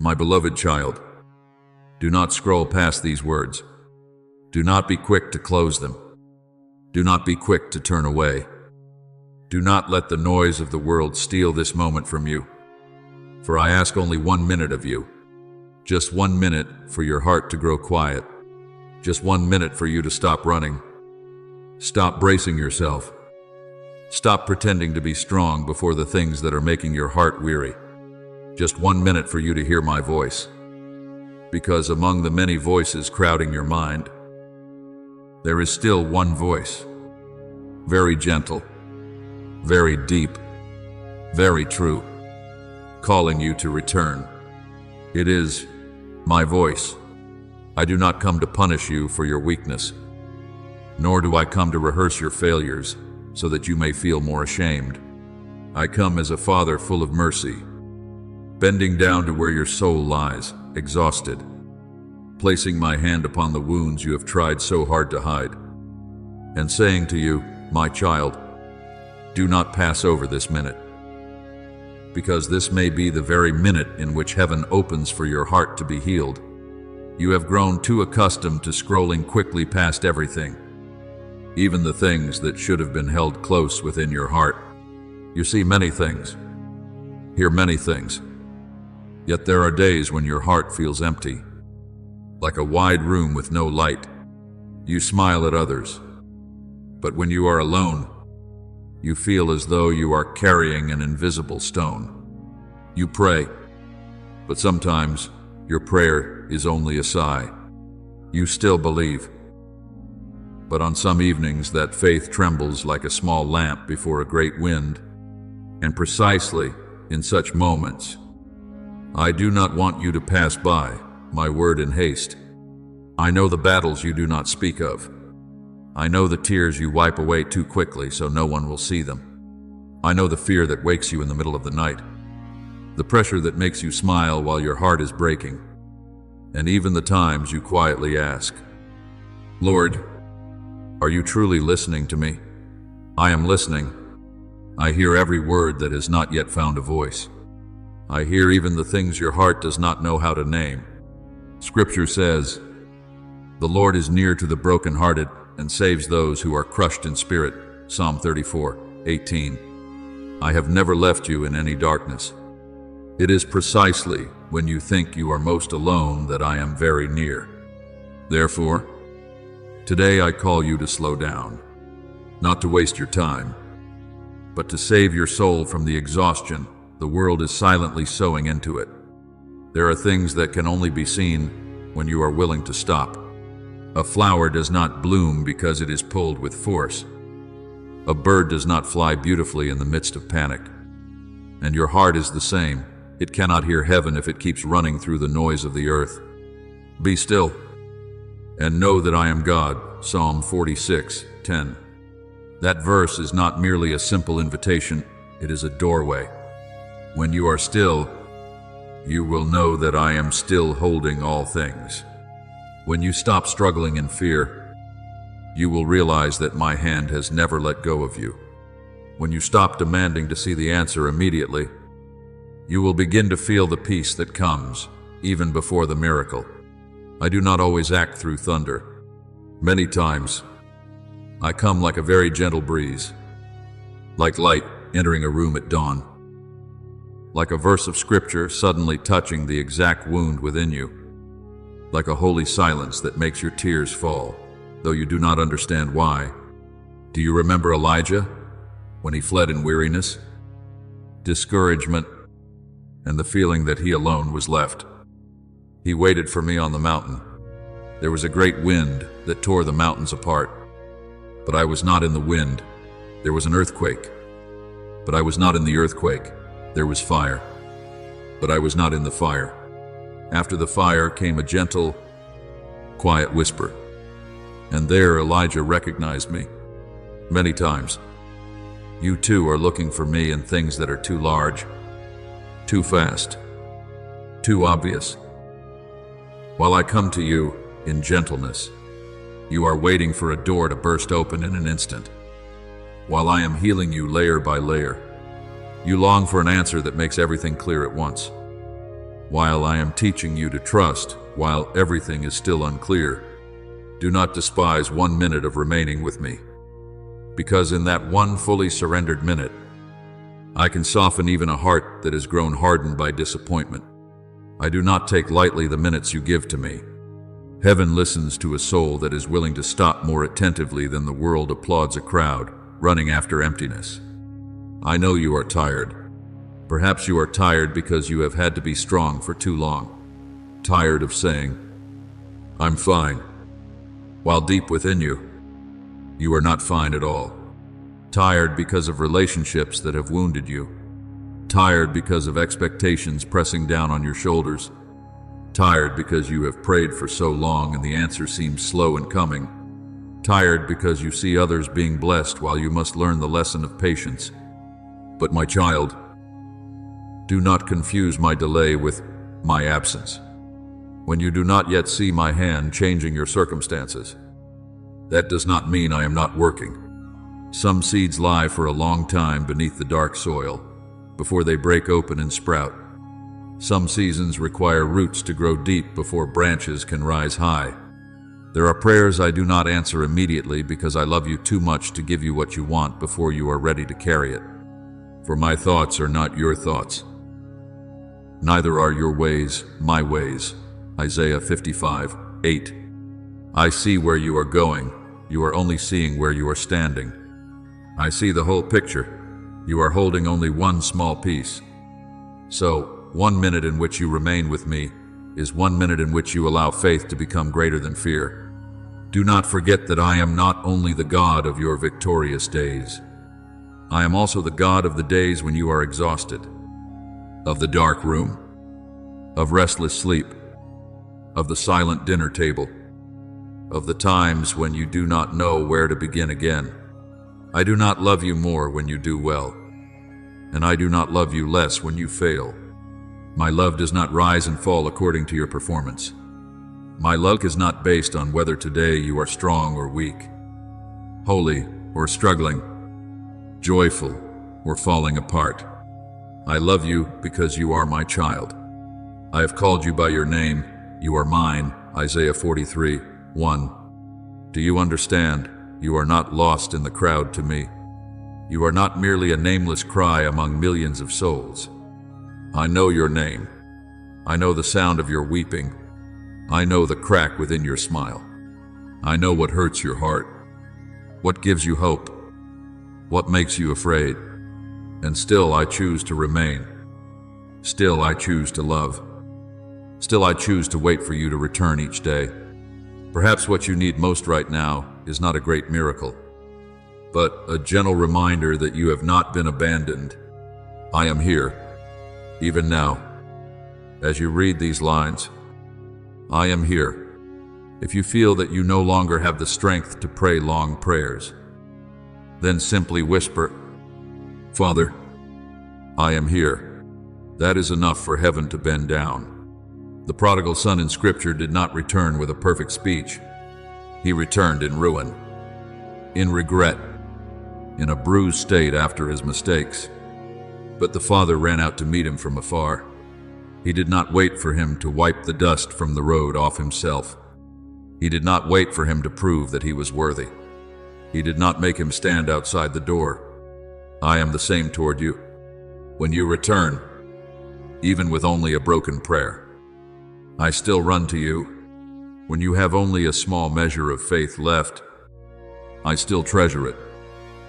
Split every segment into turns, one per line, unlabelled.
My beloved child, do not scroll past these words. Do not be quick to close them. Do not be quick to turn away. Do not let the noise of the world steal this moment from you. For I ask only 1 minute of you. Just 1 minute for your heart to grow quiet. Just 1 minute for you to stop running. Stop bracing yourself. Stop pretending to be strong before the things that are making your heart weary. Just 1 minute for you to hear my voice. Because among the many voices crowding your mind, there is still one voice, very gentle, very deep, very true, calling you to return. It is my voice. I do not come to punish you for your weakness, nor do I come to rehearse your failures so that you may feel more ashamed. I come as a father full of mercy, bending down to where your soul lies, exhausted, placing my hand upon the wounds you have tried so hard to hide, and saying to you, my child, do not pass over this minute, because this may be the very minute in which heaven opens for your heart to be healed. You have grown too accustomed to scrolling quickly past everything, even the things that should have been held close within your heart. You see many things, hear many things, yet there are days when your heart feels empty, like a wide room with no light. You smile at others, but when you are alone, you feel as though you are carrying an invisible stone. You pray, but sometimes your prayer is only a sigh. You still believe, but on some evenings that faith trembles like a small lamp before a great wind, and precisely in such moments, I do not want you to pass by my word in haste. I know the battles you do not speak of. I know the tears you wipe away too quickly so no one will see them. I know the fear that wakes you in the middle of the night, the pressure that makes you smile while your heart is breaking, and even the times you quietly ask, Lord, are you truly listening to me? I am listening. I hear every word that has not yet found a voice. I hear even the things your heart does not know how to name. Scripture says, the Lord is near to the brokenhearted and saves those who are crushed in spirit. Psalm 34:18. I have never left you in any darkness. It is precisely when you think you are most alone that I am very near. Therefore, today I call you to slow down, not to waste your time, but to save your soul from the exhaustion the world is silently sowing into it. There are things that can only be seen when you are willing to stop. A flower does not bloom because it is pulled with force. A bird does not fly beautifully in the midst of panic. And your heart is the same. It cannot hear heaven if it keeps running through the noise of the earth. Be still and know that I am God. Psalm 46:10. That verse is not merely a simple invitation, it is a doorway. When you are still, you will know that I am still holding all things. When you stop struggling in fear, you will realize that my hand has never let go of you. When you stop demanding to see the answer immediately, you will begin to feel the peace that comes, even before the miracle. I do not always act through thunder. Many times, I come like a very gentle breeze, like light entering a room at dawn, like a verse of scripture suddenly touching the exact wound within you, like a holy silence that makes your tears fall, though you do not understand why. Do you remember Elijah when he fled in weariness, discouragement, and the feeling that he alone was left? He waited for me on the mountain. There was a great wind that tore the mountains apart, but I was not in the wind. There was an earthquake, but I was not in the earthquake. There was fire, but I was not in the fire. After the fire came a gentle, quiet whisper, and there Elijah recognized me. Many times, you too are looking for me in things that are too large, too fast, too obvious. While I come to you in gentleness, you are waiting for a door to burst open in an instant. While I am healing you layer by layer, you long for an answer that makes everything clear at once. while I am teaching you to trust, while everything is still unclear. Do not despise 1 minute of remaining with me, because in that one fully surrendered minute, I can soften even a heart that has grown hardened by disappointment. I do not take lightly the minutes you give to me. Heaven listens to a soul that is willing to stop more attentively than the world applauds a crowd running after emptiness. I know you are tired. Perhaps you are tired because you have had to be strong for too long. Tired of saying, "I'm fine," while deep within you, you are not fine at all. Tired because of relationships that have wounded you. Tired because of expectations pressing down on your shoulders. Tired because you have prayed for so long and the answer seems slow in coming. Tired because you see others being blessed while you must learn the lesson of patience. But my child, do not confuse my delay with my absence. When you do not yet see my hand changing your circumstances, that does not mean I am not working. Some seeds lie for a long time beneath the dark soil before they break open and sprout. Some seasons require roots to grow deep before branches can rise high. There are prayers I do not answer immediately because I love you too much to give you what you want before you are ready to carry it. For my thoughts are not your thoughts. Neither are your ways my ways. Isaiah 55:8. I see where you are going. You are only seeing where you are standing. I see the whole picture. You are holding only one small piece. So, 1 minute in which you remain with me is 1 minute in which you allow faith to become greater than fear. Do not forget that I am not only the God of your victorious days. I am also the God of the days when you are exhausted, of the dark room, of restless sleep, of the silent dinner table, of the times when you do not know where to begin again. I do not love you more when you do well, and I do not love you less when you fail. My love does not rise and fall according to your performance. My love is not based on whether today you are strong or weak, holy or struggling, joyful or falling apart. I love you because you are my child. I have called you by your name. You are mine. Isaiah 43:1. Do you understand? You are not lost in the crowd to me. You are not merely a nameless cry among millions of souls. I know your name. I know the sound of your weeping. I know the crack within your smile. I know what hurts your heart, what gives you hope, what makes you afraid. And still I choose to remain. Still I choose to love. Still I choose to wait for you to return each day. Perhaps what you need most right now is not a great miracle, but a gentle reminder that you have not been abandoned. I am here, even now. As you read these lines, I am here. If you feel that you no longer have the strength to pray long prayers, then simply whisper, Father, I am here. That is enough for heaven to bend down. The prodigal son in Scripture did not return with a perfect speech. He returned in ruin, in regret, in a bruised state after his mistakes. But the father ran out to meet him from afar. He did not wait for him to wipe the dust from the road off himself. He did not wait for him to prove that he was worthy. He did not make him stand outside the door. I am the same toward you. When you return, even with only a broken prayer, I still run to you. When you have only a small measure of faith left, I still treasure it.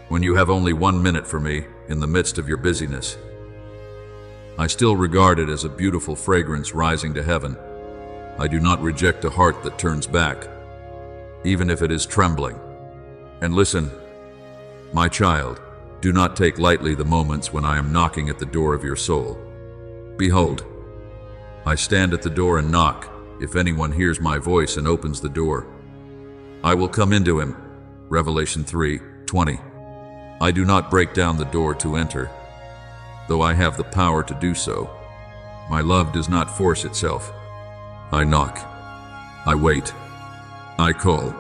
When you have only 1 minute for me in the midst of your busyness, I still regard it as a beautiful fragrance rising to heaven. I do not reject a heart that turns back, even if it is trembling. And listen, my child, do not take lightly the moments when I am knocking at the door of your soul. Behold, I stand at the door and knock. If anyone hears my voice and opens the door, I will come into him. Revelation 3:20. I do not break down the door to enter, though I have the power to do so. My love does not force itself. I knock. I wait. I call.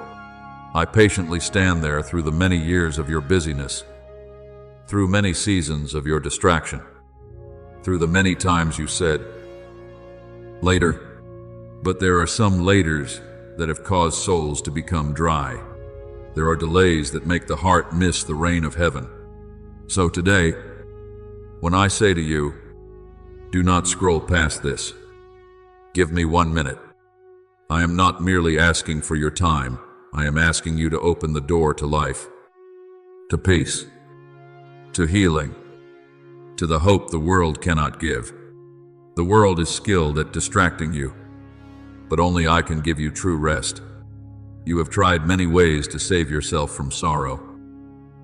I patiently stand there through the many years of your busyness, through many seasons of your distraction, through the many times you said, later. But there are some laters that have caused souls to become dry. There are delays that make the heart miss the rain of heaven. So today, when I say to you, do not scroll past this. Give me 1 minute. I am not merely asking for your time. I am asking you to open the door to life, to peace, to healing, to the hope the world cannot give. The world is skilled at distracting you, but only I can give you true rest. You have tried many ways to save yourself from sorrow.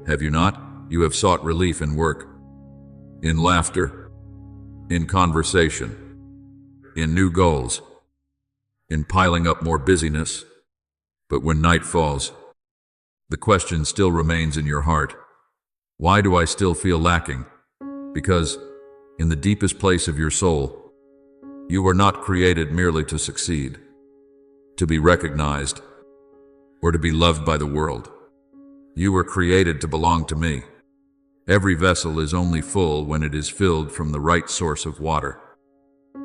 Have you not? You have sought relief in work, in laughter, in conversation, in new goals, in piling up more busyness. But when night falls, the question still remains in your heart. Why do I still feel lacking? Because in the deepest place of your soul, you were not created merely to succeed, to be recognized, or to be loved by the world. You were created to belong to me. Every vessel is only full when it is filled from the right source of water,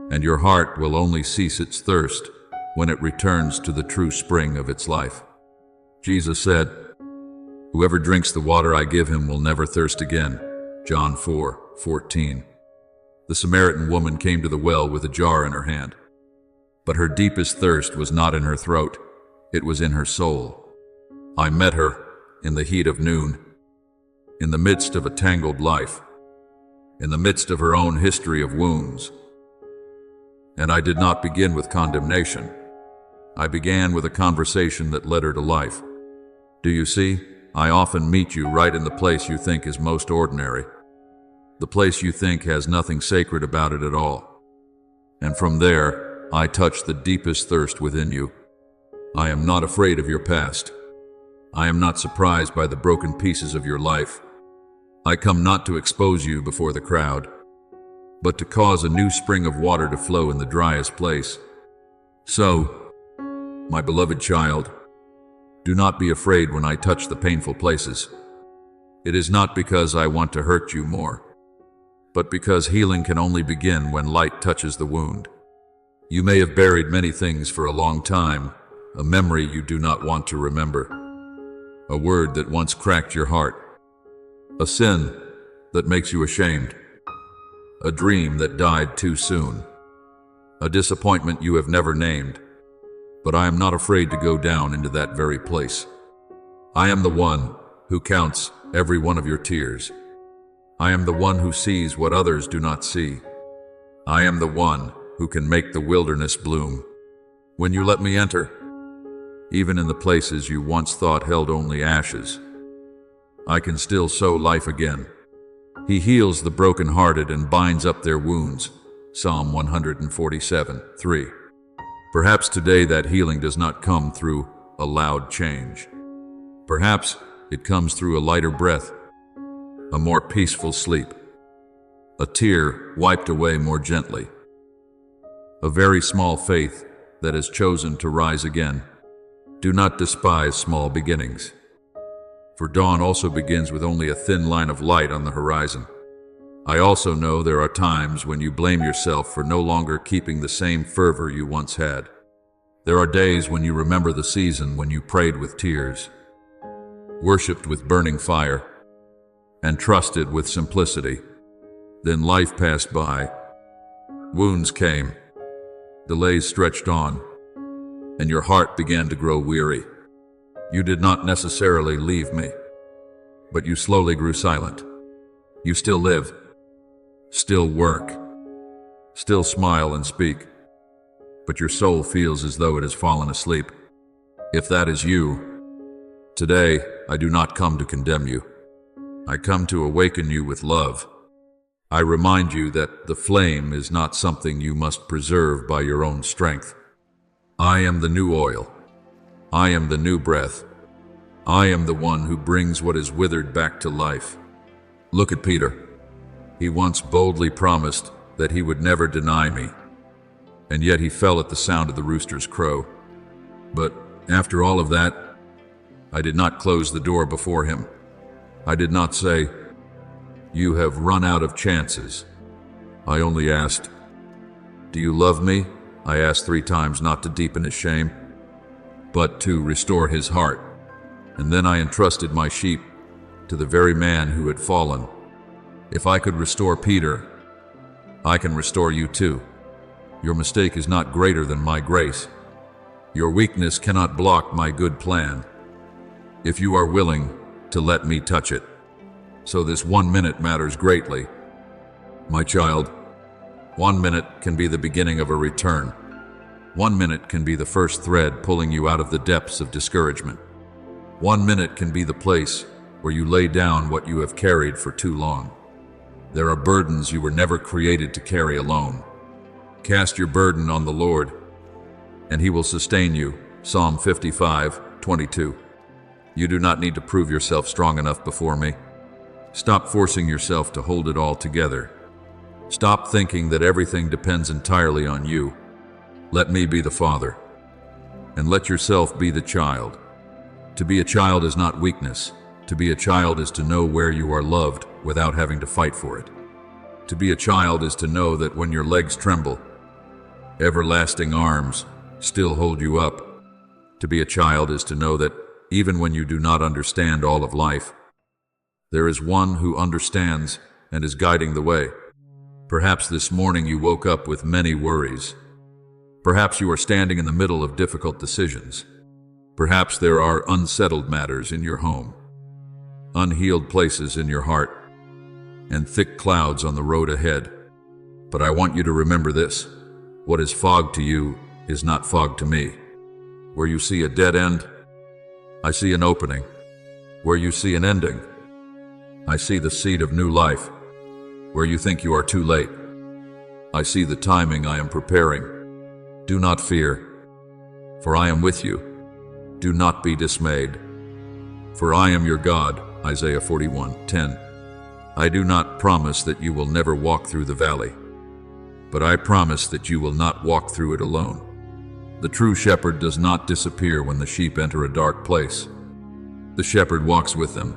and your heart will only cease its thirst when it returns to the true spring of its life. Jesus said, "Whoever drinks the water I give him will never thirst again." John 4:14. The Samaritan woman came to the well with a jar in her hand, but her deepest thirst was not in her throat, it was in her soul. I met her in the heat of noon, in the midst of a tangled life, in the midst of her own history of wounds. And I did not begin with condemnation. I began with a conversation that led her to life. Do you see? I often meet you right in the place you think is most ordinary, the place you think has nothing sacred about it at all. And from there, I touch the deepest thirst within you. I am not afraid of your past. I am not surprised by the broken pieces of your life. I come not to expose you before the crowd, but to cause a new spring of water to flow in the driest place. So, my beloved child, do not be afraid when I touch the painful places. It is not because I want to hurt you more, but because healing can only begin when light touches the wound. You may have buried many things for a long time, a memory you do not want to remember, a word that once cracked your heart, a sin that makes you ashamed, a dream that died too soon, a disappointment you have never named. But I am not afraid to go down into that very place. I am the one who counts every one of your tears. I am the one who sees what others do not see. I am the one who can make the wilderness bloom. When you let me enter, even in the places you once thought held only ashes, I can still sow life again. He heals the brokenhearted and binds up their wounds. Psalm 147:3. Perhaps today that healing does not come through a loud change. Perhaps it comes through a lighter breath, a more peaceful sleep, a tear wiped away more gently, a very small faith that has chosen to rise again. Do not despise small beginnings, for dawn also begins with only a thin line of light on the horizon. I also know there are times when you blame yourself for no longer keeping the same fervor you once had. There are days when you remember the season when you prayed with tears, worshipped with burning fire, and trusted with simplicity. Then life passed by. Wounds came, delays stretched on, and your heart began to grow weary. You did not necessarily leave me, but you slowly grew silent. You still live, still work, still smile and speak, but your soul feels as though it has fallen asleep. If that is you, today I do not come to condemn you. I come to awaken you with love. I remind you that the flame is not something you must preserve by your own strength. I am the new oil. I am the new breath. I am the one who brings what is withered back to life. Look at Peter. He once boldly promised that he would never deny me, and yet he fell at the sound of the rooster's crow. But after all of that, I did not close the door before him. I did not say, "You have run out of chances." I only asked, "Do you love me I asked 3 times not to deepen his shame, but to restore his heart. And then I entrusted my sheep to the very man who had fallen. If I could restore Peter, I can restore you too. Your mistake is not greater than my grace. Your weakness cannot block my good plan, if you are willing to let me touch it. So this 1 minute matters greatly. My child, 1 minute can be the beginning of a return. 1 minute can be the first thread pulling you out of the depths of discouragement. 1 minute can be the place where you lay down what you have carried for too long. There are burdens you were never created to carry alone. Cast your burden on the Lord, and He will sustain you. Psalm 55:22. You do not need to prove yourself strong enough before me. Stop forcing yourself to hold it all together. Stop thinking that everything depends entirely on you. Let me be the father, and let yourself be the child. To be a child is not weakness. To be a child is to know where you are loved without having to fight for it. To be a child is to know that when your legs tremble, everlasting arms still hold you up. To be a child is to know that even when you do not understand all of life, there is one who understands and is guiding the way. Perhaps this morning you woke up with many worries. Perhaps you are standing in the middle of difficult decisions. Perhaps there are unsettled matters in your home, unhealed places in your heart, and thick clouds on the road ahead. But I want you to remember this: what is fog to you is not fog to me. Where you see a dead end, I see an opening. Where you see an ending, I see the seed of new life. Where you think you are too late, I see the timing I am preparing. Do not fear, for I am with you. Do not be dismayed, for I am your God. Isaiah 41:10. I do not promise that you will never walk through the valley, but I promise that you will not walk through it alone. The true shepherd does not disappear when the sheep enter a dark place. The shepherd walks with them.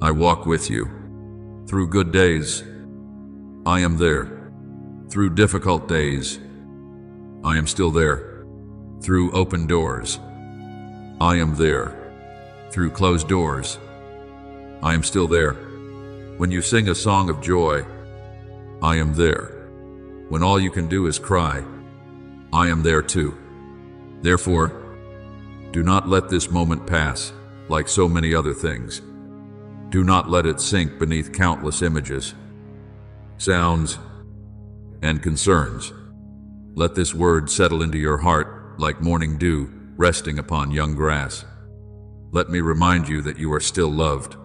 I walk with you. Through good days, I am there. Through difficult days, I am still there. Through open doors, I am there. Through closed doors, I am still there. When you sing a song of joy, I am there. When all you can do is cry, I am there too. Therefore, do not let this moment pass like so many other things. Do not let it sink beneath countless images, sounds, and concerns. Let this word settle into your heart like morning dew resting upon young grass. Let me remind you that you are still loved.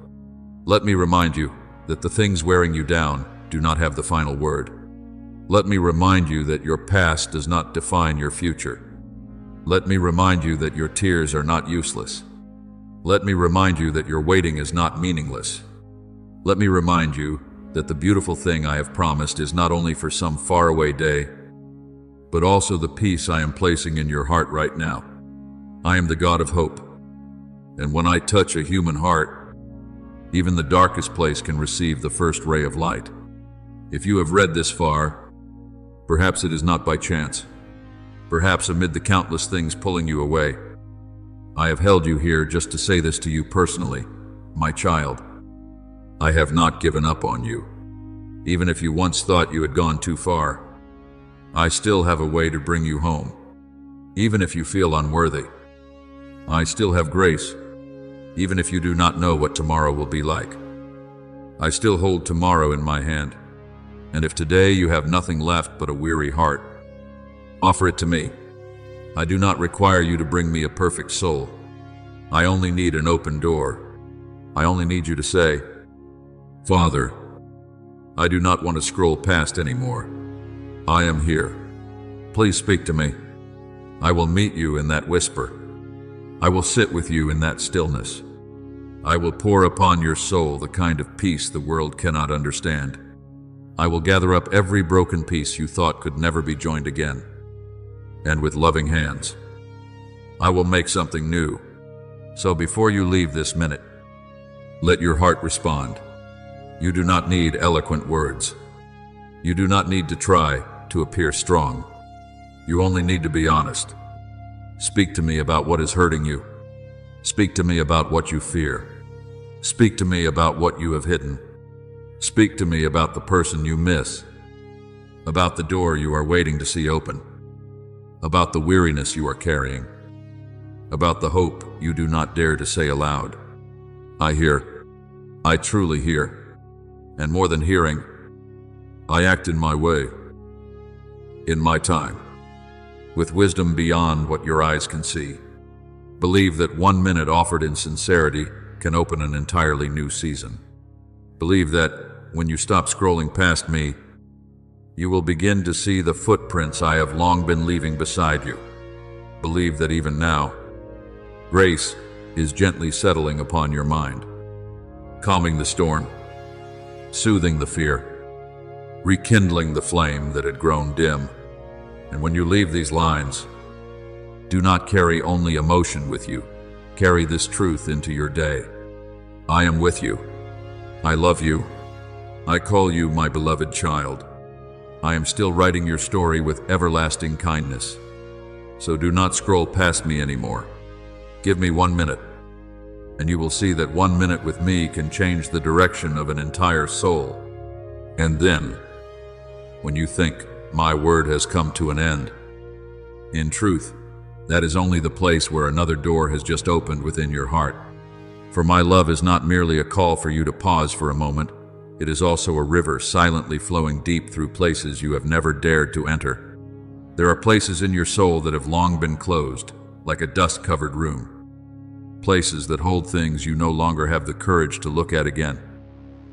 Let me remind you that the things wearing you down do not have the final word. Let me remind you that your past does not define your future. Let me remind you that your tears are not useless. Let me remind you that your waiting is not meaningless. Let me remind you that the beautiful thing I have promised is not only for some faraway day, but also the peace I am placing in your heart right now. I am the God of hope, and when I touch a human heart, even the darkest place can receive the first ray of light. If you have read this far, perhaps it is not by chance. Perhaps amid the countless things pulling you away, I have held you here just to say this to you personally. My child, I have not given up on you. Even if you once thought you had gone too far, I still have a way to bring you home. Even if you feel unworthy, I still have grace. Even if you do not know what tomorrow will be like, I still hold tomorrow in my hand. And if today you have nothing left but a weary heart, offer it to me. I do not require you to bring me a perfect soul. I only need an open door. I only need you to say, Father, I do not want to scroll past anymore. I am here. Please speak to me. I will meet you in that whisper. I will sit with you in that stillness. I will pour upon your soul the kind of peace the world cannot understand. I will gather up every broken piece you thought could never be joined again. And with loving hands, I will make something new. So before you leave this minute, let your heart respond. You do not need eloquent words. You do not need to try to appear strong. You only need to be honest. Speak to me about what is hurting you. Speak to me about what you fear. Speak to me about what you have hidden. Speak to me about the person you miss, about the door you are waiting to see open, about the weariness you are carrying, about the hope you do not dare to say aloud. I hear. I truly hear. And more than hearing, I act in my way, in my time, with wisdom beyond what your eyes can see. Believe that 1 minute offered in sincerity can open an entirely new season. Believe that when you stop scrolling past me, you will begin to see the footprints I have long been leaving beside you. Believe that even now, grace is gently settling upon your mind, calming the storm, soothing the fear, rekindling the flame that had grown dim. And when you leave these lines, do not carry only emotion with you. Carry this truth into your day. I am with you. I love you. I call you my beloved child. I am still writing your story with everlasting kindness. So do not scroll past me anymore. Give me 1 minute, and you will see that 1 minute with me can change the direction of an entire soul. And then, when you think my word has come to an end, in truth, that is only the place where another door has just opened within your heart. For my love is not merely a call for you to pause for a moment. It is also a river silently flowing deep through places you have never dared to enter. There are places in your soul that have long been closed, like a dust-covered room. Places that hold things you no longer have the courage to look at again.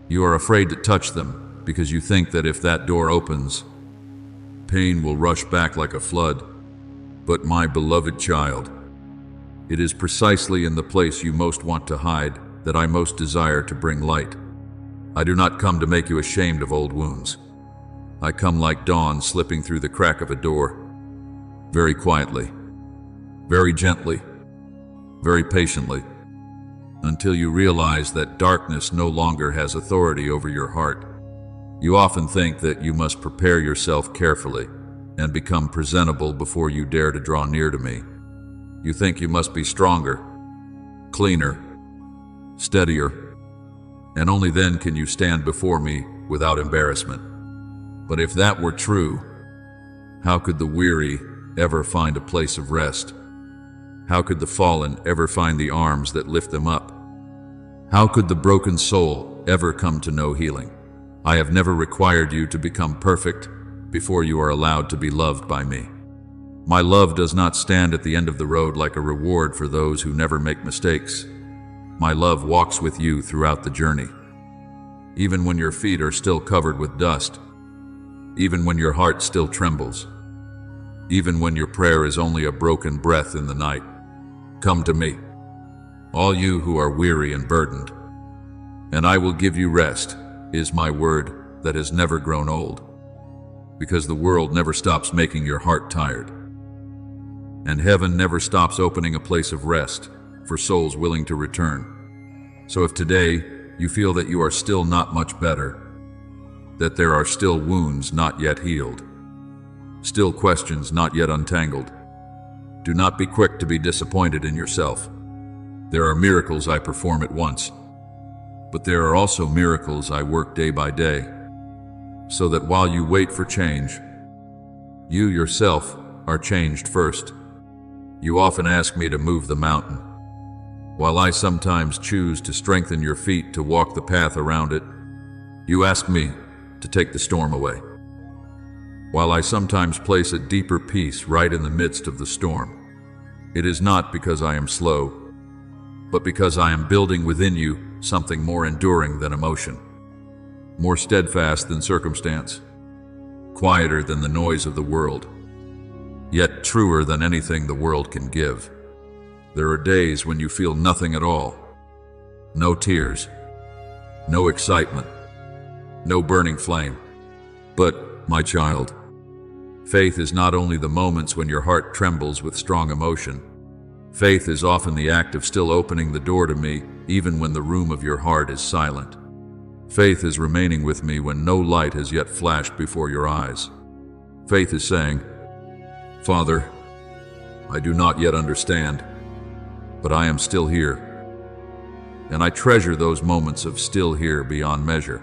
You are afraid to touch them because you think that if that door opens, pain will rush back like a flood. But my beloved child, it is precisely in the place you most want to hide that I most desire to bring light. I do not come to make you ashamed of old wounds. I come like dawn slipping through the crack of a door, very quietly, very gently, very patiently, until you realize that darkness no longer has authority over your heart. You often think that you must prepare yourself carefully and become presentable before you dare to draw near to me. You think you must be stronger, cleaner, steadier, and only then can you stand before me without embarrassment. But if that were true, how could the weary ever find a place of rest? How could the fallen ever find the arms that lift them up? How could the broken soul ever come to know healing? I have never required you to become perfect before you are allowed to be loved by me. My love does not stand at the end of the road like a reward for those who never make mistakes. My love walks with you throughout the journey, even when your feet are still covered with dust, even when your heart still trembles, even when your prayer is only a broken breath in the night. Come to me, all you who are weary and burdened, and I will give you rest, is my word that has never grown old. Because the world never stops making your heart tired, and heaven never stops opening a place of rest for souls willing to return. So if today you feel that you are still not much better, that there are still wounds not yet healed, still questions not yet untangled, do not be quick to be disappointed in yourself. There are miracles I perform at once, but there are also miracles I work day by day, so that while you wait for change, you yourself are changed first. You often ask me to move the mountain, while I sometimes choose to strengthen your feet to walk the path around it. You ask me to take the storm away, while I sometimes place a deeper peace right in the midst of the storm. It is not because I am slow, but because I am building within you something more enduring than emotion, more steadfast than circumstance, quieter than the noise of the world, yet truer than anything the world can give. There are days when you feel nothing at all, no tears, no excitement, no burning flame. But, my child, faith is not only the moments when your heart trembles with strong emotion. Faith is often the act of still opening the door to me, even when the room of your heart is silent. Faith is remaining with me when no light has yet flashed before your eyes. Faith is saying, Father, I do not yet understand, but I am still here. And I treasure those moments of still here beyond measure.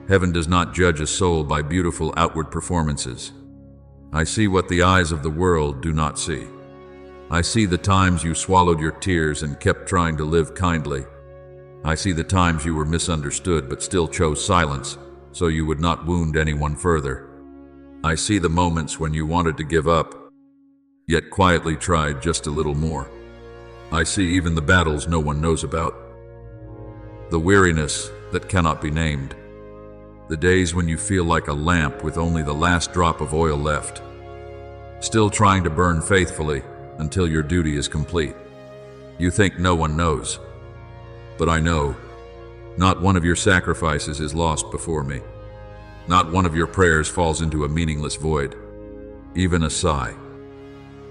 Heaven does not judge a soul by beautiful outward performances. I see what the eyes of the world do not see. I see the times you swallowed your tears and kept trying to live kindly. I see the times you were misunderstood but still chose silence so you would not wound anyone further. I see the moments when you wanted to give up, yet quietly tried just a little more. I see even the battles no one knows about, the weariness that cannot be named, the days when you feel like a lamp with only the last drop of oil left, still trying to burn faithfully until your duty is complete. You think no one knows, but I know. Not one of your sacrifices is lost before me. Not one of your prayers falls into a meaningless void. Even a sigh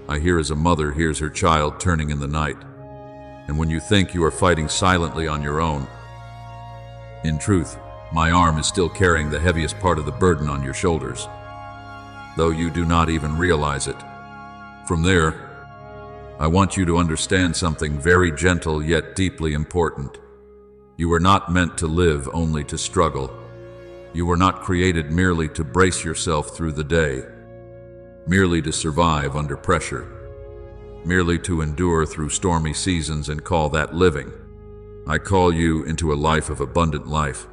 I hear as a mother hears her child turning in the night. And when you think you are fighting silently on your own, in truth, my arm is still carrying the heaviest part of the burden on your shoulders, though you do not even realize it. From there, I want you to understand something very gentle yet deeply important. You were not meant to live only to struggle. You were not created merely to brace yourself through the day, merely to survive under pressure, merely to endure through stormy seasons and call that living. I call you into a life of abundant life,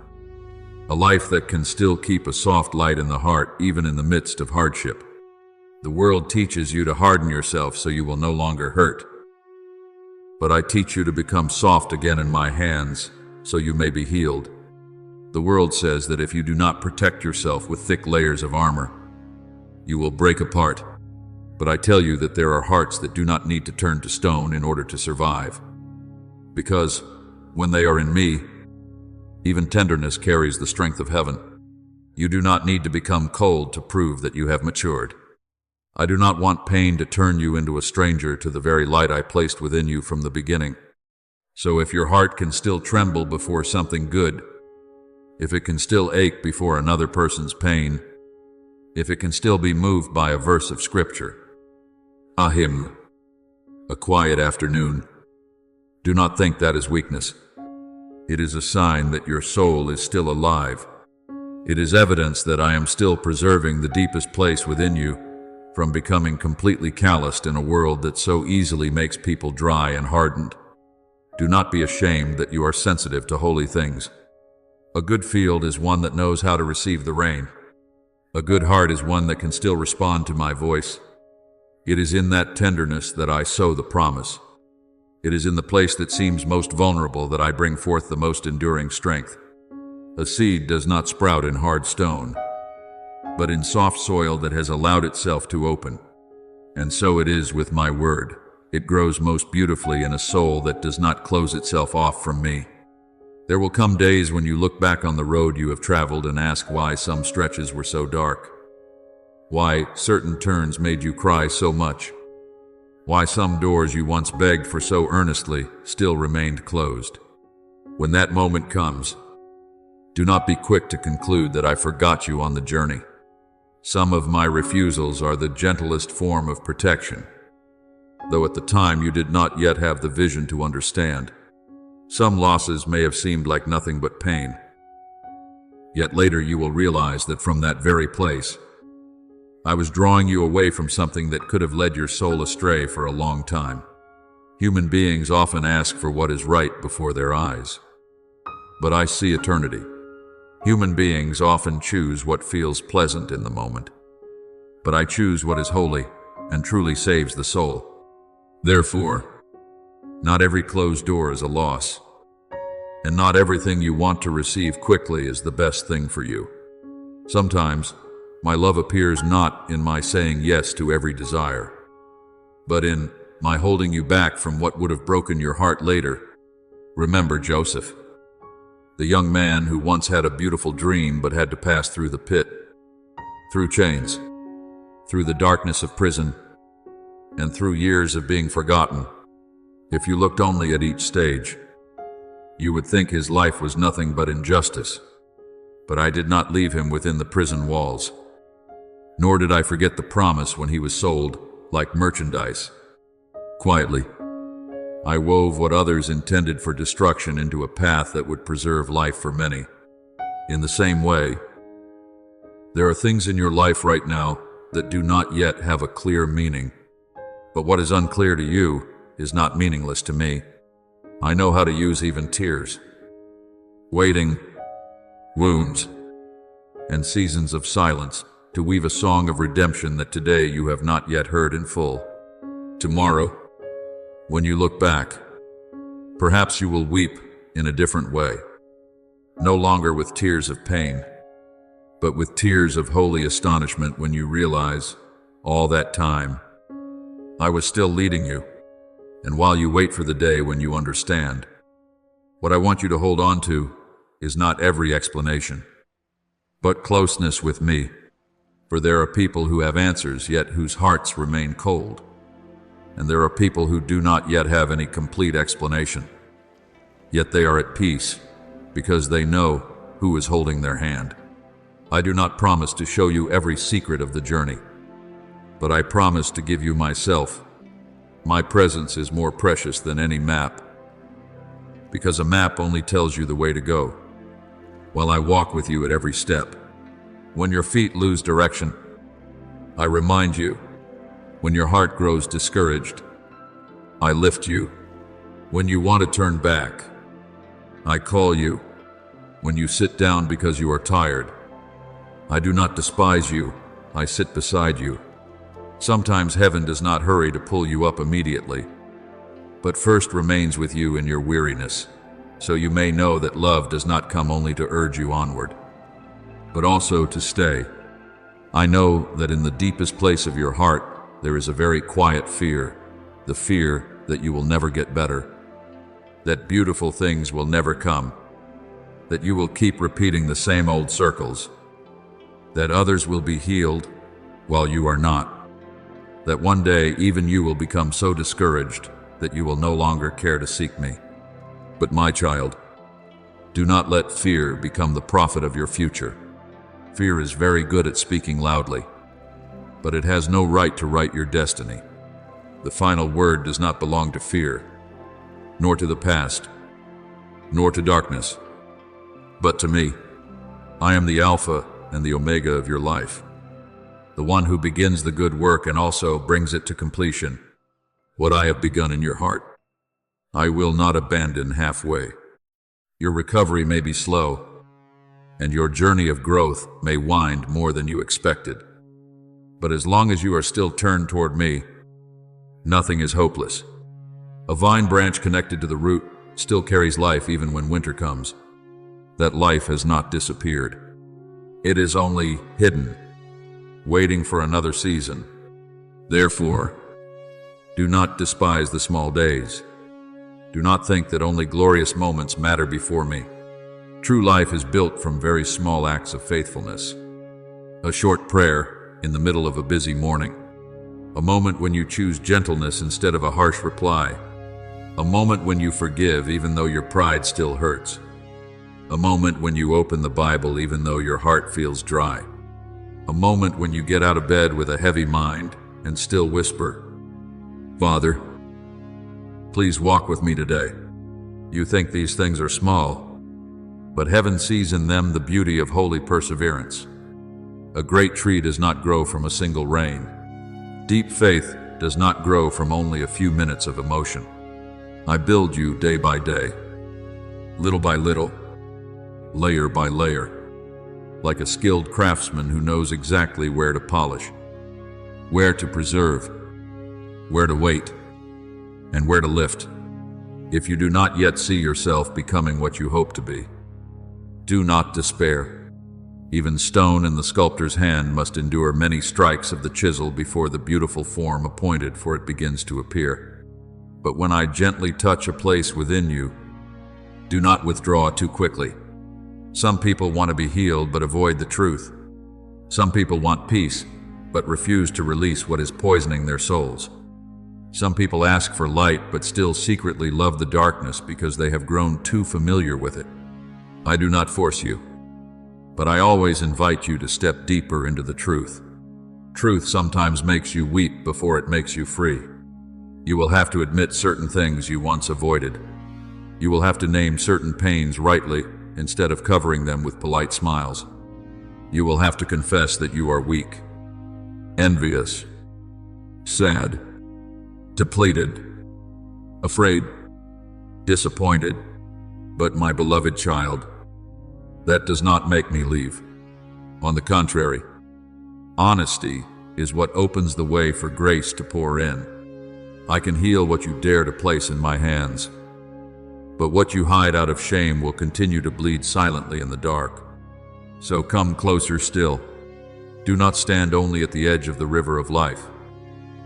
a life that can still keep a soft light in the heart even in the midst of hardship. The world teaches you to harden yourself so you will no longer hurt, but I teach you to become soft again in my hands so you may be healed. The world says that if you do not protect yourself with thick layers of armor, you will break apart. But I tell you that there are hearts that do not need to turn to stone in order to survive. Because when they are in me, even tenderness carries the strength of heaven. You do not need to become cold to prove that you have matured. I do not want pain to turn you into a stranger to the very light I placed within you from the beginning. So if your heart can still tremble before something good, if it can still ache before another person's pain, if it can still be moved by a verse of scripture, a hymn, a quiet afternoon, do not think that is weakness. It is a sign that your soul is still alive. It is evidence that I am still preserving the deepest place within you from becoming completely calloused in a world that so easily makes people dry and hardened. Do not be ashamed that you are sensitive to holy things. A good field is one that knows how to receive the rain. A good heart is one that can still respond to my voice. It is in that tenderness that I sow the promise. It is in the place that seems most vulnerable that I bring forth the most enduring strength. A seed does not sprout in hard stone, but in soft soil that has allowed itself to open. And so it is with my word. It grows most beautifully in a soul that does not close itself off from me. There will come days when you look back on the road you have traveled and ask why some stretches were so dark, why certain turns made you cry so much, why some doors you once begged for so earnestly still remained closed. When that moment comes, do not be quick to conclude that I forgot you on the journey. Some of my refusals are the gentlest form of protection, though at the time you did not yet have the vision to understand. Some losses may have seemed like nothing but pain, yet later you will realize that from that very place, I was drawing you away from something that could have led your soul astray for a long time. Human beings often ask for what is right before their eyes, but I see eternity. Human beings often choose what feels pleasant in the moment, but I choose what is holy and truly saves the soul. Therefore, not every closed door is a loss, and not everything you want to receive quickly is the best thing for you. Sometimes, my love appears not in my saying yes to every desire, but in my holding you back from what would have broken your heart later. Remember Joseph, the young man who once had a beautiful dream but had to pass through the pit, through chains, through the darkness of prison, and through years of being forgotten. If you looked only at each stage, you would think his life was nothing but injustice. But I did not leave him within the prison walls, nor did I forget the promise when he was sold. like merchandise. Quietly, I wove what others intended for destruction into a path that would preserve life for many. In the same way, there are things in your life right now that do not yet have a clear meaning. But what is unclear to you is not meaningless to me. I know how to use even tears, waiting, wounds, and seasons of silence to weave a song of redemption that today you have not yet heard in full. Tomorrow, when you look back, perhaps you will weep in a different way, no longer with tears of pain, but with tears of holy astonishment when you realize, all that time, I was still leading you. And while you wait for the day when you understand, what I want you to hold on to is not every explanation, but closeness with me. For there are people who have answers yet whose hearts remain cold. And there are people who do not yet have any complete explanation. Yet they are at peace because they know who is holding their hand. I do not promise to show you every secret of the journey, but I promise to give you myself. My presence is more precious than any map, because a map only tells you the way to go, while I walk with you at every step. When your feet lose direction, I remind you. When your heart grows discouraged, I lift you. When you want to turn back, I call you. When you sit down because you are tired, I do not despise you, I sit beside you. Sometimes heaven does not hurry to pull you up immediately, but first remains with you in your weariness, so you may know that love does not come only to urge you onward, but also to stay. I know that in the deepest place of your heart, there is a very quiet fear, the fear that you will never get better, that beautiful things will never come, that you will keep repeating the same old circles, that others will be healed while you are not, that one day even you will become so discouraged that you will no longer care to seek me. But my child, do not let fear become the prophet of your future. Fear is very good at speaking loudly, but it has no right to write your destiny. The final word does not belong to fear, nor to the past, nor to darkness, but to me. I am the Alpha and the Omega of your life, the one who begins the good work and also brings it to completion. What I have begun in your heart, I will not abandon halfway. Your recovery may be slow, and your journey of growth may wind more than you expected. But as long as you are still turned toward me, nothing is hopeless. A vine branch connected to the root still carries life even when winter comes. That life has not disappeared. It is only hidden, waiting for another season. Therefore, do not despise the small days. Do not think that only glorious moments matter before me. True life is built from very small acts of faithfulness. A short prayer in the middle of a busy morning. A moment when you choose gentleness instead of a harsh reply. A moment when you forgive even though your pride still hurts. A moment when you open the Bible even though your heart feels dry. A moment when you get out of bed with a heavy mind and still whisper, Father, please walk with me today. You think these things are small, but heaven sees in them the beauty of holy perseverance. A great tree does not grow from a single rain. Deep faith does not grow from only a few minutes of emotion. I build you day by day, little by little, layer by layer, like a skilled craftsman who knows exactly where to polish, where to preserve, where to wait, and where to lift. If you do not yet see yourself becoming what you hope to be, do not despair. Even stone in the sculptor's hand must endure many strikes of the chisel before the beautiful form appointed for it begins to appear. But when I gently touch a place within you, do not withdraw too quickly. Some people want to be healed but avoid the truth. Some people want peace but refuse to release what is poisoning their souls. Some people ask for light but still secretly love the darkness because they have grown too familiar with it. I do not force you, but I always invite you to step deeper into the truth. Truth sometimes makes you weep before it makes you free. You will have to admit certain things you once avoided. You will have to name certain pains rightly instead of covering them with polite smiles. You will have to confess that you are weak, envious, sad, depleted, afraid, disappointed. But my beloved child, that does not make me leave. On the contrary, honesty is what opens the way for grace to pour in. I can heal what you dare to place in my hands, but what you hide out of shame will continue to bleed silently in the dark. So come closer still. Do not stand only at the edge of the river of life.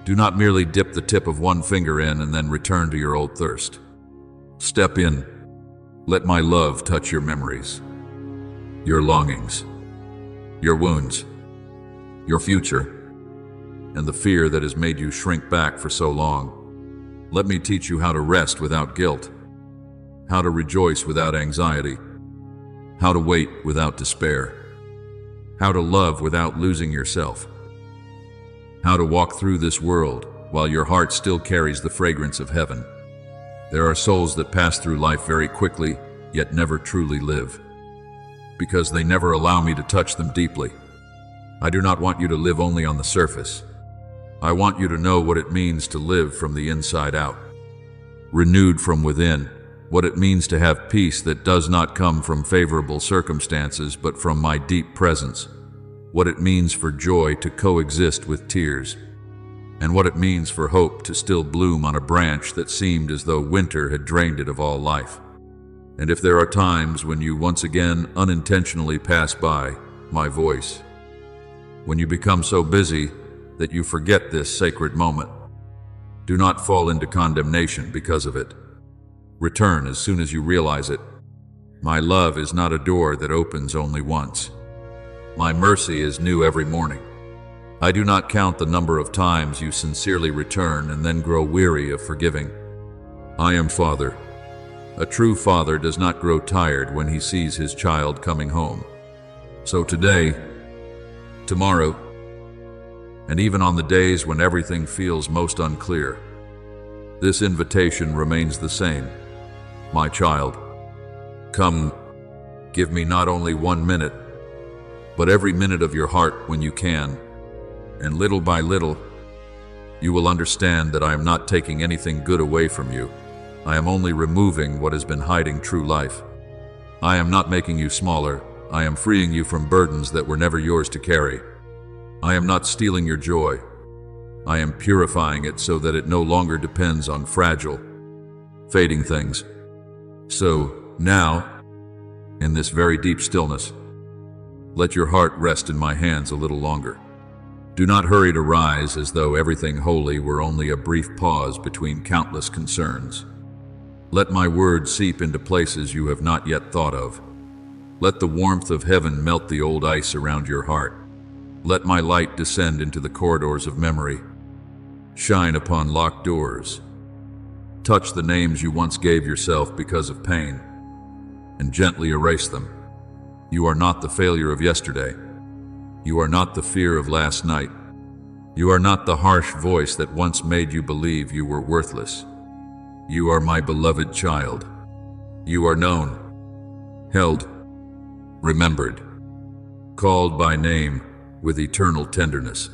Do not merely dip the tip of one finger in and then return to your old thirst. Step in. Let my love touch your memories, your longings, your wounds, your future, and the fear that has made you shrink back for so long. Let me teach you how to rest without guilt, how to rejoice without anxiety, how to wait without despair, how to love without losing yourself, how to walk through this world while your heart still carries the fragrance of heaven. There are souls that pass through life very quickly, yet never truly live, because they never allow me to touch them deeply. I do not want you to live only on the surface. I want you to know what it means to live from the inside out, renewed from within, what it means to have peace that does not come from favorable circumstances but from my deep presence, what it means for joy to coexist with tears, and what it means for hope to still bloom on a branch that seemed as though winter had drained it of all life. And if there are times when you once again unintentionally pass by my voice, when you become so busy that you forget this sacred moment, do not fall into condemnation because of it. Return as soon as you realize it. My love is not a door that opens only once. My mercy is new every morning. I do not count the number of times you sincerely return and then grow weary of forgiving. I am Father. A true father does not grow tired when he sees his child coming home. So today, tomorrow, and even on the days when everything feels most unclear, this invitation remains the same. My child, come, give me not only 1 minute, but every minute of your heart when you can, and little by little, you will understand that I am not taking anything good away from you. I am only removing what has been hiding true life. I am not making you smaller. I am freeing you from burdens that were never yours to carry. I am not stealing your joy. I am purifying it so that it no longer depends on fragile, fading things. So now, in this very deep stillness, let your heart rest in my hands a little longer. Do not hurry to rise as though everything holy were only a brief pause between countless concerns. Let my words seep into places you have not yet thought of. Let the warmth of heaven melt the old ice around your heart. Let my light descend into the corridors of memory. Shine upon locked doors. Touch the names you once gave yourself because of pain, and gently erase them. You are not the failure of yesterday. You are not the fear of last night. You are not the harsh voice that once made you believe you were worthless. You are my beloved child. You are known, held, remembered, called by name with eternal tenderness.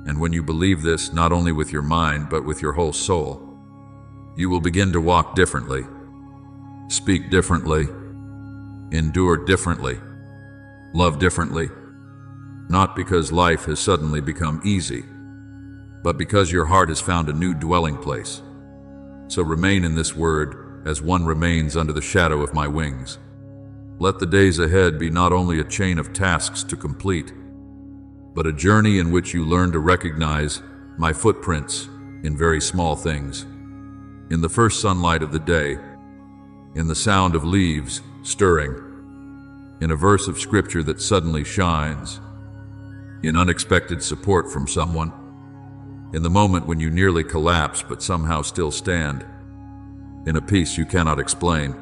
And when you believe this not only with your mind but with your whole soul, you will begin to walk differently, speak differently, endure differently, love differently. Not because life has suddenly become easy, but because your heart has found a new dwelling place. So remain in this word as one remains under the shadow of my wings. Let the days ahead be not only a chain of tasks to complete, but a journey in which you learn to recognize my footprints in very small things. In the first sunlight of the day, in the sound of leaves stirring, in a verse of scripture that suddenly shines, in unexpected support from someone, in the moment when you nearly collapse but somehow still stand, in a peace you cannot explain,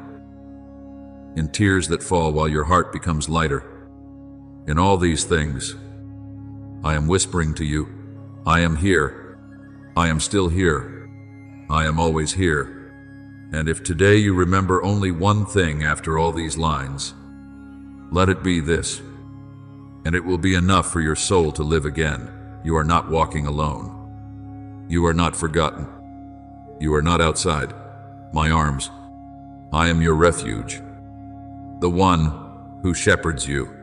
in tears that fall while your heart becomes lighter. In all these things, I am whispering to you, I am here. I am still here. I am always here. And if today you remember only one thing after all these lines, let it be this, and it will be enough for your soul to live again. You are not walking alone. You are not forgotten. You are not outside my arms. I am your refuge, the one who shepherds you,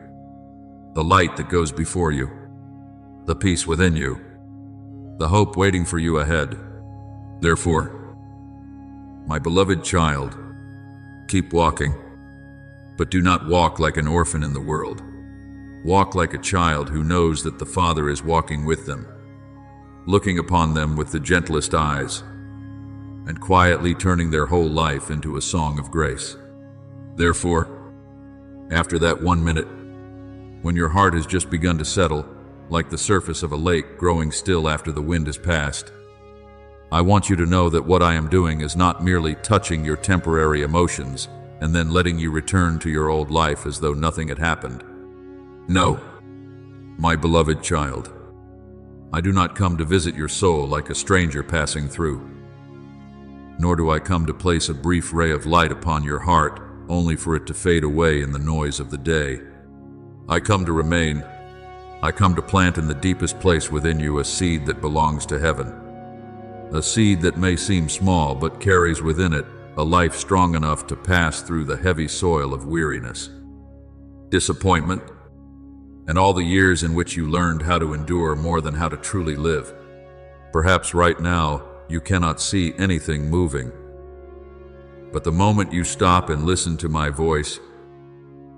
the light that goes before you, the peace within you, the hope waiting for you ahead. Therefore, my beloved child, keep walking, but do not walk like an orphan in the world. Walk like a child who knows that the Father is walking with them, looking upon them with the gentlest eyes, and quietly turning their whole life into a song of grace. Therefore, after that 1 minute, when your heart has just begun to settle, like the surface of a lake growing still after the wind has passed, I want you to know that what I am doing is not merely touching your temporary emotions and then letting you return to your old life as though nothing had happened. No, my beloved child, I do not come to visit your soul like a stranger passing through, nor do I come to place a brief ray of light upon your heart only for it to fade away in the noise of the day. I come to remain. I come to plant in the deepest place within you a seed that belongs to heaven, a seed that may seem small but carries within it a life strong enough to pass through the heavy soil of weariness, disappointment, and all the years in which you learned how to endure more than how to truly live. Perhaps right now you cannot see anything moving, but the moment you stop and listen to my voice,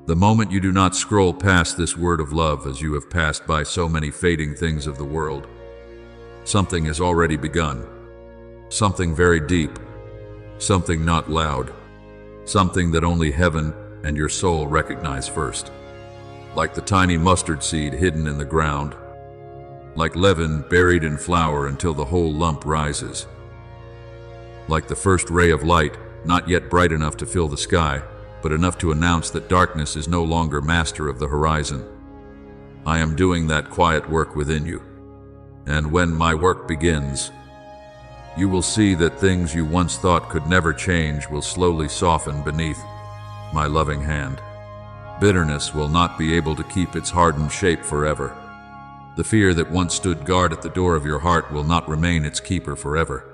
the moment you do not scroll past this word of love as you have passed by so many fading things of the world, something has already begun. Something very deep, something not loud, something that only heaven and your soul recognize first. Like the tiny mustard seed hidden in the ground, like leaven buried in flour until the whole lump rises, like the first ray of light, not yet bright enough to fill the sky, but enough to announce that darkness is no longer master of the horizon. I am doing that quiet work within you, and when my work begins, you will see that things you once thought could never change will slowly soften beneath my loving hand. Bitterness will not be able to keep its hardened shape forever. The fear that once stood guard at the door of your heart will not remain its keeper forever.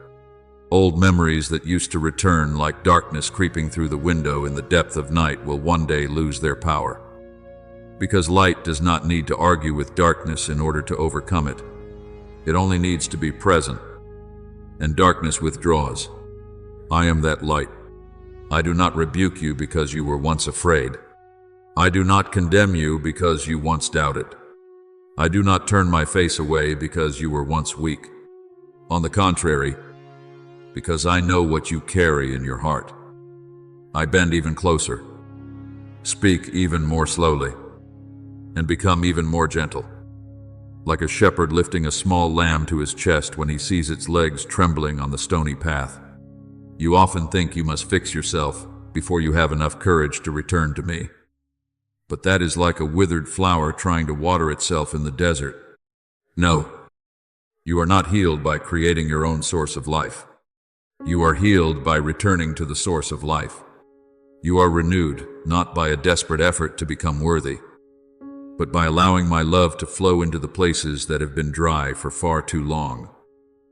Old memories that used to return like darkness creeping through the window in the depth of night will one day lose their power. Because light does not need to argue with darkness in order to overcome it. It only needs to be present, and darkness withdraws. I am that light. I do not rebuke you because you were once afraid. I do not condemn you because you once doubted. I do not turn my face away because you were once weak. On the contrary, because I know what you carry in your heart, I bend even closer, speak even more slowly, and become even more gentle. Like a shepherd lifting a small lamb to his chest when he sees its legs trembling on the stony path. You often think you must fix yourself before you have enough courage to return to me. But that is like a withered flower trying to water itself in the desert. No, you are not healed by creating your own source of life. You are healed by returning to the source of life. You are renewed, not by a desperate effort to become worthy, but by allowing my love to flow into the places that have been dry for far too long.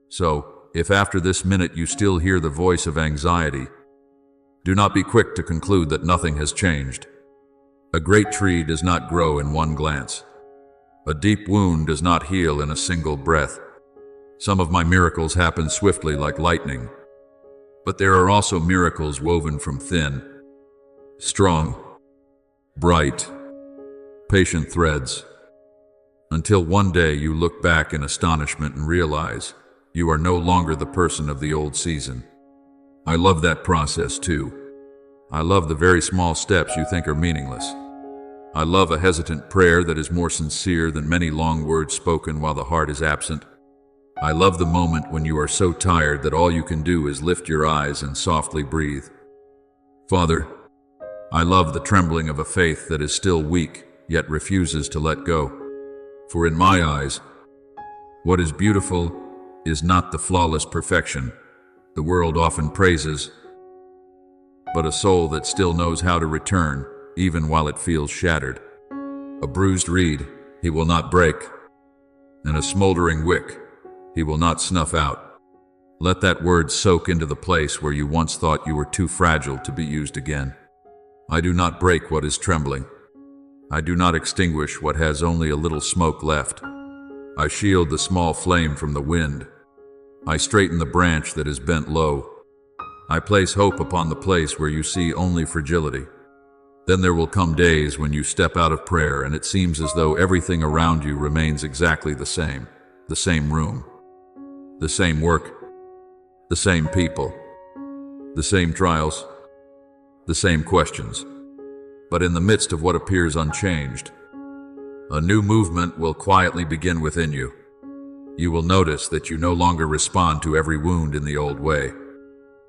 So, if after this minute you still hear the voice of anxiety, do not be quick to conclude that nothing has changed. A great tree does not grow in one glance. A deep wound does not heal in a single breath. Some of my miracles happen swiftly like lightning, but there are also miracles woven from thin, strong, bright, patient threads, until one day you look back in astonishment and realize you are no longer the person of the old season. I love that process too. I love the very small steps you think are meaningless. I love a hesitant prayer that is more sincere than many long words spoken while the heart is absent. I love the moment when you are so tired that all you can do is lift your eyes and softly breathe. Father, I love the trembling of a faith that is still weak, yet refuses to let go. For in my eyes, What is beautiful is not the flawless perfection the world often praises, but a soul that still knows how to return, even while it feels shattered. A bruised reed he will not break, and a smoldering wick he will not snuff out. Let that word soak into the place where you once thought you were too fragile to be used again. I do not break what is trembling. I do not extinguish what has only a little smoke left. I shield the small flame from the wind. I straighten the branch that is bent low. I place hope upon the place where you see only fragility. Then there will come days when you step out of prayer and it seems as though everything around you remains exactly the same room, the same work, the same people, the same trials, the same questions. But in the midst of what appears unchanged, a new movement will quietly begin within you. You will notice that you no longer respond to every wound in the old way.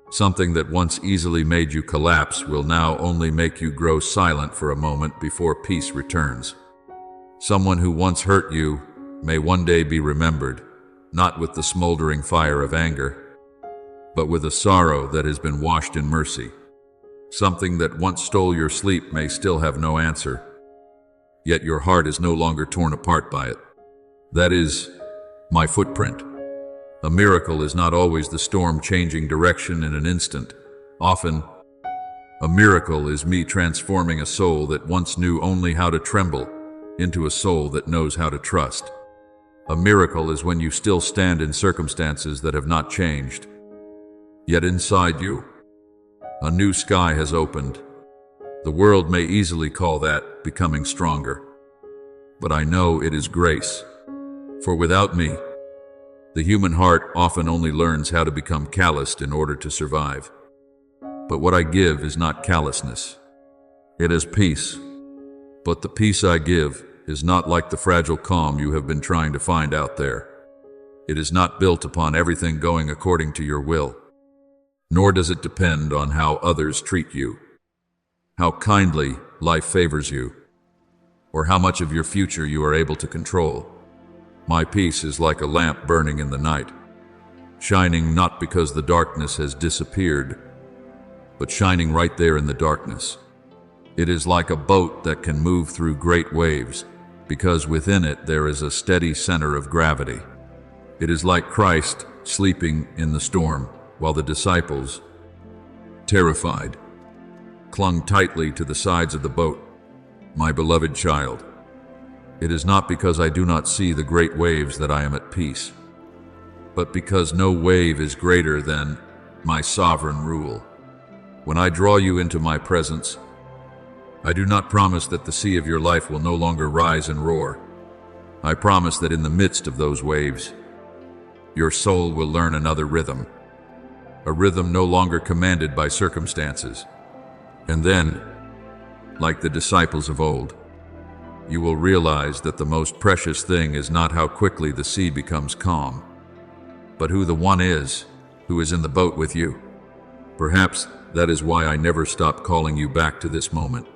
Something that once easily made you collapse will now only make you grow silent for a moment before peace returns. Someone who once hurt you may one day be remembered, not with the smoldering fire of anger, but with a sorrow that has been washed in mercy. Something that once stole your sleep may still have no answer, yet your heart is no longer torn apart by it. That is my footprint. A miracle is not always the storm changing direction in an instant. Often, a miracle is me transforming a soul that once knew only how to tremble into a soul that knows how to trust. A miracle is when you still stand in circumstances that have not changed, yet inside you, a new sky has opened. The world may easily call that becoming stronger, but I know it is grace. For without me, the human heart often only learns how to become calloused in order to survive. But what I give is not callousness. It is peace. But the peace I give is not like the fragile calm you have been trying to find out there. It is not built upon everything going according to your will, nor does it depend on how others treat you, how kindly life favors you, or how much of your future you are able to control. My peace is like a lamp burning in the night, shining not because the darkness has disappeared, but shining right there in the darkness. It is like a boat that can move through great waves, because within it there is a steady center of gravity. It is like Christ sleeping in the storm, while the disciples, terrified, clung tightly to the sides of the boat. My beloved child, it is not because I do not see the great waves that I am at peace, but because no wave is greater than my sovereign rule. When I draw you into my presence, I do not promise that the sea of your life will no longer rise and roar. I promise that in the midst of those waves, your soul will learn another rhythm, a rhythm no longer commanded by circumstances. And then, like the disciples of old, you will realize that the most precious thing is not how quickly the sea becomes calm, but who the one is who is in the boat with you. Perhaps that is why I never stop calling you back to this moment,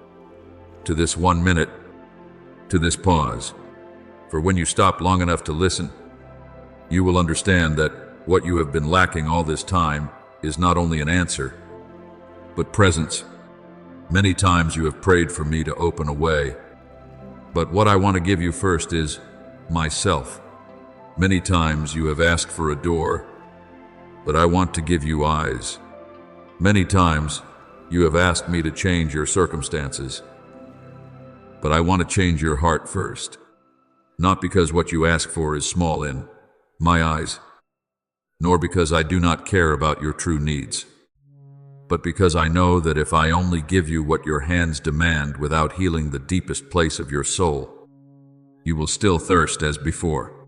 to this 1 minute, to this pause. For when you stop long enough to listen, you will understand that what you have been lacking all this time is not only an answer, but presence. Many times you have prayed for me to open a way, but what I want to give you first is myself. Many times you have asked for a door, but I want to give you eyes. Many times you have asked me to change your circumstances, but I want to change your heart first. Not because what you ask for is small in my eyes, nor because I do not care about your true needs, but because I know that if I only give you what your hands demand without healing the deepest place of your soul, you will still thirst as before,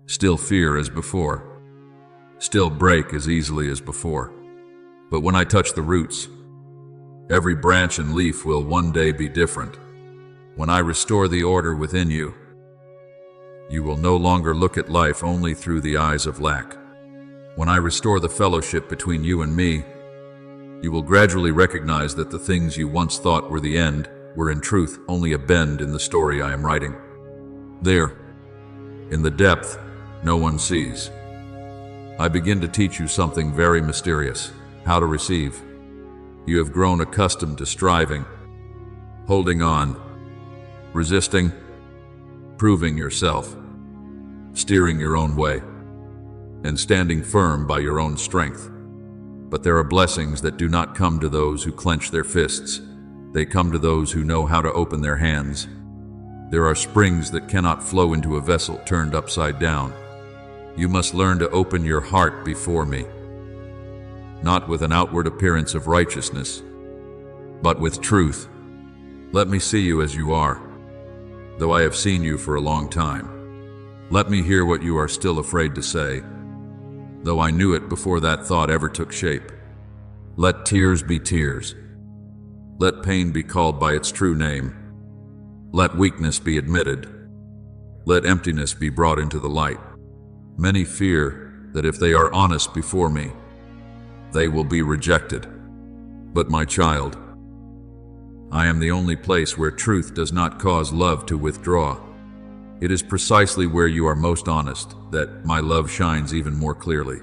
still fear as before, still break as easily as before. But when I touch the roots, every branch and leaf will one day be different. When I restore the order within you, you will no longer look at life only through the eyes of lack. When I restore the fellowship between you and me, you will gradually recognize that the things you once thought were the end were in truth only a bend in the story I am writing. There, in the depth, no one sees. I begin to teach you something very mysterious, how to receive. You have grown accustomed to striving, holding on, resisting, proving yourself, steering your own way, and standing firm by your own strength. But there are blessings that do not come to those who clench their fists. They come to those who know how to open their hands. There are springs that cannot flow into a vessel turned upside down. You must learn to open your heart before me, not with an outward appearance of righteousness, but with truth. Let me see you as you are, though I have seen you for a long time. Let me hear what you are still afraid to say, though I knew it before that thought ever took shape. Let tears be tears. Let pain be called by its true name. Let weakness be admitted. Let emptiness be brought into the light. Many fear that if they are honest before me, they will be rejected. But my child, I am the only place where truth does not cause love to withdraw. It is precisely where you are most honest that my love shines even more clearly.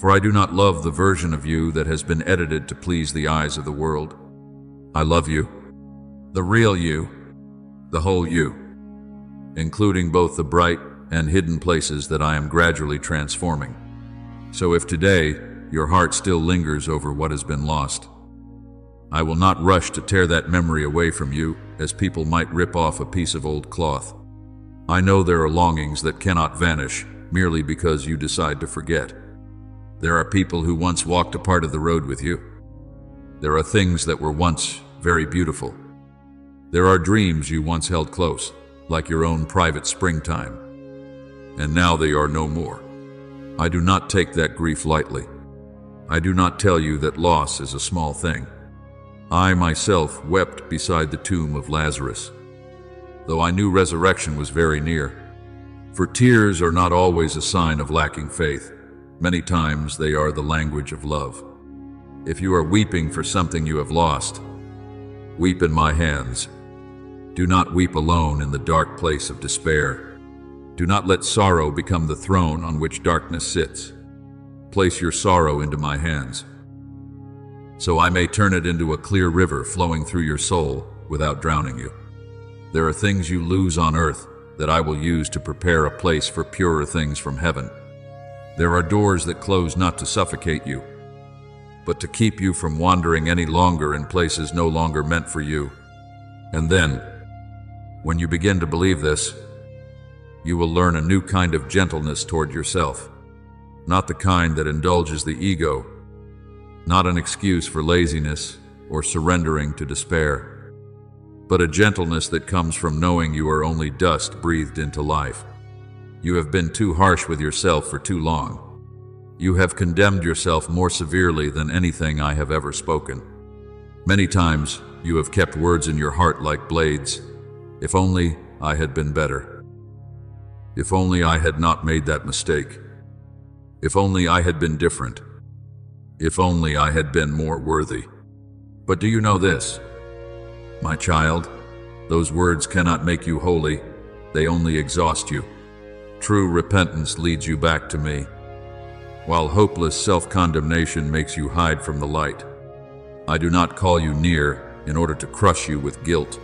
For I do not love the version of you that has been edited to please the eyes of the world. I love you, the real you, the whole you, including both the bright and hidden places that I am gradually transforming. So if today your heart still lingers over what has been lost, I will not rush to tear that memory away from you as people might rip off a piece of old cloth. I know there are longings that cannot vanish merely because you decide to forget. There are people who once walked a part of the road with you. There are things that were once very beautiful. There are dreams you once held close, like your own private springtime. And now they are no more. I do not take that grief lightly. I do not tell you that loss is a small thing. I myself wept beside the tomb of Lazarus, though I knew resurrection was very near. For tears are not always a sign of lacking faith. Many times they are the language of love. If you are weeping for something you have lost, weep in my hands. Do not weep alone in the dark place of despair. Do not let sorrow become the throne on which darkness sits. Place your sorrow into my hands, so I may turn it into a clear river flowing through your soul without drowning you. There are things you lose on earth that I will use to prepare a place for purer things from heaven. There are doors that close not to suffocate you, but to keep you from wandering any longer in places no longer meant for you. And then, when you begin to believe this, you will learn a new kind of gentleness toward yourself, not the kind that indulges the ego, not an excuse for laziness or surrendering to despair, but a gentleness that comes from knowing you are only dust breathed into life. You have been too harsh with yourself for too long. You have condemned yourself more severely than anything I have ever spoken. Many times you have kept words in your heart like blades. If only I had been better. If only I had not made that mistake. If only I had been different. If only I had been more worthy. But do you know this, my child? Those words cannot make you holy. They only exhaust you. True repentance leads you back to me, while hopeless self-condemnation makes you hide from the light. I do not call you near in order to crush you with guilt.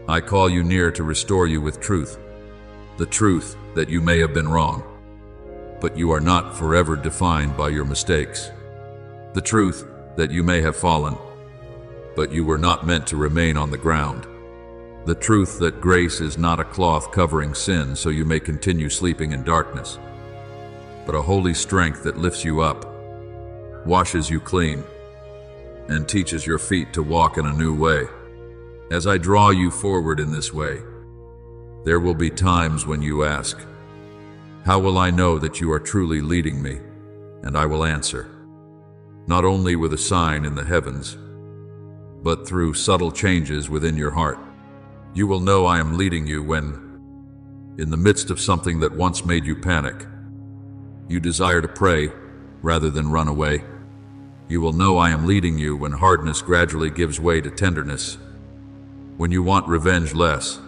I call you near to restore you with truth. The truth that you may have been wrong, but you are not forever defined by your mistakes. The truth that you may have fallen, but you were not meant to remain on the ground. The truth that grace is not a cloth covering sin so you may continue sleeping in darkness, but a holy strength that lifts you up, washes you clean, and teaches your feet to walk in a new way. As I draw you forward in this way, there will be times when you ask, how will I know that you are truly leading me? And I will answer, not only with a sign in the heavens, but through subtle changes within your heart. You will know I am leading you when, in the midst of something that once made you panic, you desire to pray rather than run away. You will know I am leading you when hardness gradually gives way to tenderness, when you want revenge less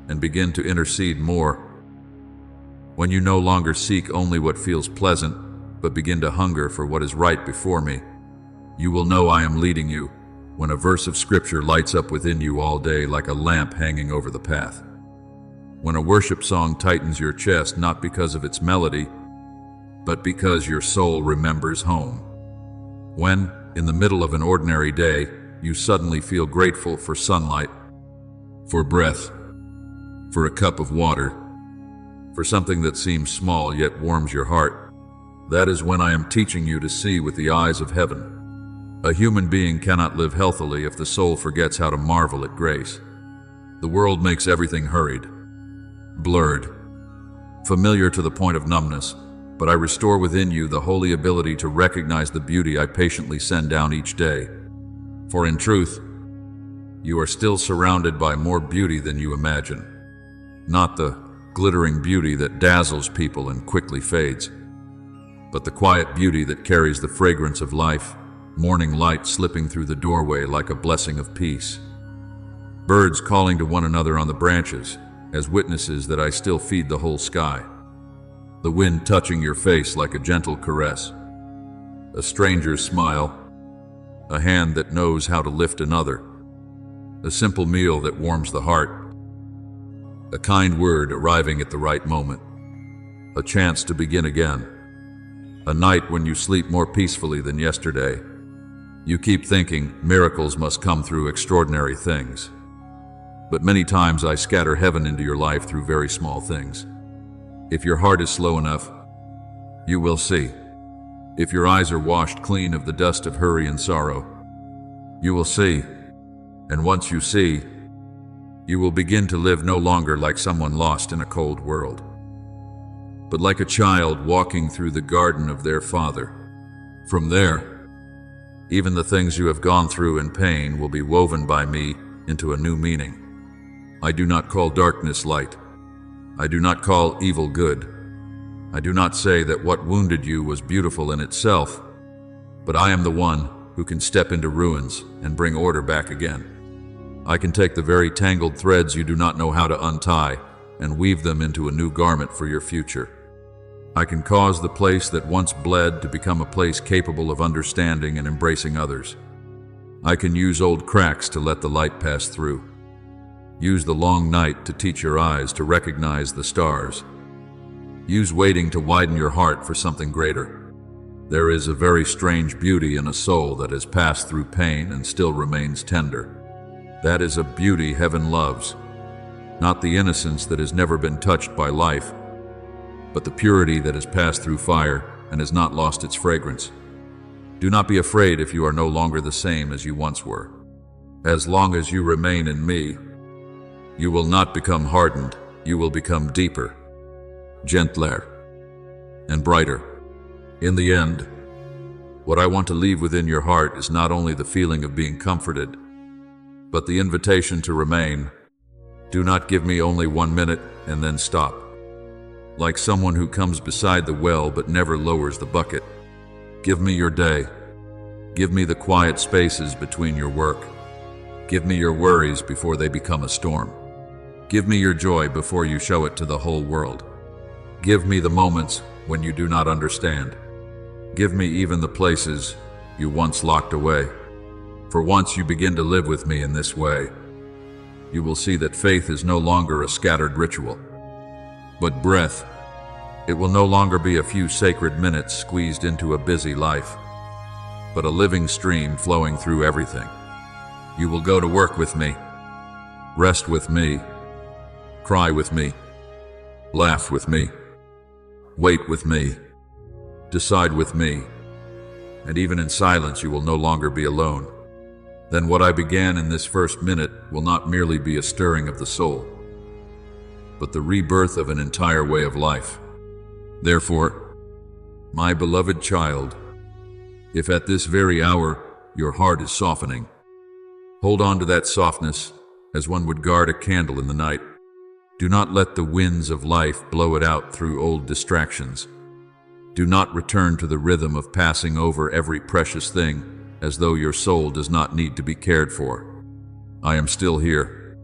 and begin to intercede more, when you no longer seek only what feels pleasant, but begin to hunger for what is right before me. You will know I am leading you, when a verse of scripture lights up within you all day like a lamp hanging over the path. When a worship song tightens your chest not because of its melody, but because your soul remembers home. When, in the middle of an ordinary day, you suddenly feel grateful for sunlight, for breath, for a cup of water, for something that seems small yet warms your heart, that is when I am teaching you to see with the eyes of heaven. A human being cannot live healthily if the soul forgets how to marvel at grace. The world makes everything hurried, blurred, familiar to the point of numbness, but I restore within you the holy ability to recognize the beauty I patiently send down each day. For in truth, you are still surrounded by more beauty than you imagine. Not the glittering beauty that dazzles people and quickly fades, but the quiet beauty that carries the fragrance of life, morning light slipping through the doorway like a blessing of peace. Birds calling to one another on the branches, as witnesses that I still feed the whole sky. The wind touching your face like a gentle caress. A stranger's smile. A hand that knows how to lift another. A simple meal that warms the heart. A kind word arriving at the right moment. A chance to begin again. A night when you sleep more peacefully than yesterday. You keep thinking miracles must come through extraordinary things. But many times I scatter heaven into your life through very small things. If your heart is slow enough, you will see. If your eyes are washed clean of the dust of hurry and sorrow, you will see. And once you see, you will begin to live no longer like someone lost in a cold world, but like a child walking through the garden of their father. From there, even the things you have gone through in pain will be woven by me into a new meaning. I do not call darkness light. I do not call evil good. I do not say that what wounded you was beautiful in itself, but I am the one who can step into ruins and bring order back again. I can take the very tangled threads you do not know how to untie and weave them into a new garment for your future. I can cause the place that once bled to become a place capable of understanding and embracing others. I can use old cracks to let the light pass through. Use the long night to teach your eyes to recognize the stars. Use waiting to widen your heart for something greater. There is a very strange beauty in a soul that has passed through pain and still remains tender. That is a beauty heaven loves. Not the innocence that has never been touched by life, but the purity that has passed through fire and has not lost its fragrance. Do not be afraid if you are no longer the same as you once were. As long as you remain in me, you will not become hardened, you will become deeper, gentler, and brighter. In the end, what I want to leave within your heart is not only the feeling of being comforted, but the invitation to remain. Do not give me only 1 minute and then stop. Like someone who comes beside the well but never lowers the bucket. Give me your day. Give me the quiet spaces between your work. Give me your worries before they become a storm. Give me your joy before you show it to the whole world. Give me the moments when you do not understand. Give me even the places you once locked away. For once you begin to live with me in this way, you will see that faith is no longer a scattered ritual, but breath. It will no longer be a few sacred minutes squeezed into a busy life, but a living stream flowing through everything. You will go to work with me, rest with me, cry with me, laugh with me, wait with me, decide with me, and even in silence you will no longer be alone. Then what I began in this first minute will not merely be a stirring of the soul, but the rebirth of an entire way of life. Therefore, my beloved child, if at this very hour your heart is softening, hold on to that softness as one would guard a candle in the night. Do not let the winds of life blow it out through old distractions. Do not return to the rhythm of passing over every precious thing as though your soul does not need to be cared for. I am still here,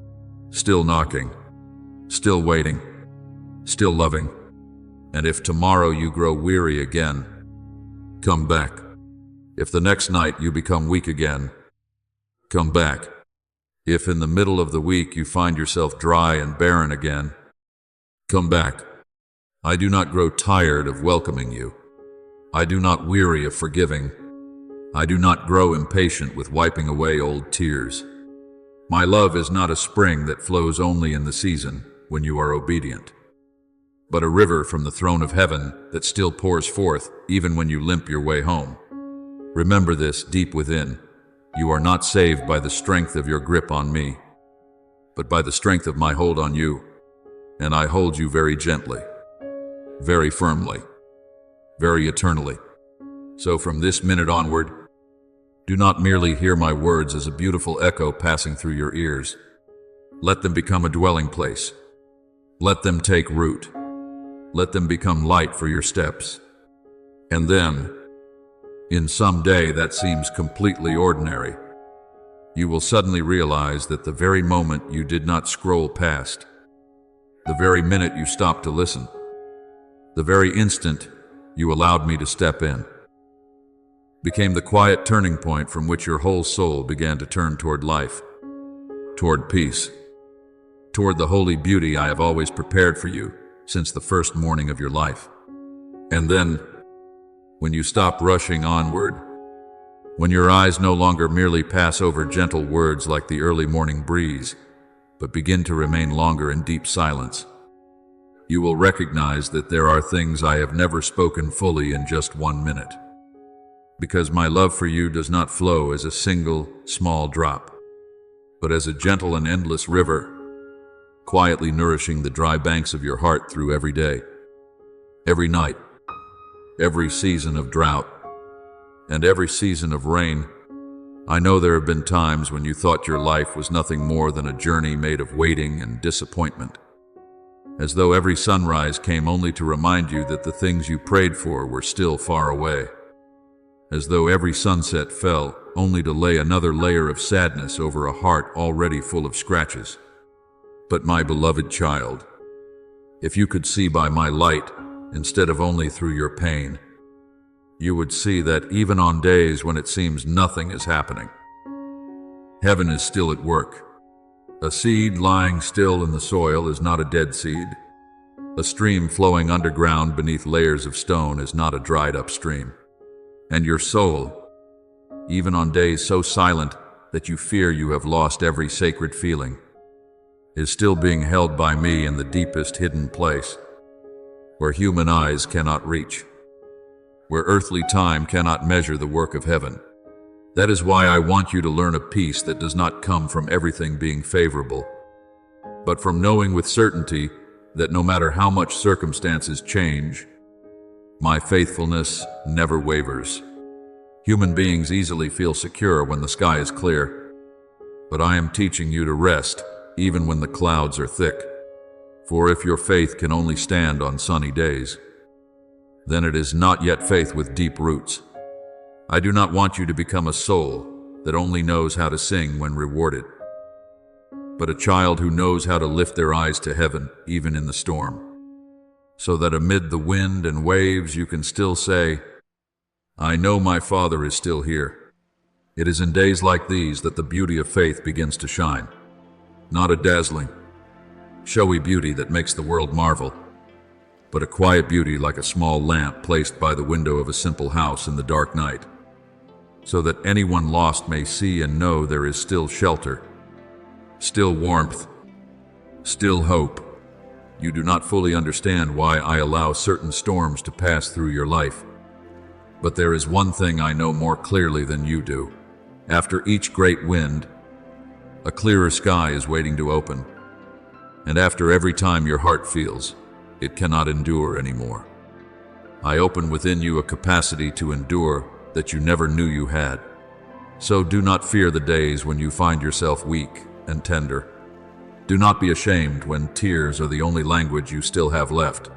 still knocking, still waiting, still loving, And if tomorrow you grow weary again, come back. If the next night you become weak again, come back. If in the middle of the week you find yourself dry and barren again, come back. I do not grow tired of welcoming you. I do not weary of forgiving. I do not grow impatient with wiping away old tears. My love is not a spring that flows only in the season when you are obedient, but a river from the throne of heaven that still pours forth even when you limp your way home. Remember this deep within. You are not saved by the strength of your grip on me, but by the strength of my hold on you, and I hold you very gently, very firmly, very eternally. So from this minute onward, do not merely hear my words as a beautiful echo passing through your ears. Let them become a dwelling place. Let them take root. Let them become light for your steps. And then, in some day that seems completely ordinary, you will suddenly realize that the very moment you did not scroll past, the very minute you stopped to listen, the very instant you allowed me to step in, became the quiet turning point from which your whole soul began to turn toward life, toward peace, toward the holy beauty I have always prepared for you since the first morning of your life. And then, when you stop rushing onward, when your eyes no longer merely pass over gentle words like the early morning breeze, but begin to remain longer in deep silence, you will recognize that there are things I have never spoken fully in just 1 minute. Because my love for you does not flow as a single, small drop, but as a gentle and endless river, quietly nourishing the dry banks of your heart through every day, every night, every season of drought, and every season of rain. I know there have been times when you thought your life was nothing more than a journey made of waiting and disappointment, as though every sunrise came only to remind you that the things you prayed for were still far away, as though every sunset fell only to lay another layer of sadness over a heart already full of scratches. But my beloved child, if you could see by my light instead of only through your pain, you would see that even on days when it seems nothing is happening, heaven is still at work. A seed lying still in the soil is not a dead seed. A stream flowing underground beneath layers of stone is not a dried-up stream. And your soul, even on days so silent that you fear you have lost every sacred feeling, is still being held by me in the deepest hidden place, where human eyes cannot reach, where earthly time cannot measure the work of heaven. That is why I want you to learn a peace that does not come from everything being favorable, but from knowing with certainty that no matter how much circumstances change, my faithfulness never wavers. Human beings easily feel secure when the sky is clear, but I am teaching you to rest even when the clouds are thick. For if your faith can only stand on sunny days, then it is not yet faith with deep roots. I do not want you to become a soul that only knows how to sing when rewarded, but a child who knows how to lift their eyes to heaven even in the storm, so that amid the wind and waves you can still say, I know my Father is still here. It is in days like these that the beauty of faith begins to shine. Not a dazzling, showy beauty that makes the world marvel, but a quiet beauty like a small lamp placed by the window of a simple house in the dark night, so that anyone lost may see and know there is still shelter, still warmth, still hope. You do not fully understand why I allow certain storms to pass through your life, but there is one thing I know more clearly than you do. After each great wind, a clearer sky is waiting to open, and after every time your heart feels it cannot endure anymore, I open within you a capacity to endure that you never knew you had. So do not fear the days when you find yourself weak and tender. Do not be ashamed when tears are the only language you still have left.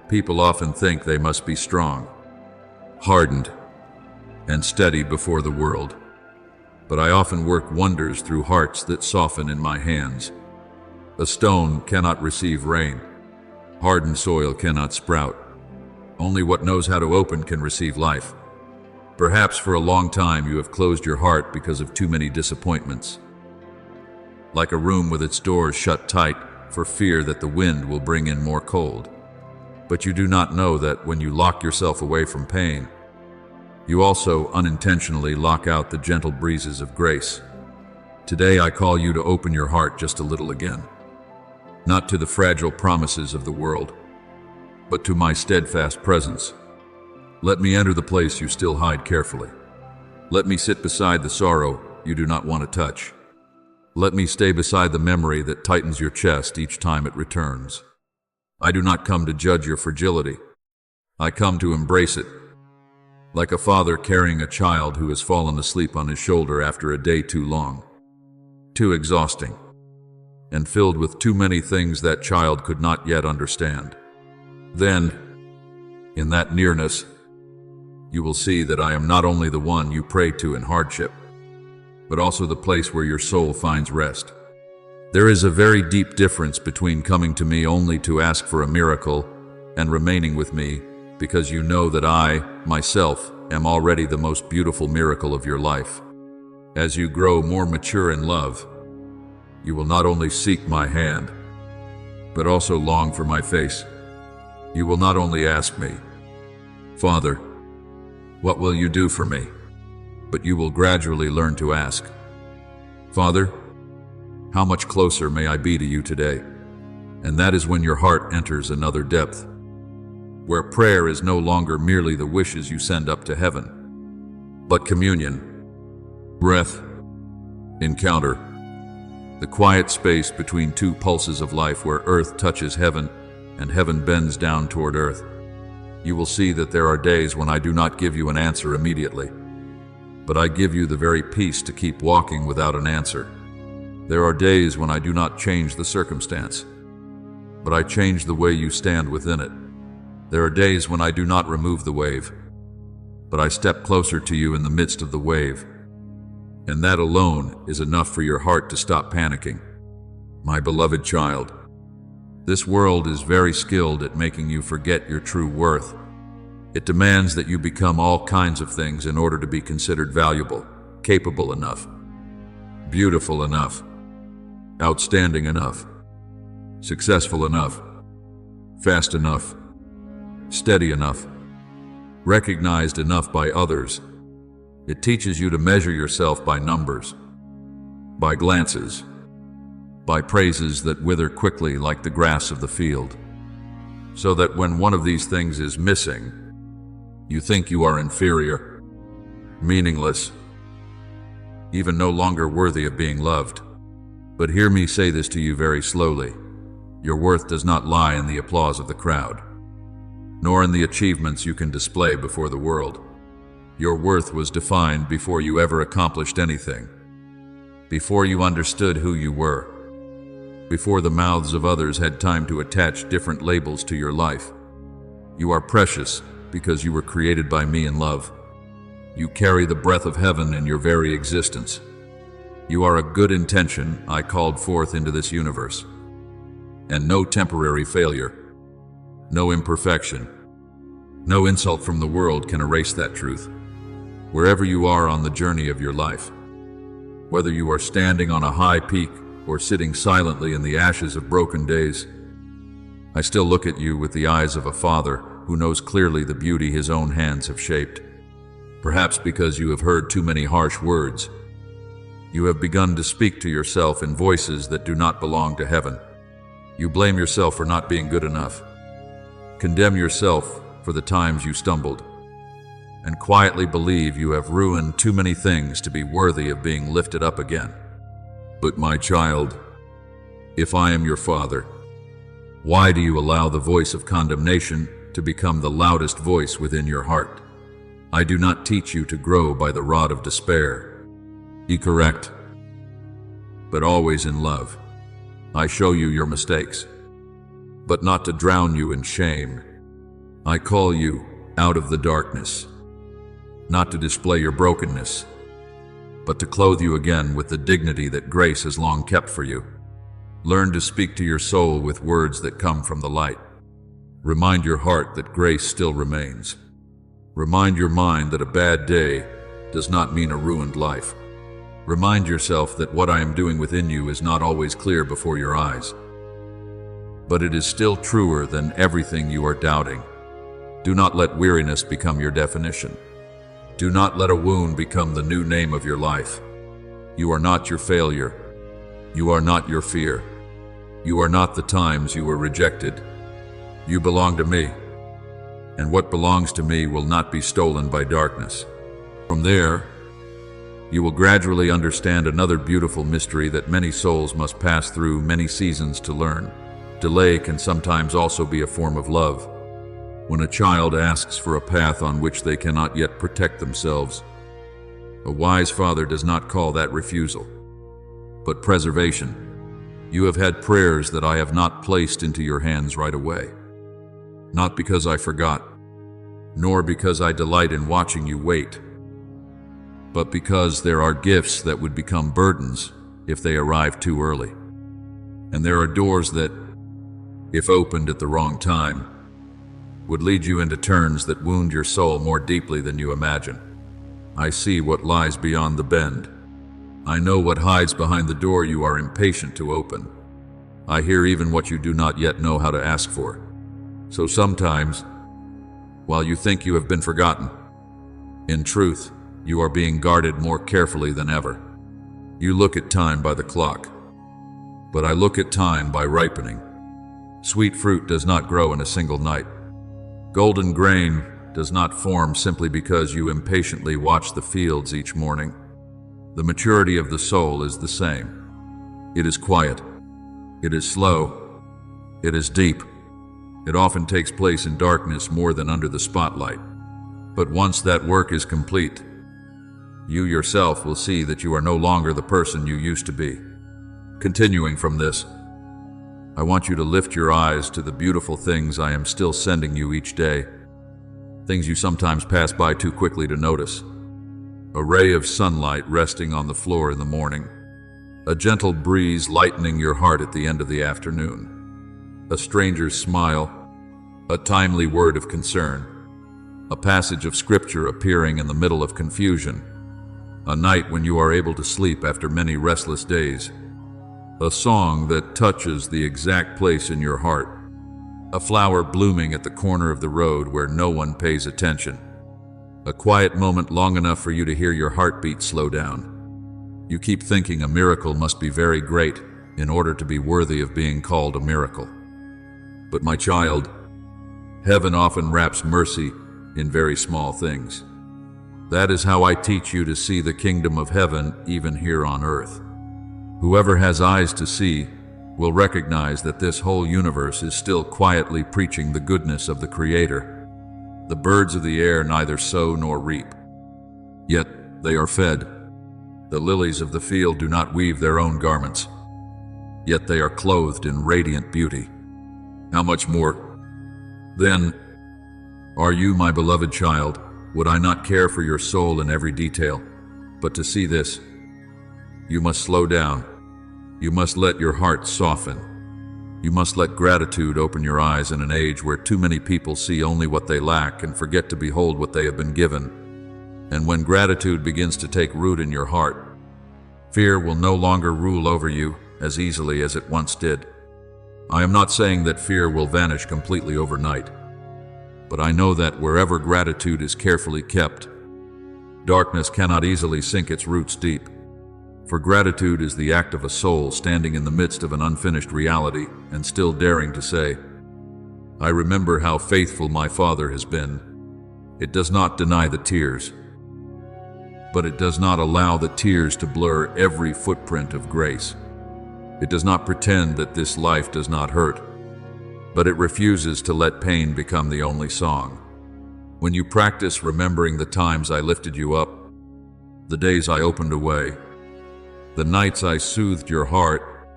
People often think they must be strong, hardened, and steady before the world, but I often work wonders through hearts that soften in my hands. A stone cannot receive rain. Hardened soil cannot sprout. Only what knows how to open can receive life. Perhaps for a long time you have closed your heart because of too many disappointments. Like a room with its doors shut tight for fear that the wind will bring in more cold. But you do not know that when you lock yourself away from pain, you also unintentionally lock out the gentle breezes of grace. Today I call you to open your heart just a little again. Not to the fragile promises of the world, but to my steadfast presence. Let me enter the place you still hide carefully. Let me sit beside the sorrow you do not want to touch. Let me stay beside the memory that tightens your chest each time it returns. I do not come to judge your fragility. I come to embrace it. Like a father carrying a child who has fallen asleep on his shoulder after a day too long, too exhausting, and filled with too many things that child could not yet understand. Then, in that nearness, you will see that I am not only the one you pray to in hardship, but also the place where your soul finds rest. There is a very deep difference between coming to me only to ask for a miracle and remaining with me because you know that I, myself, am already the most beautiful miracle of your life. As you grow more mature in love, you will not only seek my hand, but also long for my face. You will not only ask me, Father, what will you do for me? But you will gradually learn to ask, Father, how much closer may I be to you today? And that is when your heart enters another depth, where prayer is no longer merely the wishes you send up to heaven, but communion, breath, encounter, the quiet space between two pulses of life where earth touches heaven and heaven bends down toward earth. You will see that there are days when I do not give you an answer immediately, but I give you the very peace to keep walking without an answer. There are days when I do not change the circumstance, but I change the way you stand within it. There are days when I do not remove the wave, but I step closer to you in the midst of the wave. And that alone is enough for your heart to stop panicking. My beloved child, this world is very skilled at making you forget your true worth. It demands that you become all kinds of things in order to be considered valuable, capable enough, beautiful enough, outstanding enough, successful enough, fast enough, steady enough, recognized enough by others. It teaches you to measure yourself by numbers, by glances, by praises that wither quickly like the grass of the field, so that when one of these things is missing, you think you are inferior, meaningless, even no longer worthy of being loved. But hear me say this to you very slowly. Your worth does not lie in the applause of the crowd, nor in the achievements you can display before the world. Your worth was defined before you ever accomplished anything, before you understood who you were, before the mouths of others had time to attach different labels to your life. You are precious because you were created by me in love. You carry the breath of heaven in your very existence. You are a good intention I called forth into this universe. And no temporary failure, no imperfection, no insult from the world can erase that truth. Wherever you are on the journey of your life, whether you are standing on a high peak or sitting silently in the ashes of broken days, I still look at you with the eyes of a father who knows clearly the beauty his own hands have shaped. Perhaps because you have heard too many harsh words, you have begun to speak to yourself in voices that do not belong to heaven. You blame yourself for not being good enough, condemn yourself for the times you stumbled, and quietly believe you have ruined too many things to be worthy of being lifted up again. But my child, if I am your father, why do you allow the voice of condemnation to become the loudest voice within your heart? I do not teach you to grow by the rod of despair. Be correct, but always in love. I show you your mistakes, but not to drown you in shame. I call you out of the darkness, not to display your brokenness, but to clothe you again with the dignity that grace has long kept for you. Learn to speak to your soul with words that come from the light. Remind your heart that grace still remains. Remind your mind that a bad day does not mean a ruined life. Remind yourself that what I am doing within you is not always clear before your eyes, but it is still truer than everything you are doubting. Do not let weariness become your definition. Do not let a wound become the new name of your life. You are not your failure. You are not your fear. You are not the times you were rejected. You belong to me, and what belongs to me will not be stolen by darkness. From there, you will gradually understand another beautiful mystery that many souls must pass through many seasons to learn. Delay can sometimes also be a form of love. When a child asks for a path on which they cannot yet protect themselves, a wise father does not call that refusal, but preservation. You have had prayers that I have not placed into your hands right away. Not because I forgot, nor because I delight in watching you wait, but because there are gifts that would become burdens if they arrive too early. And there are doors that, if opened at the wrong time, would lead you into turns that wound your soul more deeply than you imagine. I see what lies beyond the bend. I know what hides behind the door you are impatient to open. I hear even what you do not yet know how to ask for. So sometimes, while you think you have been forgotten, in truth, you are being guarded more carefully than ever. You look at time by the clock, but I look at time by ripening. Sweet fruit does not grow in a single night. Golden grain does not form simply because you impatiently watch the fields each morning. The maturity of the soul is the same. It is quiet. It is slow. It is deep. It often takes place in darkness more than under the spotlight. But once that work is complete, you yourself will see that you are no longer the person you used to be. Continuing from this, I want you to lift your eyes to the beautiful things I am still sending you each day. Things you sometimes pass by too quickly to notice. A ray of sunlight resting on the floor in the morning. A gentle breeze lightening your heart at the end of the afternoon. A stranger's smile, a timely word of concern, a passage of scripture appearing in the middle of confusion, a night when you are able to sleep after many restless days, a song that touches the exact place in your heart, a flower blooming at the corner of the road where no one pays attention, a quiet moment long enough for you to hear your heartbeat slow down. You keep thinking a miracle must be very great in order to be worthy of being called a miracle. But my child, heaven often wraps mercy in very small things. That is how I teach you to see the kingdom of heaven even here on earth. Whoever has eyes to see will recognize that this whole universe is still quietly preaching the goodness of the Creator. The birds of the air neither sow nor reap, yet they are fed. The lilies of the field do not weave their own garments, yet they are clothed in radiant beauty. How much more, then, are you, my beloved child? Would I not care for your soul in every detail? But to see this, you must slow down. You must let your heart soften. You must let gratitude open your eyes in an age where too many people see only what they lack and forget to behold what they have been given. And when gratitude begins to take root in your heart, fear will no longer rule over you as easily as it once did. I am not saying that fear will vanish completely overnight, but I know that wherever gratitude is carefully kept, darkness cannot easily sink its roots deep. For gratitude is the act of a soul standing in the midst of an unfinished reality and still daring to say, I remember how faithful my Father has been. It does not deny the tears, but it does not allow the tears to blur every footprint of grace. It does not pretend that this life does not hurt, but it refuses to let pain become the only song. When you practice remembering the times I lifted you up, the days I opened a way, the nights I soothed your heart,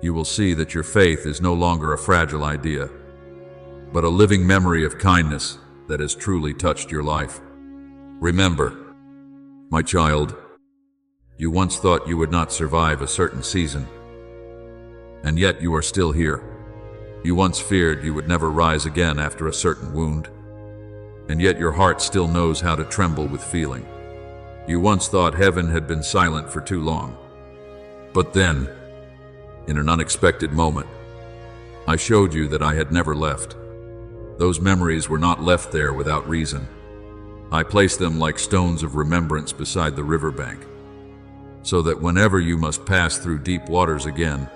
you will see that your faith is no longer a fragile idea, but a living memory of kindness that has truly touched your life. Remember, my child, you once thought you would not survive a certain season, and yet you are still here. You once feared you would never rise again after a certain wound, and yet your heart still knows how to tremble with feeling. You once thought heaven had been silent for too long. But then, in an unexpected moment, I showed you that I had never left. Those memories were not left there without reason. I placed them like stones of remembrance beside the riverbank, so that whenever you must pass through deep waters again,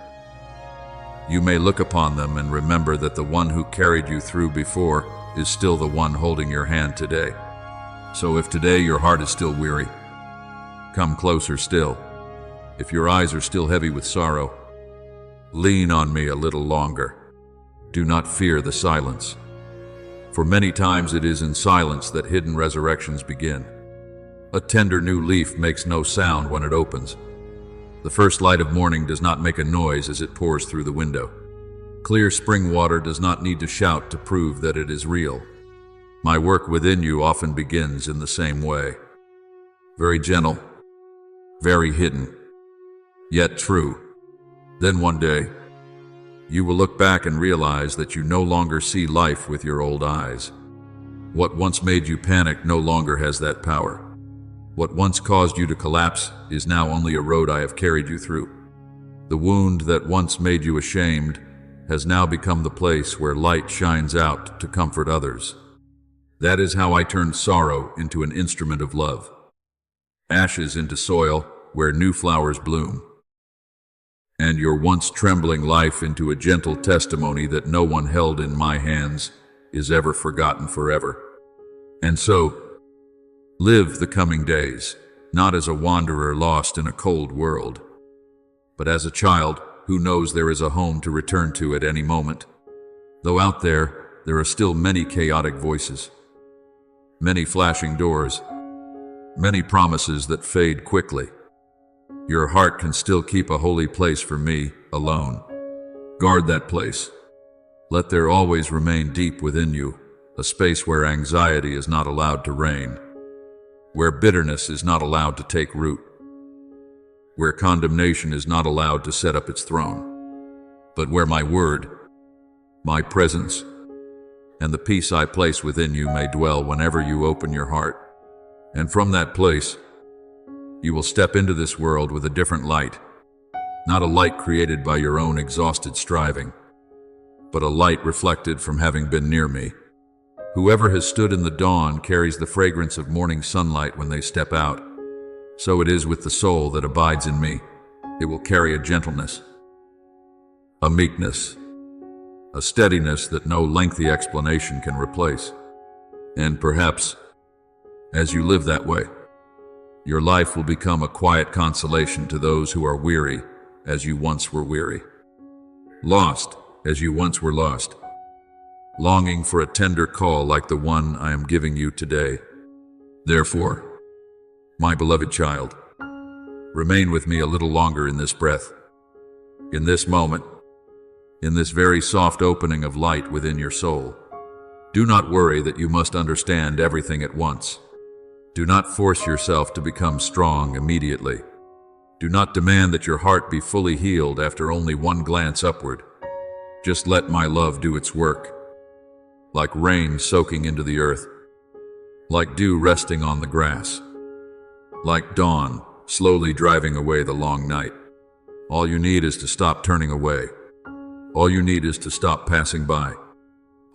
you may look upon them and remember that the one who carried you through before is still the one holding your hand today. So if today your heart is still weary, come closer still. If your eyes are still heavy with sorrow, lean on me a little longer. Do not fear the silence, for many times it is in silence that hidden resurrections begin. A tender new leaf makes no sound when it opens. The first light of morning does not make a noise as it pours through the window. Clear spring water does not need to shout to prove that it is real. My work within you often begins in the same way. Very gentle, very hidden, yet true. Then one day, you will look back and realize that you no longer see life with your old eyes. What once made you panic no longer has that power. What once caused you to collapse is now only a road I have carried you through. The wound that once made you ashamed has now become the place where light shines out to comfort others. That is how I turned sorrow into an instrument of love, ashes into soil where new flowers bloom, and your once trembling life into a gentle testimony that no one held in my hands is ever forgotten forever. And so, live the coming days, not as a wanderer lost in a cold world, but as a child who knows there is a home to return to at any moment. Though out there are still many chaotic voices, many flashing doors, many promises that fade quickly, your heart can still keep a holy place for me alone. Guard that place. Let there always remain deep within you a space where anxiety is not allowed to reign, where bitterness is not allowed to take root, where condemnation is not allowed to set up its throne, but where my word, my presence, and the peace I place within you may dwell whenever you open your heart. And from that place, you will step into this world with a different light, not a light created by your own exhausted striving, but a light reflected from having been near me. Whoever has stood in the dawn carries the fragrance of morning sunlight when they step out. So it is with the soul that abides in me. It will carry a gentleness, a meekness, a steadiness that no lengthy explanation can replace. And perhaps, as you live that way, your life will become a quiet consolation to those who are weary as you once were weary, lost as you once were lost, longing for a tender call like the one I am giving you today. Therefore, my beloved child, remain with me a little longer in this breath, in this moment, in this very soft opening of light within your soul. Do not worry that you must understand everything at once. Do not force yourself to become strong immediately. Do not demand that your heart be fully healed after only one glance upward. Just let my love do its work, like rain soaking into the earth, like dew resting on the grass, like dawn slowly driving away the long night. All you need is to stop turning away. All you need is to stop passing by.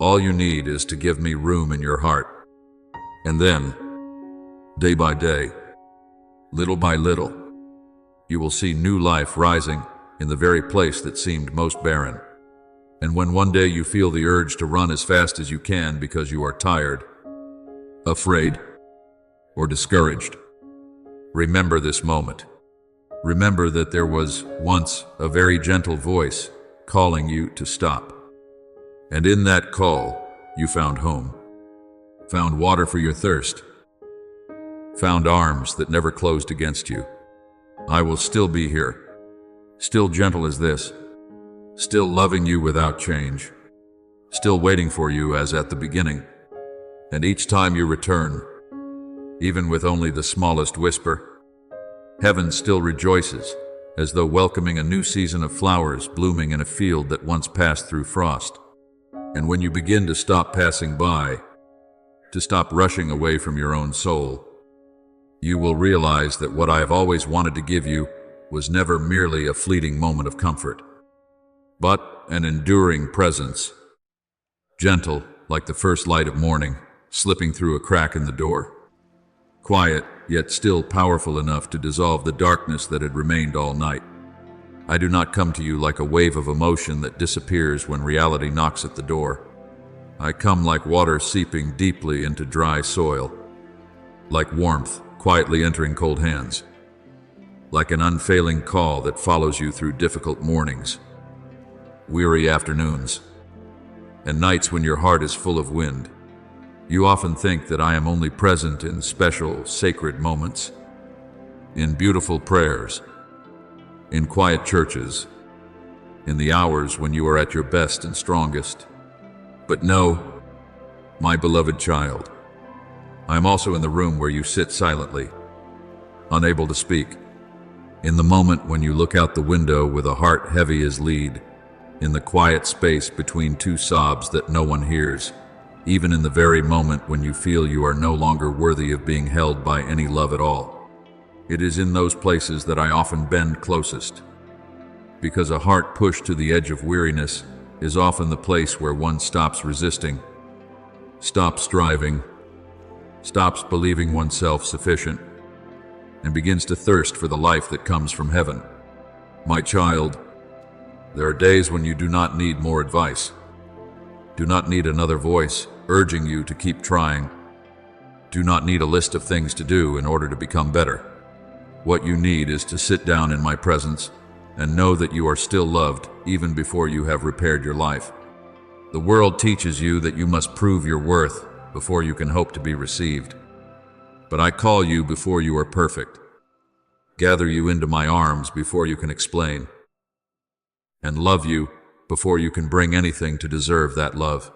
All you need is to give me room in your heart. And then, day by day, little by little, you will see new life rising in the very place that seemed most barren. And when one day you feel the urge to run as fast as you can because you are tired, afraid, or discouraged, remember this moment. Remember that there was once a very gentle voice calling you to stop. And in that call, you found home, found water for your thirst, found arms that never closed against you. I will still be here, still gentle as this, still loving you without change, still waiting for you as at the beginning. And each time you return, even with only the smallest whisper, heaven still rejoices as though welcoming a new season of flowers blooming in a field that once passed through frost. And when you begin to stop passing by, to stop rushing away from your own soul, you will realize that what I have always wanted to give you was never merely a fleeting moment of comfort, but an enduring presence, gentle like the first light of morning, slipping through a crack in the door. Quiet, yet still powerful enough to dissolve the darkness that had remained all night. I do not come to you like a wave of emotion that disappears when reality knocks at the door. I come like water seeping deeply into dry soil, like warmth quietly entering cold hands, like an unfailing call that follows you through difficult mornings, weary afternoons, and nights when your heart is full of wind. You often think that I am only present in special, sacred moments, in beautiful prayers, in quiet churches, in the hours when you are at your best and strongest. But no, my beloved child, I am also in the room where you sit silently, unable to speak, in the moment when you look out the window with a heart heavy as lead, in the quiet space between two sobs that no one hears, even in the very moment when you feel you are no longer worthy of being held by any love at all. It is in those places that I often bend closest, because a heart pushed to the edge of weariness is often the place where one stops resisting, stops striving, stops believing oneself sufficient, and begins to thirst for the life that comes from heaven. My child, there are days when you do not need more advice, do not need another voice urging you to keep trying, do not need a list of things to do in order to become better. What you need is to sit down in my presence and know that you are still loved even before you have repaired your life. The world teaches you that you must prove your worth before you can hope to be received. But I call you before you are perfect, gather you into my arms before you can explain, and love you before you can bring anything to deserve that love.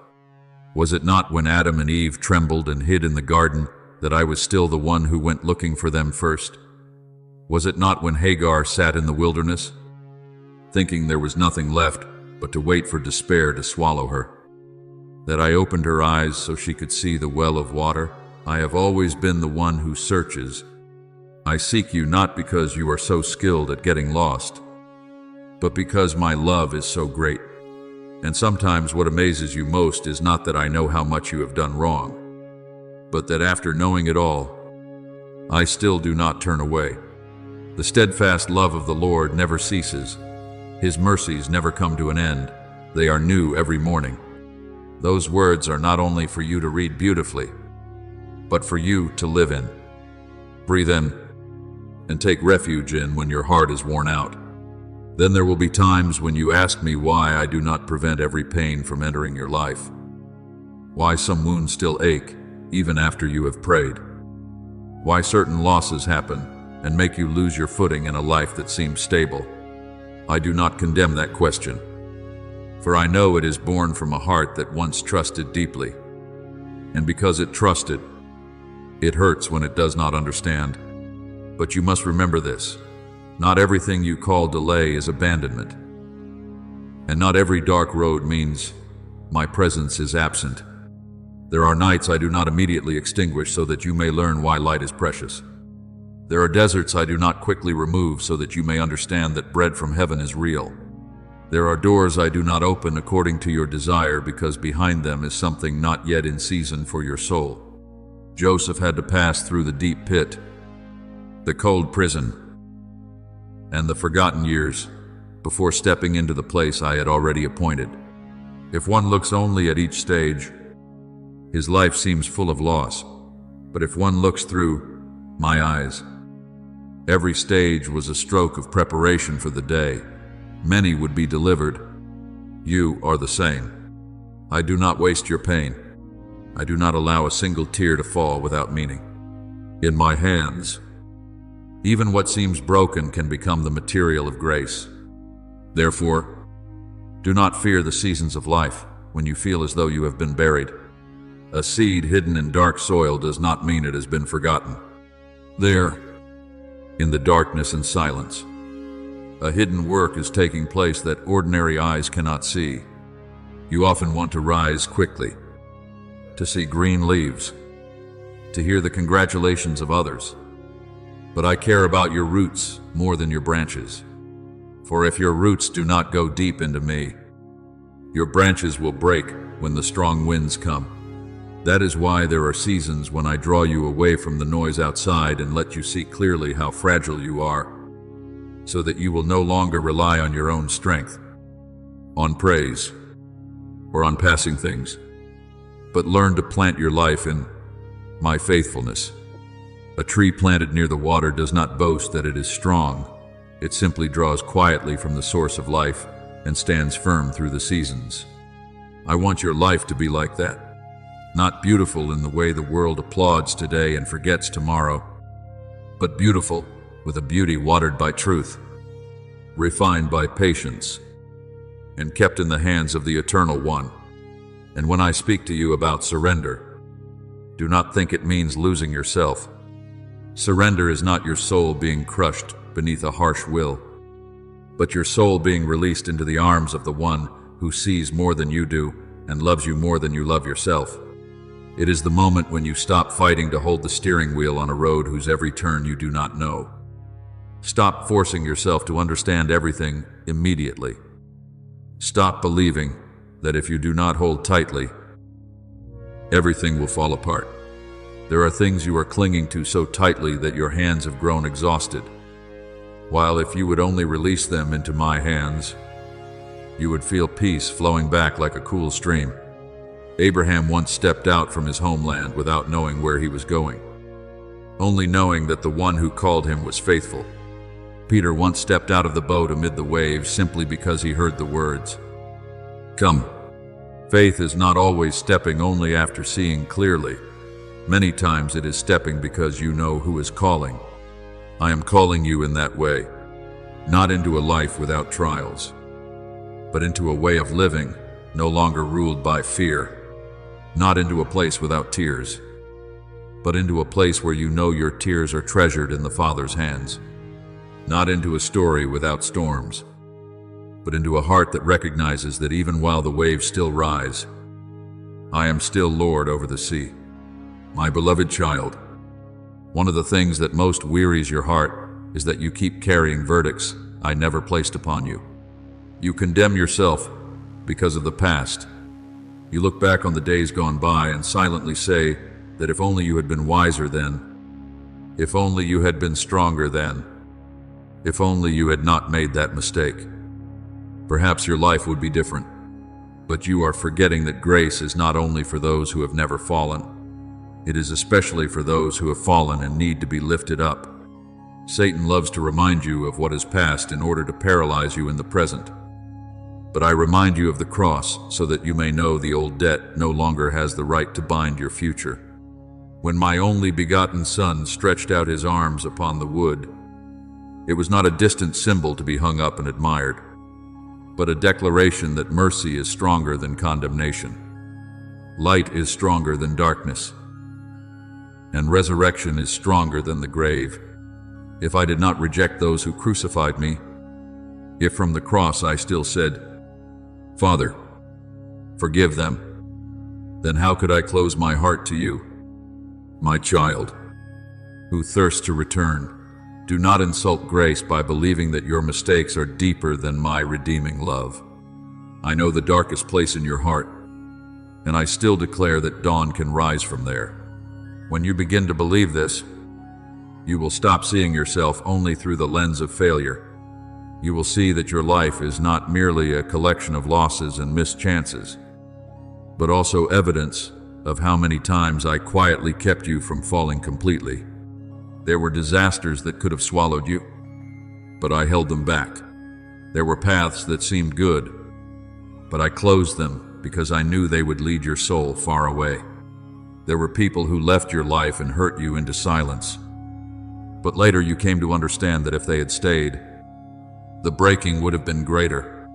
Was it not when Adam and Eve trembled and hid in the garden that I was still the one who went looking for them first? Was it not when Hagar sat in the wilderness, thinking there was nothing left but to wait for despair to swallow her, that I opened her eyes so she could see the well of water? I have always been the one who searches. I seek you not because you are so skilled at getting lost, but because my love is so great. And sometimes what amazes you most is not that I know how much you have done wrong, but that after knowing it all, I still do not turn away. The steadfast love of the Lord never ceases. His mercies never come to an end. They are new every morning. Those words are not only for you to read beautifully, but for you to live in, breathe in, and take refuge in when your heart is worn out. Then there will be times when you ask me why I do not prevent every pain from entering your life, why some wounds still ache even after you have prayed, why certain losses happen and make you lose your footing in a life that seems stable. I do not condemn that question, for I know it is born from a heart that once trusted deeply, and because it trusted, it hurts when it does not understand. But you must remember this. Not everything you call delay is abandonment, and not every dark road means my presence is absent. There are nights I do not immediately extinguish so that you may learn why light is precious. There are deserts I do not quickly remove so that you may understand that bread from heaven is real. There are doors I do not open according to your desire because behind them is something not yet in season for your soul. Joseph had to pass through the deep pit, the cold prison, and the forgotten years before stepping into the place I had already appointed. If one looks only at each stage, his life seems full of loss. But if one looks through my eyes, every stage was a stroke of preparation for the day. Many would be delivered. You are the same. I do not waste your pain. I do not allow a single tear to fall without meaning. In my hands, even what seems broken can become the material of grace. Therefore, do not fear the seasons of life when you feel as though you have been buried. A seed hidden in dark soil does not mean it has been forgotten. There, in the darkness and silence, A hidden work is taking place that ordinary eyes cannot see. You often want to rise quickly, to see green leaves, to hear the congratulations of others. But I care about your roots more than your branches. For if your roots do not go deep into me, your branches will break when the strong winds come. That is why there are seasons when I draw you away from the noise outside and let you see clearly how fragile you are, so that you will no longer rely on your own strength, on praise, or on passing things, but learn to plant your life in my faithfulness. A tree planted near the water does not boast that it is strong. It simply draws quietly from the source of life and stands firm through the seasons. I want your life to be like that. Not beautiful in the way the world applauds today and forgets tomorrow, but beautiful with a beauty watered by truth, refined by patience, and kept in the hands of the Eternal One. And when I speak to you about surrender, do not think it means losing yourself. Surrender is not your soul being crushed beneath a harsh will, but your soul being released into the arms of the One who sees more than you do and loves you more than you love yourself. It is the moment when you stop fighting to hold the steering wheel on a road whose every turn you do not know. Stop forcing yourself to understand everything immediately. Stop believing that if you do not hold tightly, everything will fall apart. There are things you are clinging to so tightly that your hands have grown exhausted, while if you would only release them into my hands, you would feel peace flowing back like a cool stream. Abraham once stepped out from his homeland without knowing where he was going, only knowing that the one who called him was faithful. Peter once stepped out of the boat amid the waves simply because he heard the words, "Come." Faith is not always stepping only after seeing clearly. Many times it is stepping because you know who is calling. I am calling you in that way, not into a life without trials, but into a way of living no longer ruled by fear. Not into a place without tears, but into a place where you know your tears are treasured in the Father's hands. Not into a story without storms, but into a heart that recognizes that even while the waves still rise, I am still Lord over the sea. My beloved child, one of the things that most wearies your heart is that you keep carrying verdicts I never placed upon you. You condemn yourself because of the past. You look back on the days gone by and silently say that if only you had been wiser then, if only you had been stronger then, if only you had not made that mistake, perhaps your life would be different. But you are forgetting that grace is not only for those who have never fallen. It is especially for those who have fallen and need to be lifted up. Satan loves to remind you of what is past in order to paralyze you in the present. But I remind you of the cross so that you may know the old debt no longer has the right to bind your future. When my only begotten Son stretched out his arms upon the wood, it was not a distant symbol to be hung up and admired, but a declaration that mercy is stronger than condemnation. Light is stronger than darkness, and resurrection is stronger than the grave. If I did not reject those who crucified me, if from the cross I still said, "Father, forgive them," then how could I close my heart to you? My child, who thirsts to return, do not insult grace by believing that your mistakes are deeper than my redeeming love. I know the darkest place in your heart, and I still declare that dawn can rise from there. When you begin to believe this, you will stop seeing yourself only through the lens of failure. You will see that your life is not merely a collection of losses and missed chances, but also evidence of how many times I quietly kept you from falling completely. There were disasters that could have swallowed you, but I held them back. There were paths that seemed good, but I closed them because I knew they would lead your soul far away. There were people who left your life and hurt you into silence, but later you came to understand that if they had stayed, the breaking would have been greater.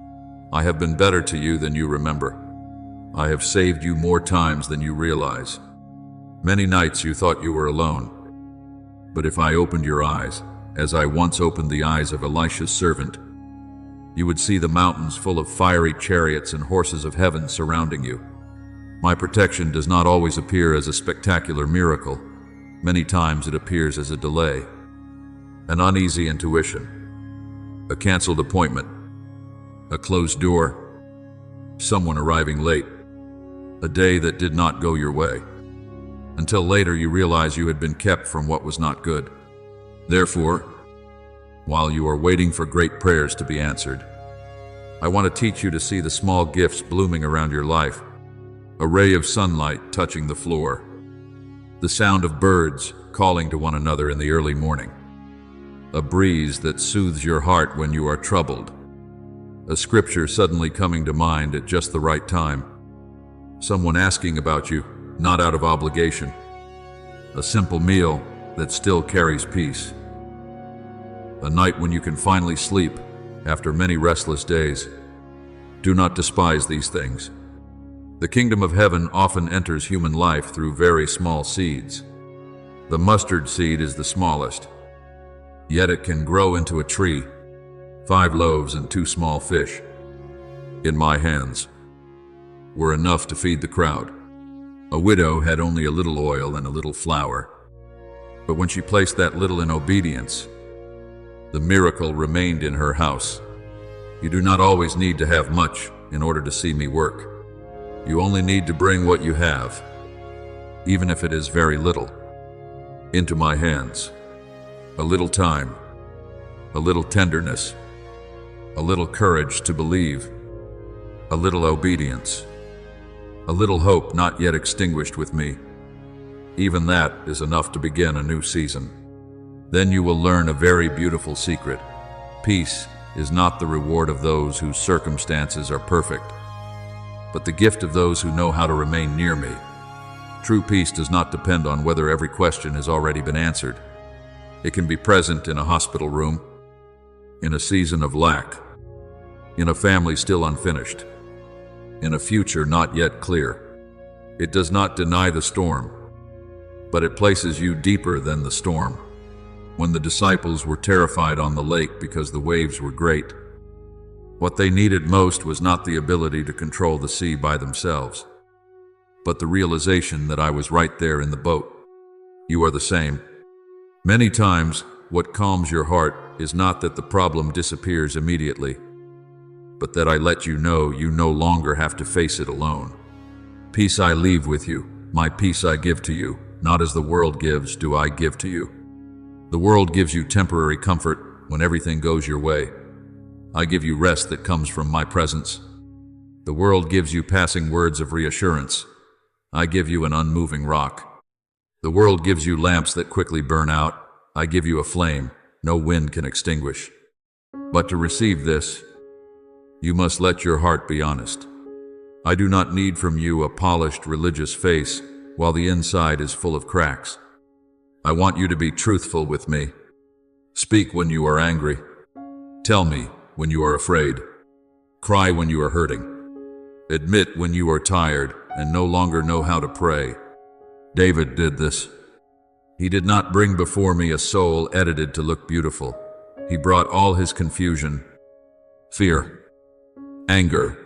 I have been better to you than you remember. I have saved you more times than you realize. Many nights you thought you were alone, but if I opened your eyes, as I once opened the eyes of Elisha's servant, You would see the mountains full of fiery chariots and horses of heaven surrounding you. My protection does not always appear as a spectacular miracle. Many times it appears as a delay, an uneasy intuition, a canceled appointment, a closed door, someone arriving late, a day that did not go your way. Until later you realize you had been kept from what was not good. Therefore, while you are waiting for great prayers to be answered, I want to teach you to see the small gifts blooming around your life. A ray of sunlight touching the floor, the sound of birds calling to one another in the early morning, a breeze that soothes your heart when you are troubled, a scripture suddenly coming to mind at just the right time, someone asking about you, not out of obligation, a simple meal that still carries peace, a night when you can finally sleep after many restless days. Do not despise these things. The kingdom of heaven often enters human life through very small seeds. The mustard seed is the smallest, yet it can grow into a tree. 5 loaves and 2 small fish in my hands were enough to feed the crowd. A widow had only a little oil and a little flour, but when she placed that little in obedience, the miracle remained in her house. You do not always need to have much in order to see me work. You only need to bring what you have, even if it is very little, into my hands. A little time, a little tenderness, a little courage to believe, a little obedience, a little hope not yet extinguished with me. Even that is enough to begin a new season. Then you will learn a very beautiful secret. Peace is not the reward of those whose circumstances are perfect, but the gift of those who know how to remain near me. True peace does not depend on whether every question has already been answered. It can be present in a hospital room, in a season of lack, in a family still unfinished, in a future not yet clear. It does not deny the storm, but it places you deeper than the storm. When the disciples were terrified on the lake because the waves were great, what they needed most was not the ability to control the sea by themselves, but the realization that I was right there in the boat. You are the same. Many times, what calms your heart is not that the problem disappears immediately, but that I let you know you no longer have to face it alone. Peace I leave with you, my peace I give to you, not as the world gives do I give to you. The world gives you temporary comfort when everything goes your way. I give you rest that comes from my presence. The world gives you passing words of reassurance. I give you an unmoving rock. The world gives you lamps that quickly burn out. I give you a flame no wind can extinguish. But to receive this, you must let your heart be honest. I do not need from you a polished religious face while the inside is full of cracks. I want you to be truthful with me. Speak when you are angry. Tell me when you are afraid. Cry when you are hurting. Admit when you are tired and no longer know how to pray. David did this. He did not bring before me a soul edited to look beautiful. He brought all his confusion, fear, anger,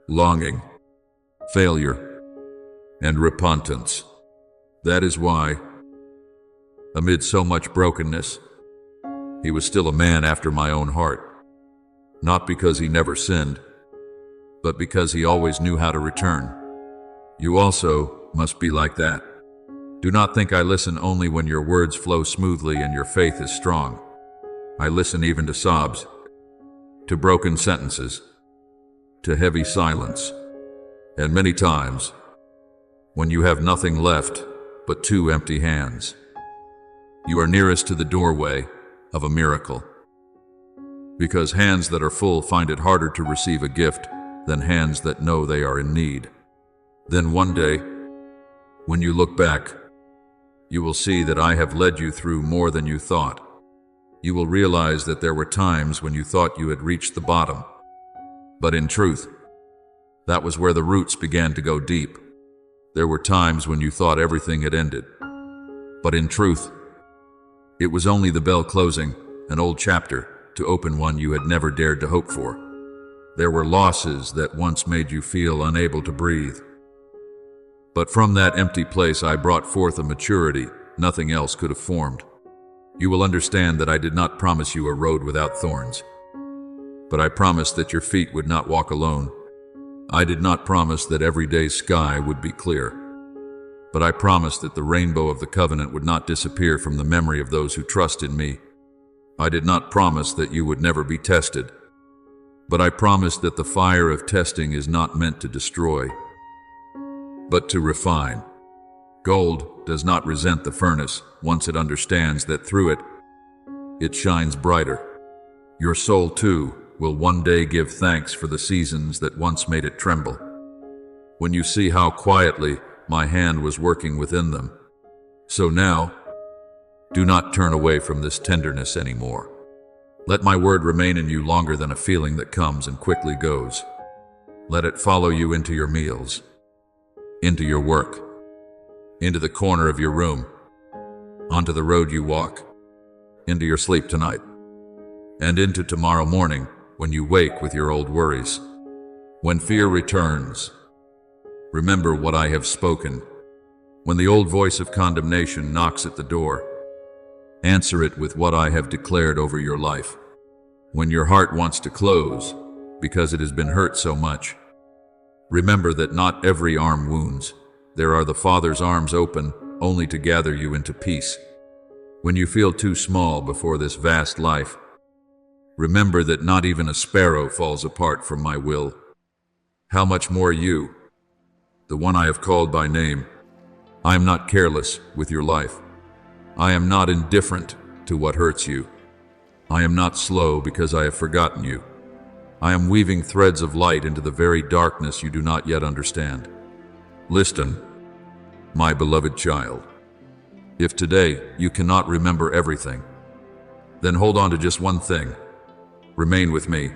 longing, failure, and repentance. That is why, amid so much brokenness, he was still a man after my own heart. Not because he never sinned, but because he always knew how to return. You also must be like that. Do not think I listen only when your words flow smoothly and your faith is strong. I listen even to sobs, to broken sentences, to heavy silence, and many times, when you have nothing left but 2 empty hands. You are nearest to the doorway of a miracle. Because hands that are full find it harder to receive a gift than hands that know they are in need. Then one day, when you look back, you will see that I have led you through more than you thought. You will realize that there were times when you thought you had reached the bottom. But in truth, that was where the roots began to go deep. There were times when you thought everything had ended. But in truth, it was only the bell closing, an old chapter, to open one you had never dared to hope for. There were losses that once made you feel unable to breathe. But from that empty place I brought forth a maturity nothing else could have formed. You will understand that I did not promise you a road without thorns, but I promised that your feet would not walk alone. I did not promise that every day's sky would be clear, but I promised that the rainbow of the covenant would not disappear from the memory of those who trust in me. I did not promise that you would never be tested, but I promised that the fire of testing is not meant to destroy, but to refine. Gold does not resent the furnace once it understands that through it, it shines brighter. Your soul, too, will one day give thanks for the seasons that once made it tremble. When you see how quietly my hand was working within them. So now, do not turn away from this tenderness anymore. Let my word remain in you longer than a feeling that comes and quickly goes. Let it follow you into your meals, into your work, into the corner of your room, onto the road you walk, into your sleep tonight, and into tomorrow morning when you wake with your old worries. When fear returns, remember what I have spoken. When the old voice of condemnation knocks at the door, answer it with what I have declared over your life. When your heart wants to close because it has been hurt so much, remember that not every arm wounds. There are the Father's arms open only to gather you into peace. When you feel too small before this vast life, remember that not even a sparrow falls apart from my will. How much more you, the one I have called by name. I am not careless with your life. I am not indifferent to what hurts you. I am not slow because I have forgotten you. I am weaving threads of light into the very darkness you do not yet understand. Listen, my beloved child. If today you cannot remember everything, then hold on to just one thing. Remain with me.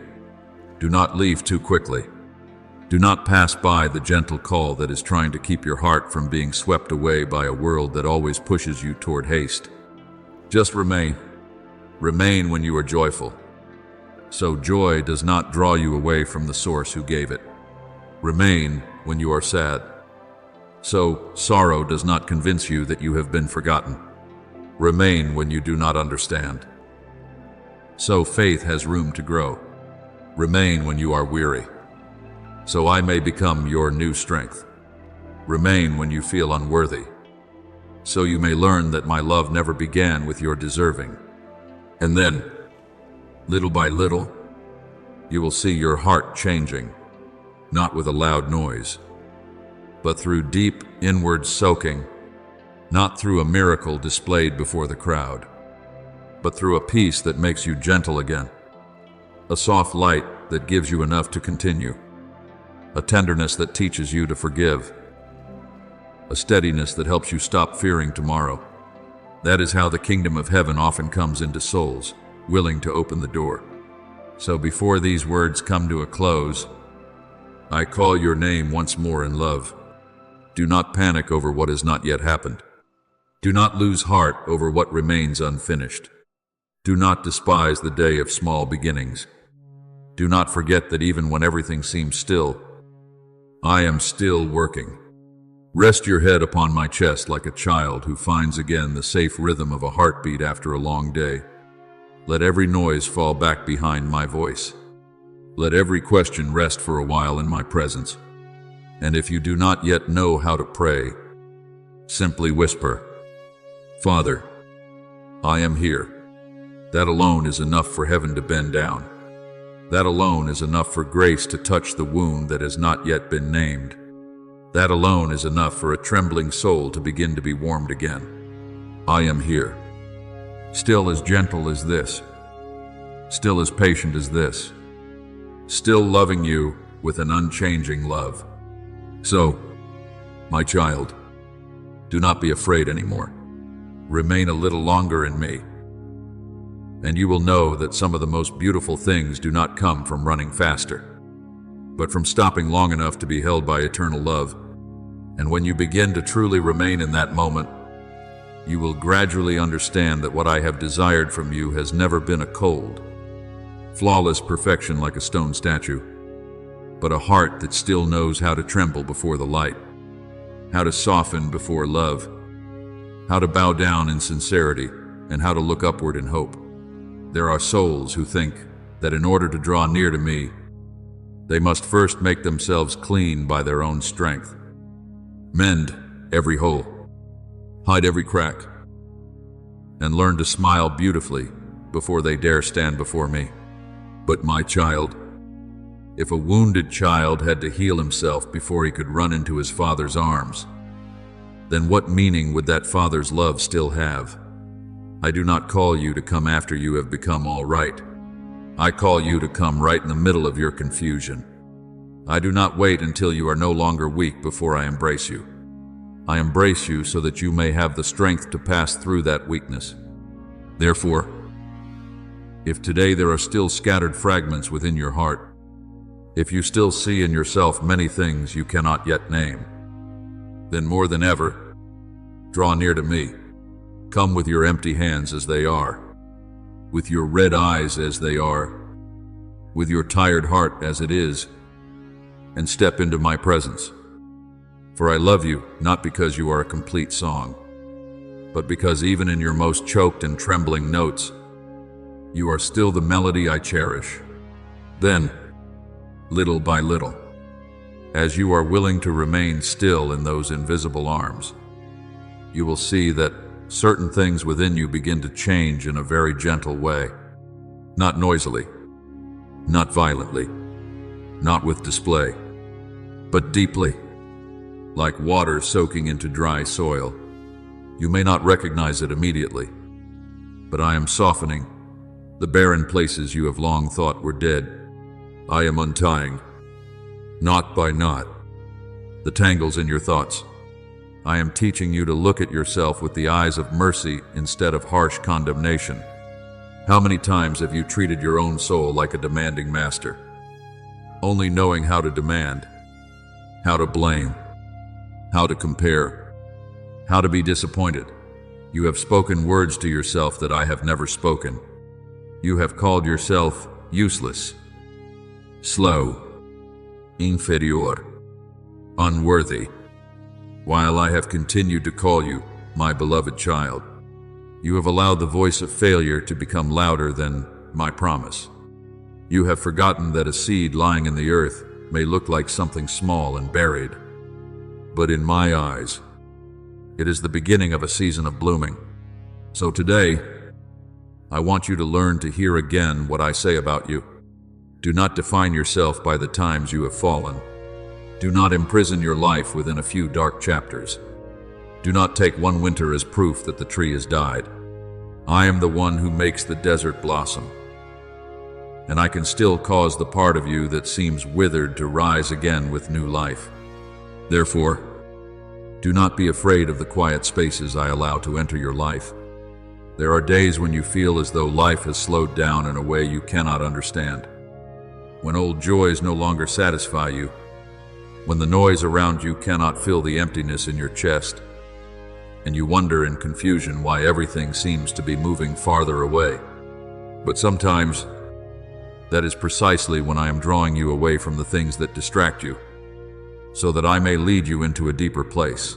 Do not leave too quickly. Do not pass by the gentle call that is trying to keep your heart from being swept away by a world that always pushes you toward haste. Just remain. Remain when you are joyful, so joy does not draw you away from the source who gave it. Remain when you are sad, so sorrow does not convince you that you have been forgotten. Remain when you do not understand, so faith has room to grow. Remain when you are weary, so I may become your new strength. Remain when you feel unworthy, so you may learn that my love never began with your deserving. And then, little by little, you will see your heart changing, not with a loud noise, but through deep inward soaking, not through a miracle displayed before the crowd, but through a peace that makes you gentle again, a soft light that gives you enough to continue, a tenderness that teaches you to forgive, a steadiness that helps you stop fearing tomorrow. That is how the kingdom of heaven often comes into souls, willing to open the door. So before these words come to a close, I call your name once more in love. Do not panic over what has not yet happened. Do not lose heart over what remains unfinished. Do not despise the day of small beginnings. Do not forget that even when everything seems still, I am still working. Rest your head upon my chest like a child who finds again the safe rhythm of a heartbeat after a long day. Let every noise fall back behind my voice. Let every question rest for a while in my presence. And if you do not yet know how to pray, simply whisper, Father, I am here. That alone is enough for heaven to bend down. That alone is enough for grace to touch the wound that has not yet been named. That alone is enough for a trembling soul to begin to be warmed again. I am here, still as gentle as this, still as patient as this, still loving you with an unchanging love. So, my child, do not be afraid anymore. Remain a little longer in me, and you will know that some of the most beautiful things do not come from running faster, but from stopping long enough to be held by eternal love. And when you begin to truly remain in that moment, you will gradually understand that what I have desired from you has never been a cold, flawless perfection like a stone statue, but a heart that still knows how to tremble before the light, how to soften before love, how to bow down in sincerity, and how to look upward in hope. There are souls who think that in order to draw near to me, they must first make themselves clean by their own strength, mend every hole, hide every crack, and learn to smile beautifully before they dare stand before me. But my child, if a wounded child had to heal himself before he could run into his father's arms, then what meaning would that father's love still have? I do not call you to come after you have become all right. I call you to come right in the middle of your confusion. I do not wait until you are no longer weak before I embrace you. I embrace you so that you may have the strength to pass through that weakness. Therefore, if today there are still scattered fragments within your heart, if you still see in yourself many things you cannot yet name, then more than ever, draw near to me. Come with your empty hands as they are, with your red eyes as they are, with your tired heart as it is, and step into my presence. For I love you not because you are a complete song, but because even in your most choked and trembling notes, you are still the melody I cherish. Then, little by little, as you are willing to remain still in those invisible arms, you will see that certain things within you begin to change in a very gentle way, not noisily, not violently, not with display, but deeply, like water soaking into dry soil. You may not recognize it immediately, but I am softening the barren places you have long thought were dead. I am untying, knot by knot, the tangles in your thoughts. I am teaching you to look at yourself with the eyes of mercy instead of harsh condemnation. How many times have you treated your own soul like a demanding master, only knowing how to demand, how to blame, how to compare, how to be disappointed? You have spoken words to yourself that I have never spoken. You have called yourself useless, slow, inferior, unworthy, while I have continued to call you my beloved child. You have allowed the voice of failure to become louder than my promise. You have forgotten that a seed lying in the earth may look like something small and buried, but in my eyes, it is the beginning of a season of blooming. So today, I want you to learn to hear again what I say about you. Do not define yourself by the times you have fallen. Do not imprison your life within a few dark chapters. Do not take one winter as proof that the tree has died. I am the one who makes the desert blossom, and I can still cause the part of you that seems withered to rise again with new life. Therefore, do not be afraid of the quiet spaces I allow to enter your life. There are days when you feel as though life has slowed down in a way you cannot understand, when old joys no longer satisfy you, when the noise around you cannot fill the emptiness in your chest, and you wonder in confusion why everything seems to be moving farther away. But sometimes, that is precisely when I am drawing you away from the things that distract you, so that I may lead you into a deeper place.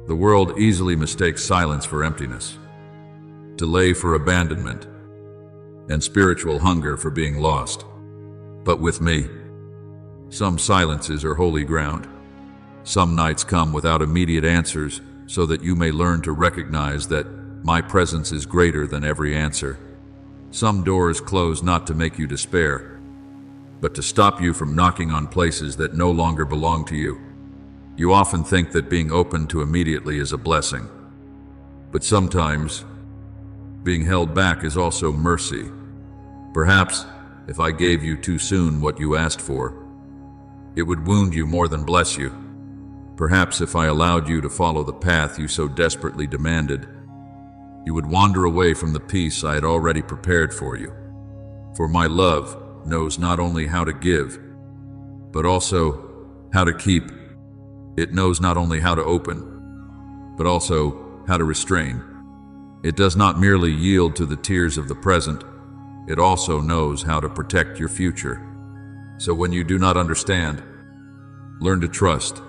The world easily mistakes silence for emptiness, delay for abandonment, and spiritual hunger for being lost. But with me, some silences are holy ground. Some nights come without immediate answers so that you may learn to recognize that my presence is greater than every answer. Some doors close not to make you despair, but to stop you from knocking on places that no longer belong to you. You often think that being open to immediately is a blessing, but sometimes being held back is also mercy. Perhaps if I gave you too soon what you asked for, it would wound you more than bless you. Perhaps if I allowed you to follow the path you so desperately demanded, you would wander away from the peace I had already prepared for you. For my love knows not only how to give, but also how to keep. It knows not only how to open, but also how to restrain. It does not merely yield to the tears of the present, it also knows how to protect your future. So when you do not understand, learn to trust.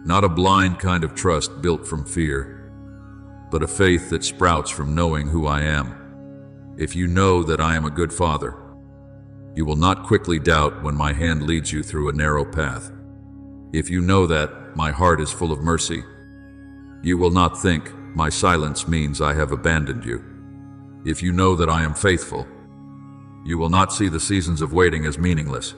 Not a blind kind of trust built from fear, but a faith that sprouts from knowing who I am. If you know that I am a good father, you will not quickly doubt when my hand leads you through a narrow path. If you know that my heart is full of mercy, you will not think my silence means I have abandoned you. If you know that I am faithful, you will not see the seasons of waiting as meaningless.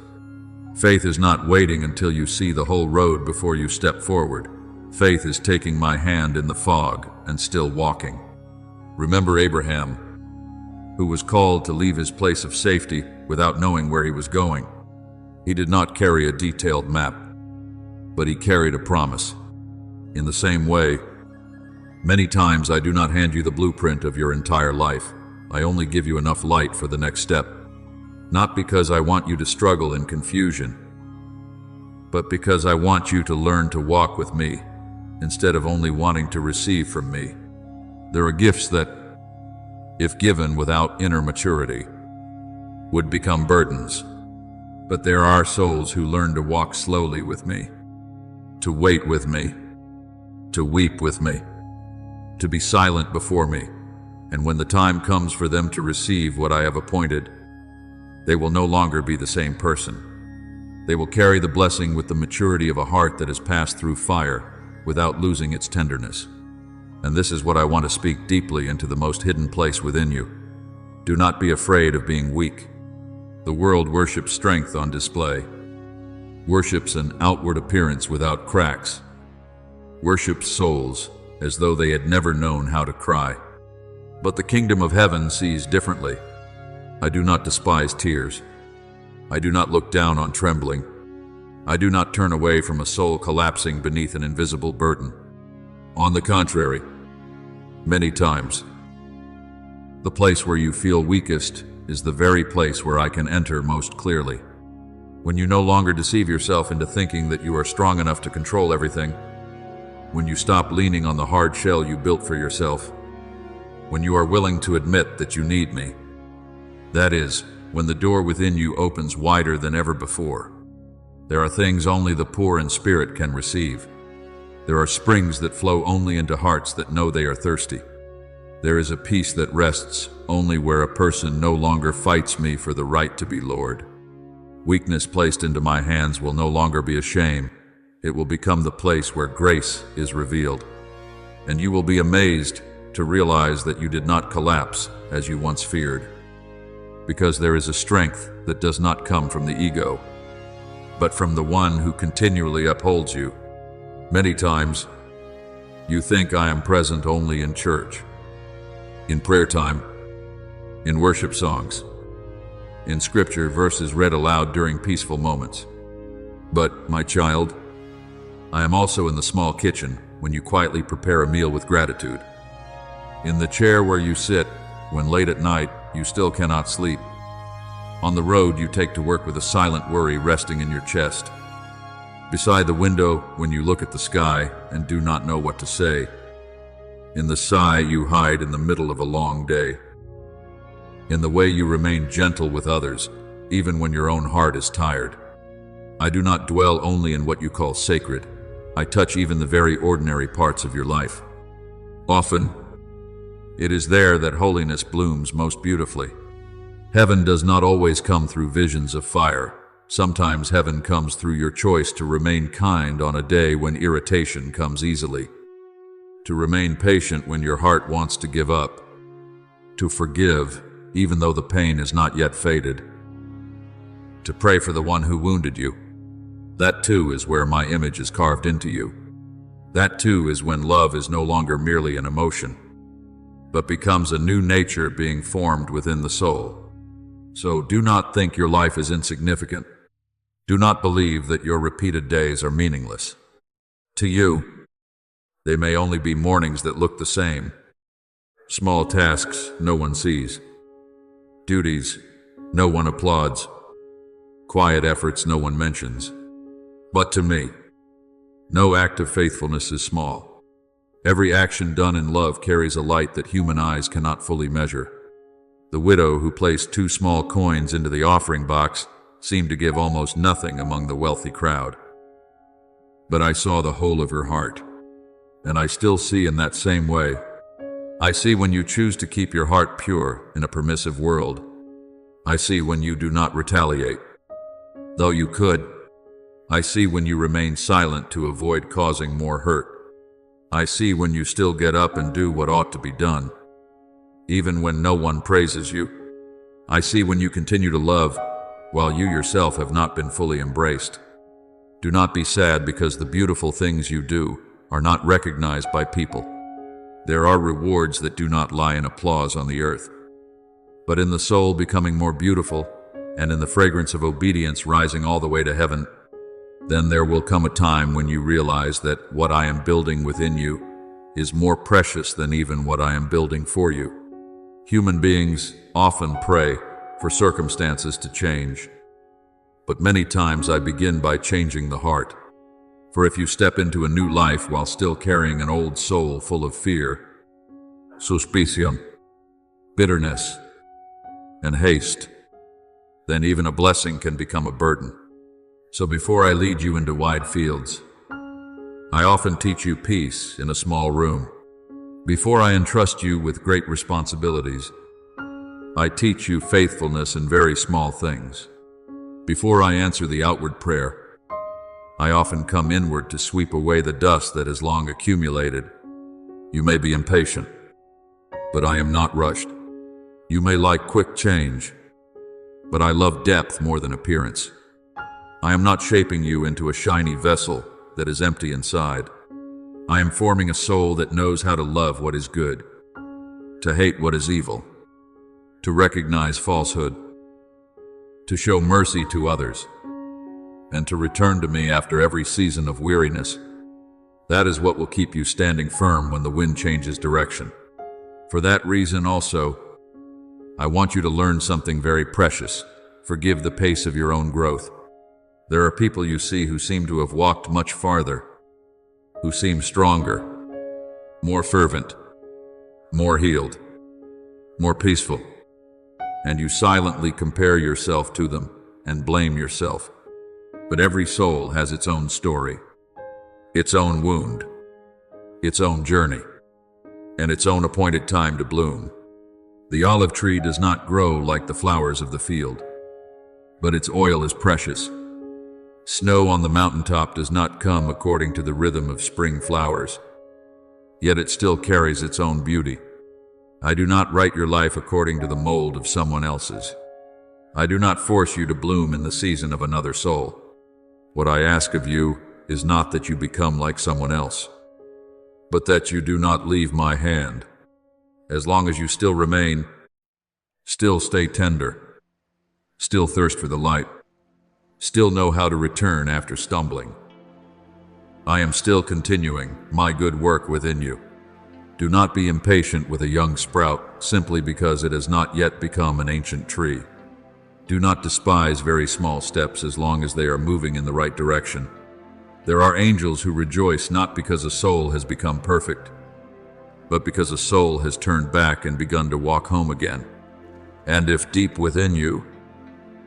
Faith is not waiting until you see the whole road before you step forward. Faith is taking my hand in the fog and still walking. Remember Abraham, who was called to leave his place of safety without knowing where he was going. He did not carry a detailed map, but he carried a promise. In the same way, many times I do not hand you the blueprint of your entire life. I only give you enough light for the next step. Not because I want you to struggle in confusion, but because I want you to learn to walk with me instead of only wanting to receive from me. There are gifts that, if given without inner maturity, would become burdens. But there are souls who learn to walk slowly with me, to wait with me, to weep with me, to be silent before me. And when the time comes for them to receive what I have appointed, they will no longer be the same person. They will carry the blessing with the maturity of a heart that has passed through fire without losing its tenderness. And this is what I want to speak deeply into the most hidden place within you. Do not be afraid of being weak. The world worships strength on display, worships an outward appearance without cracks, worships souls as though they had never known how to cry. But the kingdom of heaven sees differently. I do not despise tears. I do not look down on trembling. I do not turn away from a soul collapsing beneath an invisible burden. On the contrary, many times, the place where you feel weakest is the very place where I can enter most clearly. When you no longer deceive yourself into thinking that you are strong enough to control everything, when you stop leaning on the hard shell you built for yourself, when you are willing to admit that you need me, that is, when the door within you opens wider than ever before. There are things only the poor in spirit can receive. There are springs that flow only into hearts that know they are thirsty. There is a peace that rests only where a person no longer fights me for the right to be Lord. Weakness placed into my hands will no longer be a shame. It will become the place where grace is revealed. And you will be amazed to realize that you did not collapse as you once feared. Because there is a strength that does not come from the ego, but from the one who continually upholds you. Many times, you think I am present only in church, in prayer time, in worship songs, in scripture verses read aloud during peaceful moments. But, my child, I am also in the small kitchen when you quietly prepare a meal with gratitude. In the chair where you sit when late at night you still cannot sleep. On the road you take to work with a silent worry resting in your chest. Beside the window when you look at the sky and do not know what to say. In the sigh you hide in the middle of a long day. In the way you remain gentle with others, even when your own heart is tired. I do not dwell only in what you call sacred. I touch even the very ordinary parts of your life. Often, it is there that holiness blooms most beautifully. Heaven does not always come through visions of fire. Sometimes heaven comes through your choice to remain kind on a day when irritation comes easily. To remain patient when your heart wants to give up. To forgive even though the pain is not yet faded. To pray for the one who wounded you. That too is where my image is carved into you. That too is when love is no longer merely an emotion, but becomes a new nature being formed within the soul. So do not think your life is insignificant. Do not believe that your repeated days are meaningless. To you, they may only be mornings that look the same. Small tasks no one sees. Duties no one applauds. Quiet efforts no one mentions. But to me, no act of faithfulness is small. Every action done in love carries a light that human eyes cannot fully measure. The widow who placed 2 small coins into the offering box seemed to give almost nothing among the wealthy crowd. But I saw the whole of her heart, and I still see in that same way. I see when you choose to keep your heart pure in a permissive world. I see when you do not retaliate, though you could. I see when you remain silent to avoid causing more hurt. I see when you still get up and do what ought to be done, even when no one praises you. I see when you continue to love while you yourself have not been fully embraced. Do not be sad because the beautiful things you do are not recognized by people. There are rewards that do not lie in applause on the earth, but in the soul becoming more beautiful, and in the fragrance of obedience rising all the way to heaven. Then there will come a time when you realize that what I am building within you is more precious than even what I am building for you. Human beings often pray for circumstances to change, but many times I begin by changing the heart. For if you step into a new life while still carrying an old soul full of fear, suspicion, bitterness, and haste, then even a blessing can become a burden. So before I lead you into wide fields, I often teach you peace in a small room. Before I entrust you with great responsibilities, I teach you faithfulness in very small things. Before I answer the outward prayer, I often come inward to sweep away the dust that has long accumulated. You may be impatient, but I am not rushed. You may like quick change, but I love depth more than appearance. I am not shaping you into a shiny vessel that is empty inside. I am forming a soul that knows how to love what is good, to hate what is evil, to recognize falsehood, to show mercy to others, and to return to me after every season of weariness. That is what will keep you standing firm when the wind changes direction. For that reason also, I want you to learn something very precious. Forgive the pace of your own growth. There are people you see who seem to have walked much farther, who seem stronger, more fervent, more healed, more peaceful, and you silently compare yourself to them and blame yourself. But every soul has its own story, its own wound, its own journey, and its own appointed time to bloom. The olive tree does not grow like the flowers of the field, but its oil is precious. Snow on the mountaintop does not come according to the rhythm of spring flowers, yet it still carries its own beauty. I do not write your life according to the mold of someone else's. I do not force you to bloom in the season of another soul. What I ask of you is not that you become like someone else, but that you do not leave my hand. As long as you still remain, still stay tender, still thirst for the light, still know how to return after stumbling. I am still continuing my good work within you. Do not be impatient with a young sprout simply because it has not yet become an ancient tree. Do not despise very small steps as long as they are moving in the right direction. There are angels who rejoice not because a soul has become perfect, but because a soul has turned back and begun to walk home again. And if deep within you,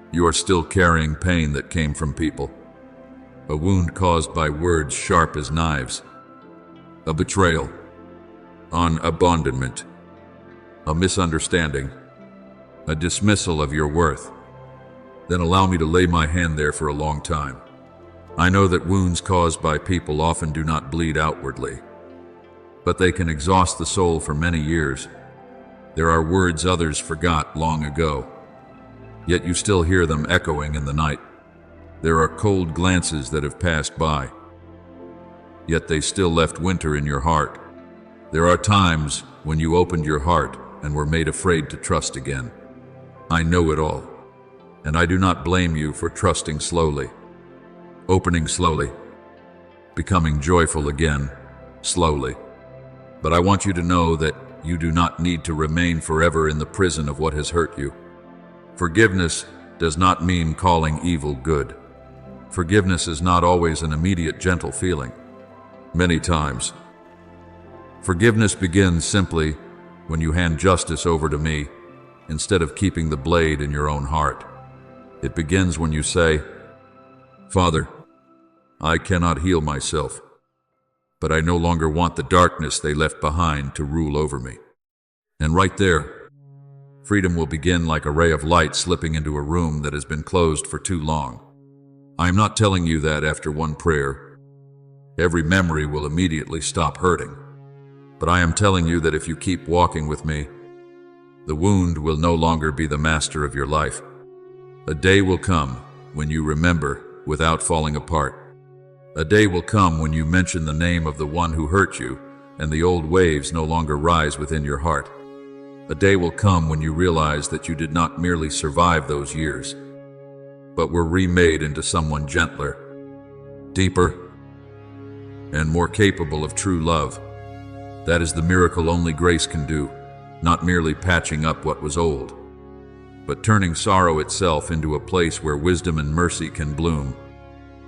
you are still carrying pain that came from people, a wound caused by words sharp as knives, a betrayal, an abandonment, a misunderstanding, a dismissal of your worth, then allow me to lay my hand there for a long time. I know that wounds caused by people often do not bleed outwardly, but they can exhaust the soul for many years. There are words others forgot long ago, yet you still hear them echoing in the night. There are cold glances that have passed by, yet they still left winter in your heart. There are times when you opened your heart and were made afraid to trust again. I know it all, and I do not blame you for trusting slowly, opening slowly, becoming joyful again, slowly. But I want you to know that you do not need to remain forever in the prison of what has hurt you. Forgiveness does not mean calling evil good. Forgiveness is not always an immediate gentle feeling. Many times, forgiveness begins simply when you hand justice over to me instead of keeping the blade in your own heart. It begins when you say, "Father, I cannot heal myself, but I no longer want the darkness they left behind to rule over me." And right there, freedom will begin like a ray of light slipping into a room that has been closed for too long. I am not telling you that after one prayer, every memory will immediately stop hurting. But I am telling you that if you keep walking with me, the wound will no longer be the master of your life. A day will come when you remember without falling apart. A day will come when you mention the name of the one who hurt you, and the old waves no longer rise within your heart. A day will come when you realize that you did not merely survive those years, but were remade into someone gentler, deeper, and more capable of true love. That is the miracle only grace can do, not merely patching up what was old, but turning sorrow itself into a place where wisdom and mercy can bloom.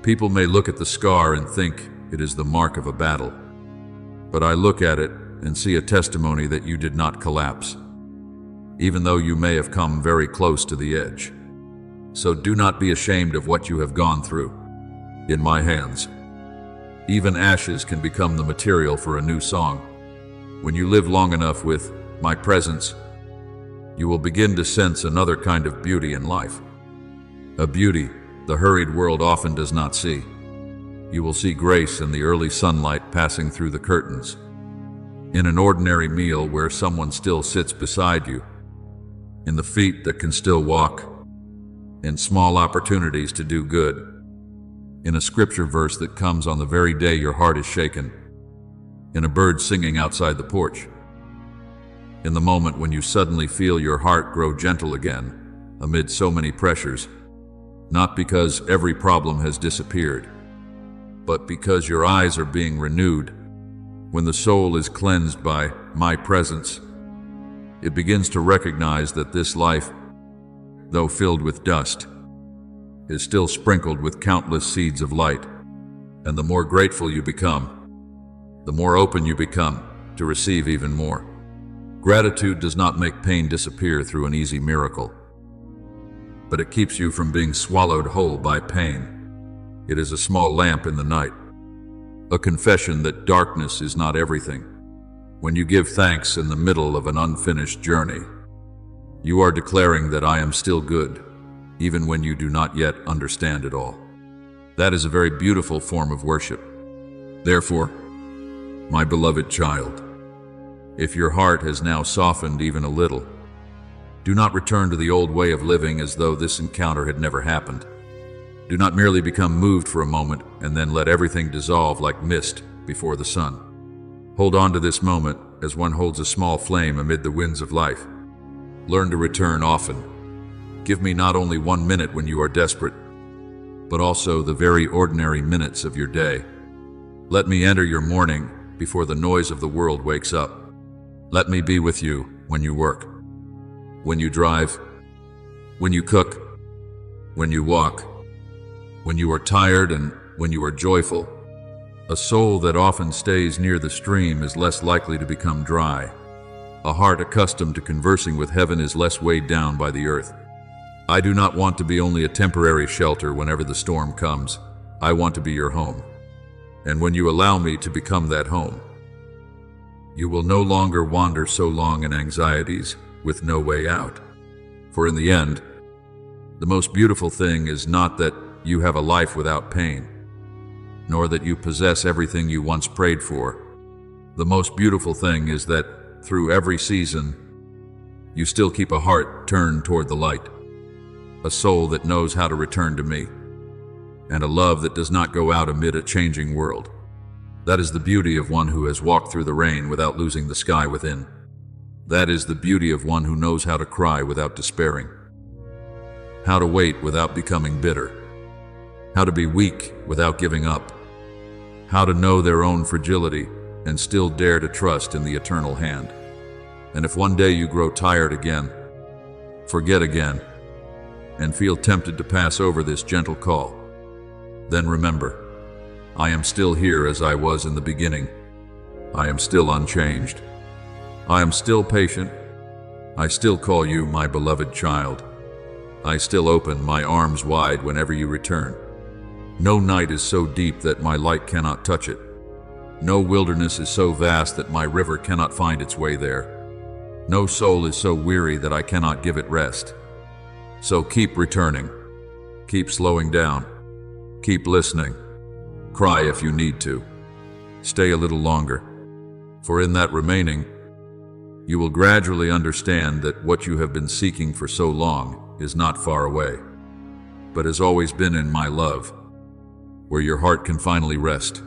People may look at the scar and think it is the mark of a battle, but I look at it and see a testimony that you did not collapse, even though you may have come very close to the edge. So do not be ashamed of what you have gone through. In my hands, even ashes can become the material for a new song. When you live long enough with my presence, you will begin to sense another kind of beauty in life. A beauty the hurried world often does not see. You will see grace in the early sunlight passing through the curtains, in an ordinary meal where someone still sits beside you, in the feet that can still walk, in small opportunities to do good, in a scripture verse that comes on the very day your heart is shaken, in a bird singing outside the porch, in the moment when you suddenly feel your heart grow gentle again amid so many pressures, not because every problem has disappeared, but because your eyes are being renewed. When the soul is cleansed by my presence, it begins to recognize that this life, though filled with dust, is still sprinkled with countless seeds of light. And the more grateful you become, the more open you become to receive even more. Gratitude does not make pain disappear through an easy miracle, but it keeps you from being swallowed whole by pain. It is a small lamp in the night, a confession that darkness is not everything. When you give thanks in the middle of an unfinished journey, you are declaring that I am still good, even when you do not yet understand it all. That is a very beautiful form of worship. Therefore, my beloved child, if your heart has now softened even a little, do not return to the old way of living as though this encounter had never happened. Do not merely become moved for a moment and then let everything dissolve like mist before the sun. Hold on to this moment as one holds a small flame amid the winds of life. Learn to return often. Give me not only 1 minute when you are desperate, but also the very ordinary minutes of your day. Let me enter your morning before the noise of the world wakes up. Let me be with you when you work, when you drive, when you cook, when you walk, when you are tired and when you are joyful. A soul that often stays near the stream is less likely to become dry. A heart accustomed to conversing with heaven is less weighed down by the earth. I do not want to be only a temporary shelter whenever the storm comes. I want to be your home. And when you allow me to become that home, you will no longer wander so long in anxieties with no way out. For in the end, the most beautiful thing is not that you have a life without pain, nor that you possess everything you once prayed for. The most beautiful thing is that through every season, you still keep a heart turned toward the light, a soul that knows how to return to me, and a love that does not go out amid a changing world. That is the beauty of one who has walked through the rain without losing the sky within. That is the beauty of one who knows how to cry without despairing, how to wait without becoming bitter, how to be weak without giving up, how to know their own fragility and still dare to trust in the eternal hand. And if one day you grow tired again, forget again, and feel tempted to pass over this gentle call, then remember, I am still here as I was in the beginning. I am still unchanged. I am still patient. I still call you my beloved child. I still open my arms wide whenever you return. No night is so deep that my light cannot touch it. No wilderness is so vast that my river cannot find its way there. No soul is so weary that I cannot give it rest. So keep returning. Keep slowing down. Keep listening. Cry if you need to. Stay a little longer. For in that remaining, you will gradually understand that what you have been seeking for so long is not far away, but has always been in my love, where your heart can finally rest.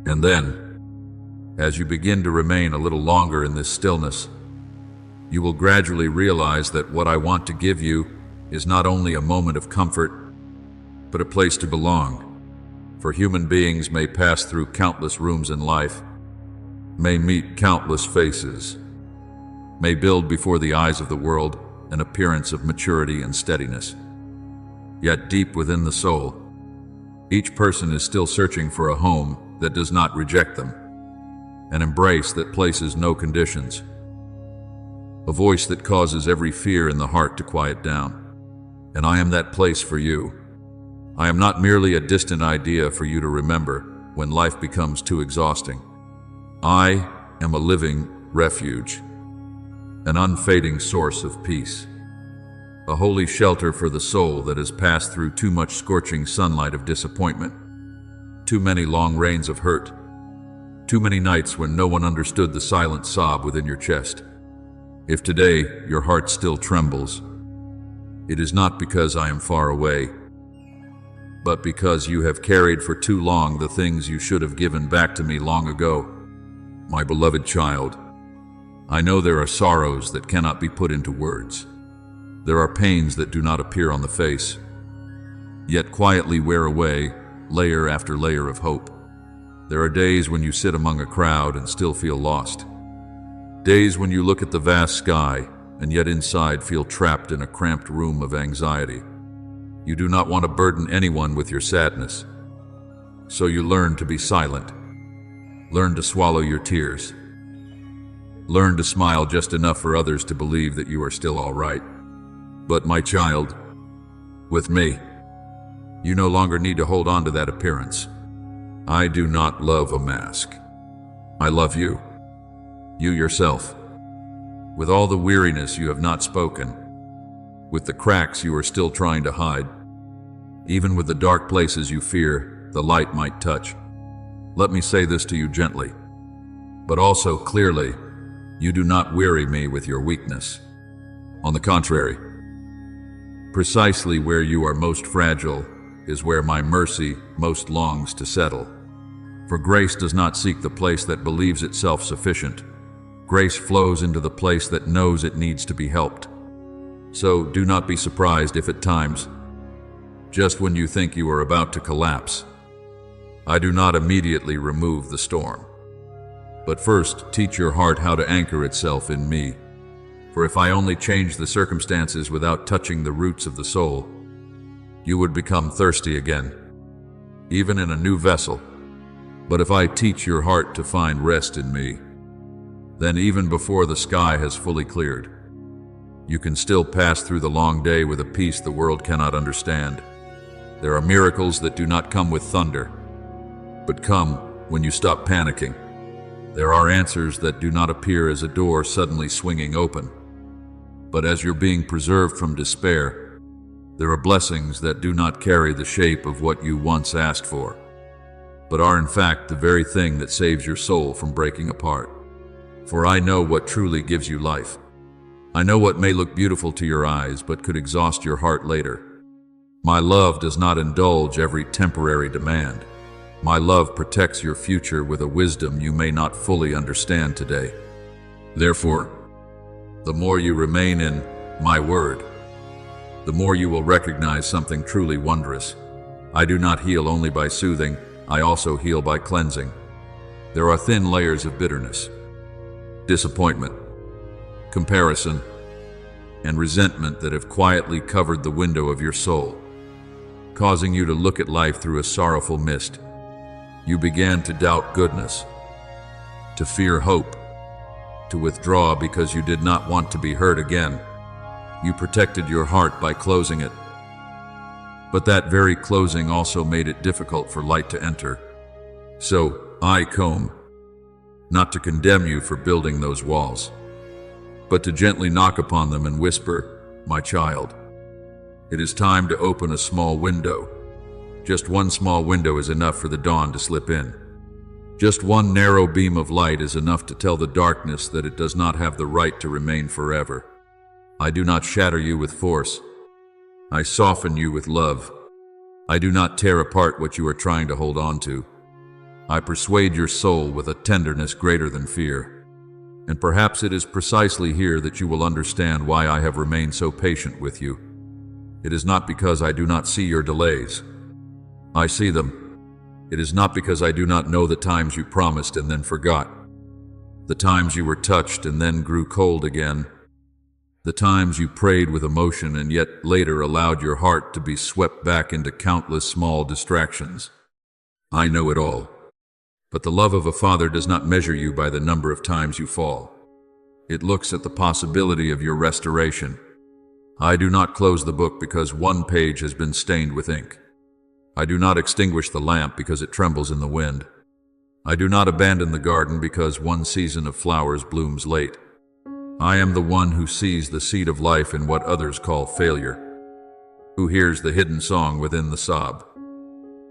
And then, as you begin to remain a little longer in this stillness, you will gradually realize that what I want to give you is not only a moment of comfort, but a place to belong. For human beings may pass through countless rooms in life, may meet countless faces, may build before the eyes of the world an appearance of maturity and steadiness. Yet deep within the soul, each person is still searching for a home that does not reject them, an embrace that places no conditions, a voice that causes every fear in the heart to quiet down. And I am that place for you. I am not merely a distant idea for you to remember when life becomes too exhausting. I am a living refuge, an unfading source of peace, a holy shelter for the soul that has passed through too much scorching sunlight of disappointment, too many long rains of hurt, too many nights when no one understood the silent sob within your chest. If today your heart still trembles, it is not because I am far away, but because you have carried for too long the things you should have given back to me long ago. My beloved child, I know there are sorrows that cannot be put into words. There are pains that do not appear on the face, yet quietly wear away layer after layer of hope. There are days when you sit among a crowd and still feel lost. Days when you look at the vast sky and yet inside feel trapped in a cramped room of anxiety. You do not want to burden anyone with your sadness, so you learn to be silent. Learn to swallow your tears. Learn to smile just enough for others to believe that you are still all right. But my child, with me, you no longer need to hold on to that appearance. I do not love a mask. I love you, you yourself, with all the weariness you have not spoken, with the cracks you are still trying to hide, even with the dark places you fear the light might touch. Let me say this to you gently, but also clearly. You do not weary me with your weakness. On the contrary, precisely where you are most fragile is where my mercy most longs to settle. For grace does not seek the place that believes itself sufficient. Grace flows into the place that knows it needs to be helped. So do not be surprised if at times, just when you think you are about to collapse, I do not immediately remove the storm. But first, teach your heart how to anchor itself in me. For if I only change the circumstances without touching the roots of the soul, you would become thirsty again, even in a new vessel. But if I teach your heart to find rest in me, then even before the sky has fully cleared, you can still pass through the long day with a peace the world cannot understand. There are miracles that do not come with thunder, but come when you stop panicking. There are answers that do not appear as a door suddenly swinging open, but as you're being preserved from despair. There are blessings that do not carry the shape of what you once asked for, but are in fact the very thing that saves your soul from breaking apart. For I know what truly gives you life. I know what may look beautiful to your eyes but could exhaust your heart later. My love does not indulge every temporary demand. My love protects your future with a wisdom you may not fully understand today. Therefore, the more you remain in my word, the more you will recognize something truly wondrous. I do not heal only by soothing, I also heal by cleansing. There are thin layers of bitterness, disappointment, comparison, and resentment that have quietly covered the window of your soul, causing you to look at life through a sorrowful mist. You began to doubt goodness, to fear hope, to withdraw because you did not want to be hurt again. You protected your heart by closing it. But that very closing also made it difficult for light to enter. So I come, not to condemn you for building those walls, but to gently knock upon them and whisper, "My child, it is time to open a small window." Just one small window is enough for the dawn to slip in. Just one narrow beam of light is enough to tell the darkness that it does not have the right to remain forever. I do not shatter you with force. I soften you with love. I do not tear apart what you are trying to hold on to. I persuade your soul with a tenderness greater than fear. And perhaps it is precisely here that you will understand why I have remained so patient with you. It is not because I do not see your delays. I see them. It is not because I do not know the times you promised and then forgot. The times you were touched and then grew cold again. The times you prayed with emotion and yet later allowed your heart to be swept back into countless small distractions. I know it all. But the love of a father does not measure you by the number of times you fall. It looks at the possibility of your restoration. I do not close the book because one page has been stained with ink. I do not extinguish the lamp because it trembles in the wind. I do not abandon the garden because one season of flowers blooms late. I am the one who sees the seed of life in what others call failure, who hears the hidden song within the sob,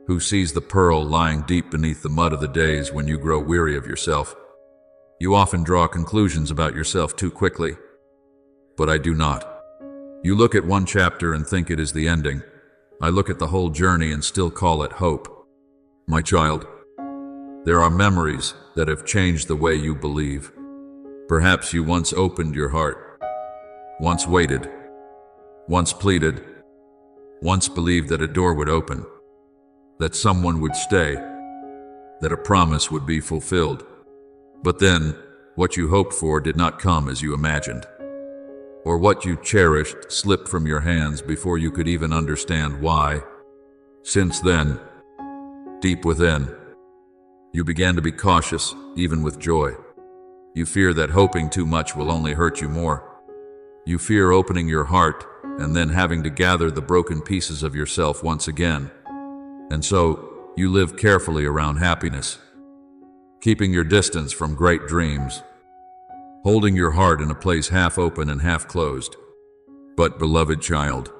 who sees the pearl lying deep beneath the mud of the days when you grow weary of yourself. You often draw conclusions about yourself too quickly, but I do not. You look at one chapter and think it is the ending. I look at the whole journey and still call it hope. My child, there are memories that have changed the way you believe. Perhaps you once opened your heart, once waited, once pleaded, once believed that a door would open, that someone would stay, that a promise would be fulfilled. But then, what you hoped for did not come as you imagined, or what you cherished slipped from your hands before you could even understand why. Since then, deep within, you began to be cautious, even with joy. You fear that hoping too much will only hurt you more. You fear opening your heart and then having to gather the broken pieces of yourself once again. And so, you live carefully around happiness, keeping your distance from great dreams, holding your heart in a place half open and half closed. But, beloved child,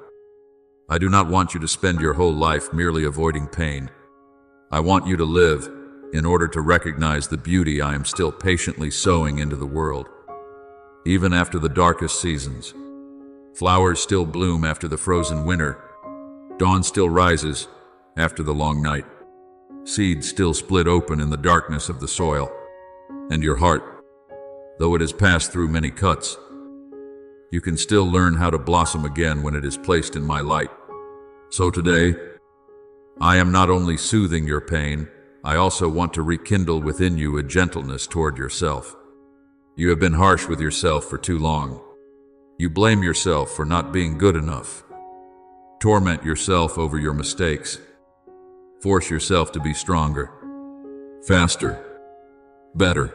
I do not want you to spend your whole life merely avoiding pain. I want you to live in order to recognize the beauty I am still patiently sowing into the world. Even after the darkest seasons, flowers still bloom after the frozen winter, dawn still rises after the long night, seeds still split open in the darkness of the soil, and your heart, though it has passed through many cuts, you can still learn how to blossom again when it is placed in my light. So today, I am not only soothing your pain, I also want to rekindle within you a gentleness toward yourself. You have been harsh with yourself for too long. You blame yourself for not being good enough. Torment yourself over your mistakes. Force yourself to be stronger, faster, better,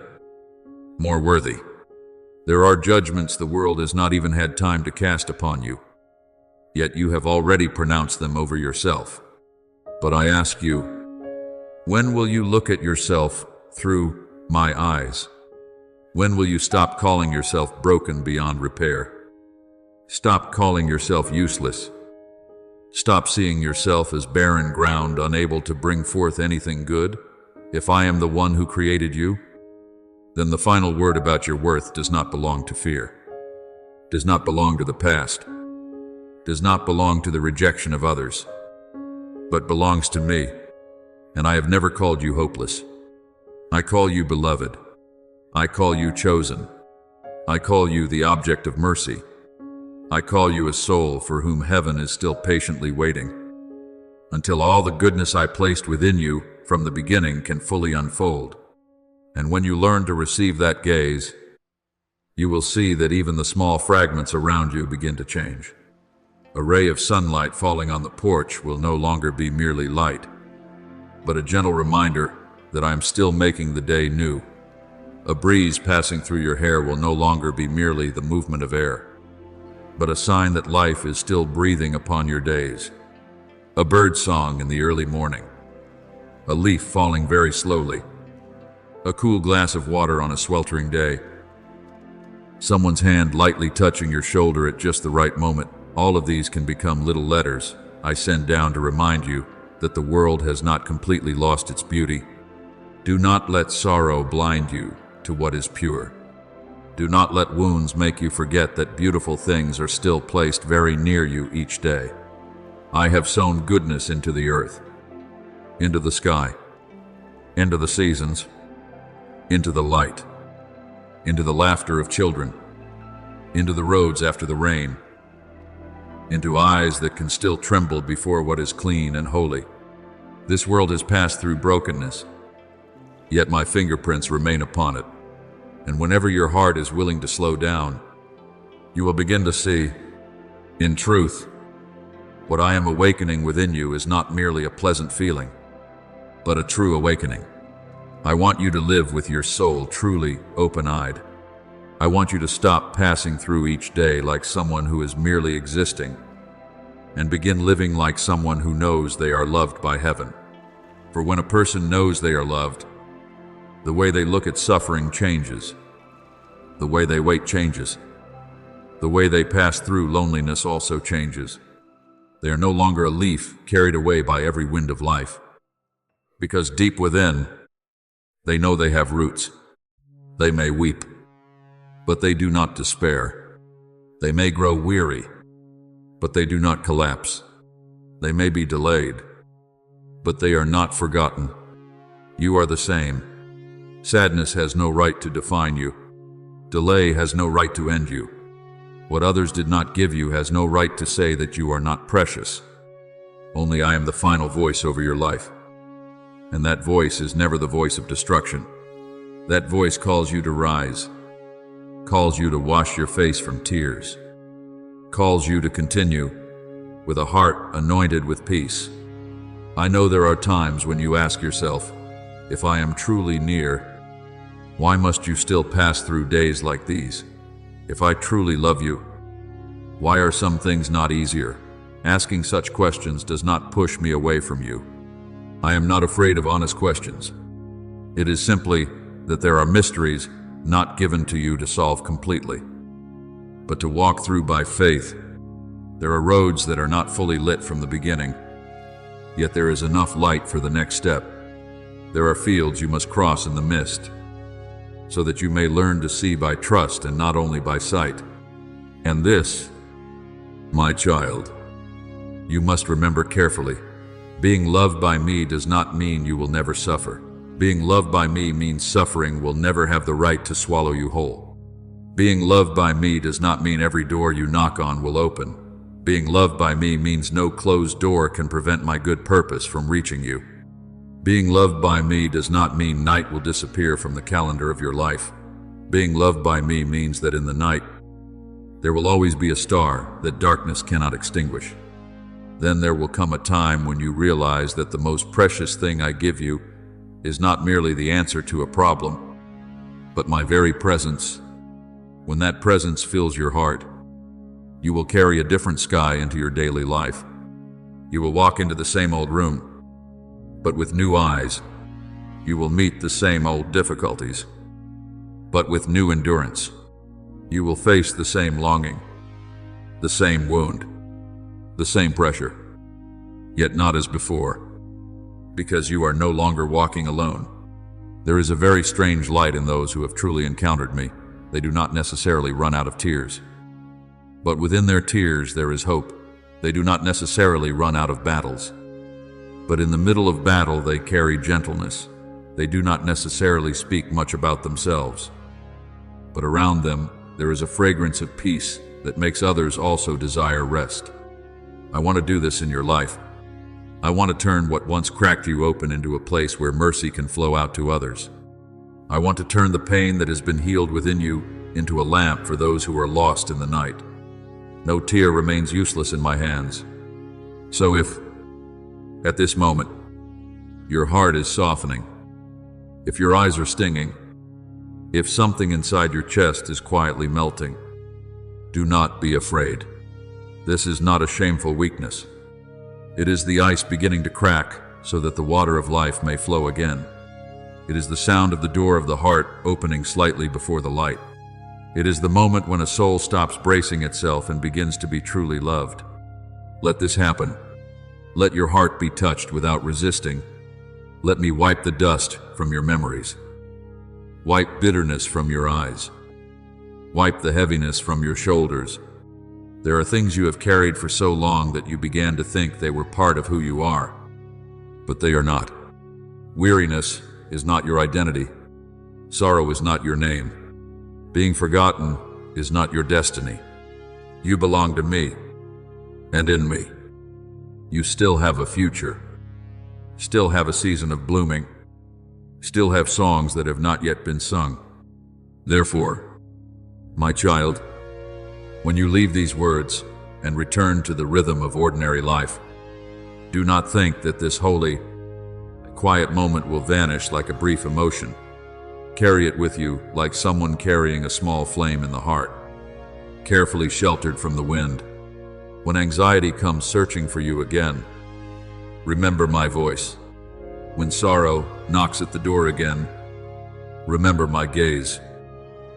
more worthy. There are judgments the world has not even had time to cast upon you, yet you have already pronounced them over yourself. But I ask you, when will you look at yourself through my eyes? When will you stop calling yourself broken beyond repair? Stop calling yourself useless. Stop seeing yourself as barren ground, unable to bring forth anything good. If I am the one who created you, then the final word about your worth does not belong to fear, does not belong to the past, does not belong to the rejection of others, but belongs to me. And I have never called you hopeless. I call you beloved. I call you chosen. I call you the object of mercy. I call you a soul for whom heaven is still patiently waiting, until all the goodness I placed within you from the beginning can fully unfold. And when you learn to receive that gaze, you will see that even the small fragments around you begin to change. A ray of sunlight falling on the porch will no longer be merely light, but a gentle reminder that I am still making the day new. A breeze passing through your hair will no longer be merely the movement of air, but a sign that life is still breathing upon your days. A bird song in the early morning, a leaf falling very slowly, a cool glass of water on a sweltering day, someone's hand lightly touching your shoulder at just the right moment. All of these can become little letters I send down to remind you that the world has not completely lost its beauty. Do not let sorrow blind you to what is pure. Do not let wounds make you forget that beautiful things are still placed very near you each day. I have sown goodness into the earth, into the sky, into the seasons, into the light, into the laughter of children, into the roads after the rain, into eyes that can still tremble before what is clean and holy. This world has passed through brokenness, yet my fingerprints remain upon it. And whenever your heart is willing to slow down, you will begin to see, in truth, what I am awakening within you is not merely a pleasant feeling, but a true awakening. I want you to live with your soul truly open-eyed. I want you to stop passing through each day like someone who is merely existing, and begin living like someone who knows they are loved by heaven. For when a person knows they are loved, the way they look at suffering changes. The way they wait changes. The way they pass through loneliness also changes. They are no longer a leaf carried away by every wind of life, because deep within, they know they have roots. They may weep, but they do not despair. They may grow weary, but they do not collapse. They may be delayed, but they are not forgotten. You are the same. Sadness has no right to define you. Delay has no right to end you. What others did not give you has no right to say that you are not precious. Only I am the final voice over your life. And that voice is never the voice of destruction. That voice calls you to rise, calls you to wash your face from tears, calls you to continue with a heart anointed with peace. I know there are times when you ask yourself, if I am truly near, why must you still pass through days like these? If I truly love you, why are some things not easier? Asking such questions does not push me away from you. I am not afraid of honest questions. It is simply that there are mysteries not given to you to solve completely, but to walk through by faith. There are roads that are not fully lit from the beginning, yet there is enough light for the next step. There are fields you must cross in the mist, so that you may learn to see by trust and not only by sight. And this, my child, you must remember carefully. Being loved by me does not mean you will never suffer. Being loved by me means suffering will never have the right to swallow you whole. Being loved by me does not mean every door you knock on will open. Being loved by me means no closed door can prevent my good purpose from reaching you. Being loved by me does not mean night will disappear from the calendar of your life. Being loved by me means that in the night, there will always be a star that darkness cannot extinguish. Then there will come a time when you realize that the most precious thing I give you is not merely the answer to a problem, but my very presence. When that presence fills your heart, you will carry a different sky into your daily life. You will walk into the same old room, but with new eyes. You will meet the same old difficulties, but with new endurance. You will face the same longing, the same wound, the same pressure, yet not as before, because you are no longer walking alone. There is a very strange light in those who have truly encountered me. They do not necessarily run out of tears, but within their tears there is hope. They do not necessarily run out of battles, but in the middle of battle they carry gentleness. They do not necessarily speak much about themselves, but around them there is a fragrance of peace that makes others also desire rest. I want to do this in your life. I want to turn what once cracked you open into a place where mercy can flow out to others. I want to turn the pain that has been healed within you into a lamp for those who are lost in the night. No tear remains useless in my hands. So if, at this moment, your heart is softening, if your eyes are stinging, If something inside your chest is quietly melting, do not be afraid. This is not a shameful weakness. It is the ice beginning to crack so that the water of life may flow again. It is the sound of the door of the heart opening slightly before the light. It is the moment when a soul stops bracing itself and begins to be truly loved. Let this happen. Let your heart be touched without resisting. Let me wipe the dust from your memories. Wipe bitterness from your eyes. Wipe the heaviness from your shoulders. There are things you have carried for so long that you began to think they were part of who you are, but they are not. Weariness is not your identity. Sorrow is not your name. Being forgotten is not your destiny. You belong to me, and in me. You still have a future, still have a season of blooming, still have songs that have not yet been sung. Therefore, my child, when you leave these words and return to the rhythm of ordinary life, do not think that this holy, quiet moment will vanish like a brief emotion. Carry it with you like someone carrying a small flame in the heart, carefully sheltered from the wind. When anxiety comes searching for you again, remember my voice. When sorrow knocks at the door again, remember my gaze.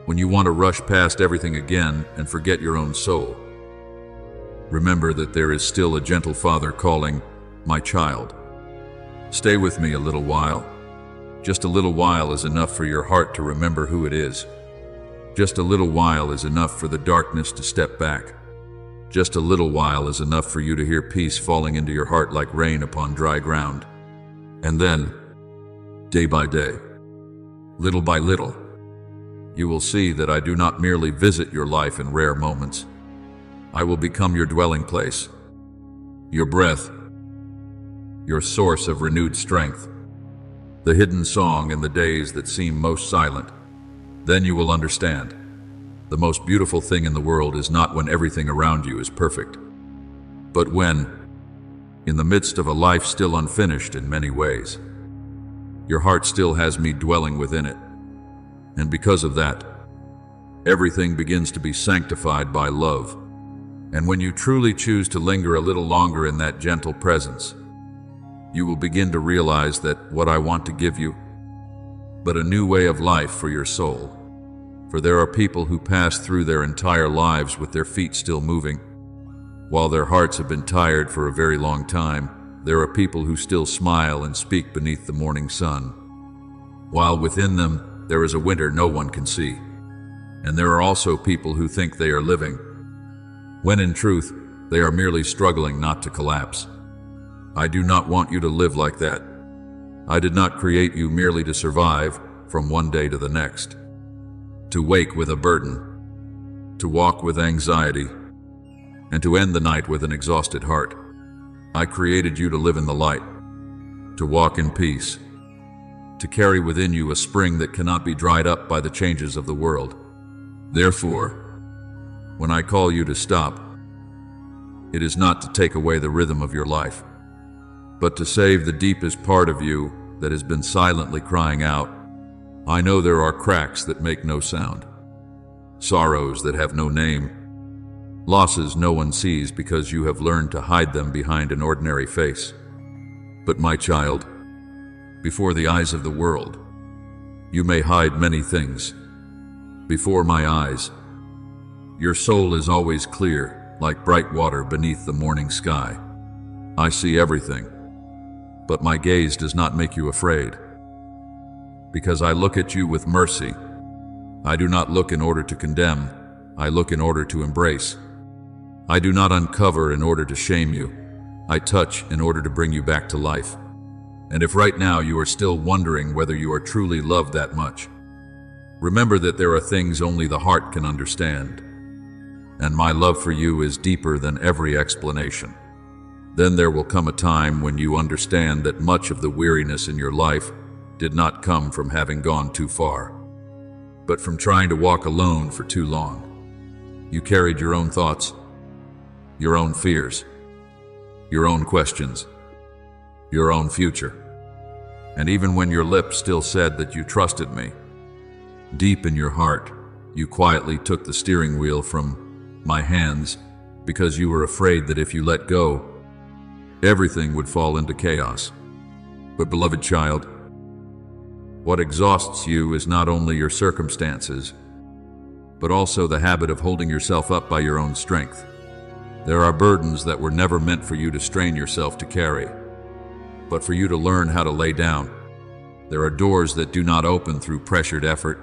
When you want to rush past everything again and forget your own soul, remember that there is still a gentle Father calling, my child. Stay with me a little while. Just a little while is enough for your heart to remember who it is. Just a little while is enough for the darkness to step back. Just a little while is enough for you to hear peace falling into your heart like rain upon dry ground. And then, day by day, little by little, you will see that I do not merely visit your life in rare moments. I will become your dwelling place, your breath, your source of renewed strength, the hidden song in the days that seem most silent. Then you will understand. The most beautiful thing in the world is not when everything around you is perfect, but when, in the midst of a life still unfinished in many ways, your heart still has me dwelling within it. And because of that, everything begins to be sanctified by love. And when you truly choose to linger a little longer in that gentle presence, you will begin to realize that what I want to give you, but a new way of life for your soul. For there are people who pass through their entire lives with their feet still moving. While their hearts have been tired for a very long time, there are people who still smile and speak beneath the morning sun. While within them, there is a winter no one can see. And there are also people who think they are living, when in truth, they are merely struggling not to collapse. I do not want you to live like that. I did not create you merely to survive from one day to the next, to wake with a burden, to walk with anxiety, and to end the night with an exhausted heart. I created you to live in the light, to walk in peace, to carry within you a spring that cannot be dried up by the changes of the world. Therefore, when I call you to stop, it is not to take away the rhythm of your life, but to save the deepest part of you that has been silently crying out. I know there are cracks that make no sound, sorrows that have no name, losses no one sees because you have learned to hide them behind an ordinary face. But my child, before the eyes of the world, you may hide many things. Before my eyes, your soul is always clear, like bright water beneath the morning sky. I see everything, but my gaze does not make you afraid. Because I look at you with mercy. I do not look in order to condemn, I look in order to embrace. I do not uncover in order to shame you, I touch in order to bring you back to life. And if right now you are still wondering whether you are truly loved that much, remember that there are things only the heart can understand. And my love for you is deeper than every explanation. Then there will come a time when you understand that much of the weariness in your life did not come from having gone too far, but from trying to walk alone for too long. You carried your own thoughts, your own fears, your own questions, your own future. And even when your lips still said that you trusted me, Deep in your heart, you quietly took the steering wheel from my hands because you were afraid that if you let go, everything would fall into chaos. But beloved child, what exhausts you is not only your circumstances, but also the habit of holding yourself up by your own strength. There are burdens that were never meant for you to strain yourself to carry, but for you to learn how to lay down. There are doors that do not open through pressured effort,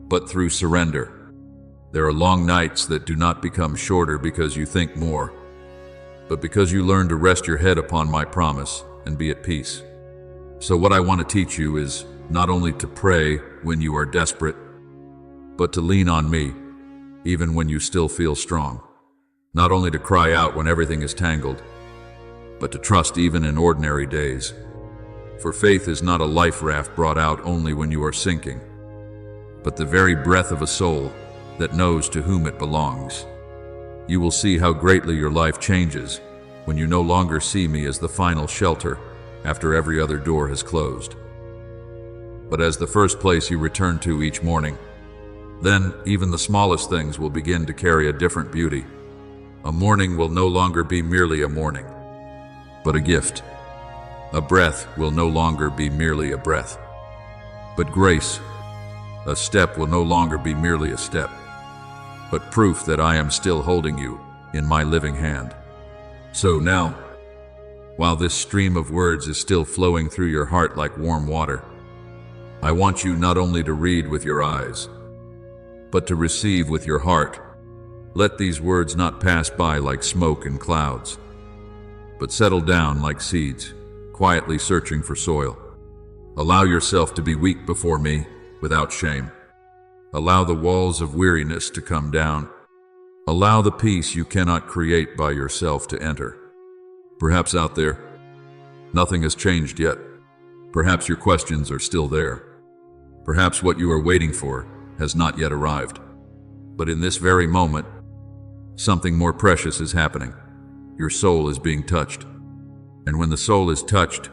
but through surrender. There are long nights that do not become shorter because you think more, but because you learn to rest your head upon my promise and be at peace. So what I want to teach you is not only to pray when you are desperate, but to lean on me, even when you still feel strong. Not only to cry out when everything is tangled, but to trust even in ordinary days. For faith is not a life raft brought out only when you are sinking, but the very breath of a soul that knows to whom it belongs. You will see how greatly your life changes when you no longer see me as the final shelter after every other door has closed, but as the first place you return to each morning. Then even the smallest things will begin to carry a different beauty. A morning will no longer be merely a morning, but a gift. A breath will no longer be merely a breath, but grace. A step will no longer be merely a step, but proof that I am still holding you in my living hand. So now, while this stream of words is still flowing through your heart like warm water, I want you not only to read with your eyes, but to receive with your heart. Let these words not pass by like smoke and clouds, but settle down like seeds, quietly searching for soil. Allow yourself to be weak before me without shame. Allow the walls of weariness to come down. Allow the peace you cannot create by yourself to enter. Perhaps out there, nothing has changed yet. Perhaps your questions are still there. Perhaps what you are waiting for has not yet arrived. But in this very moment, something more precious is happening. Your soul is being touched. And when the soul is touched,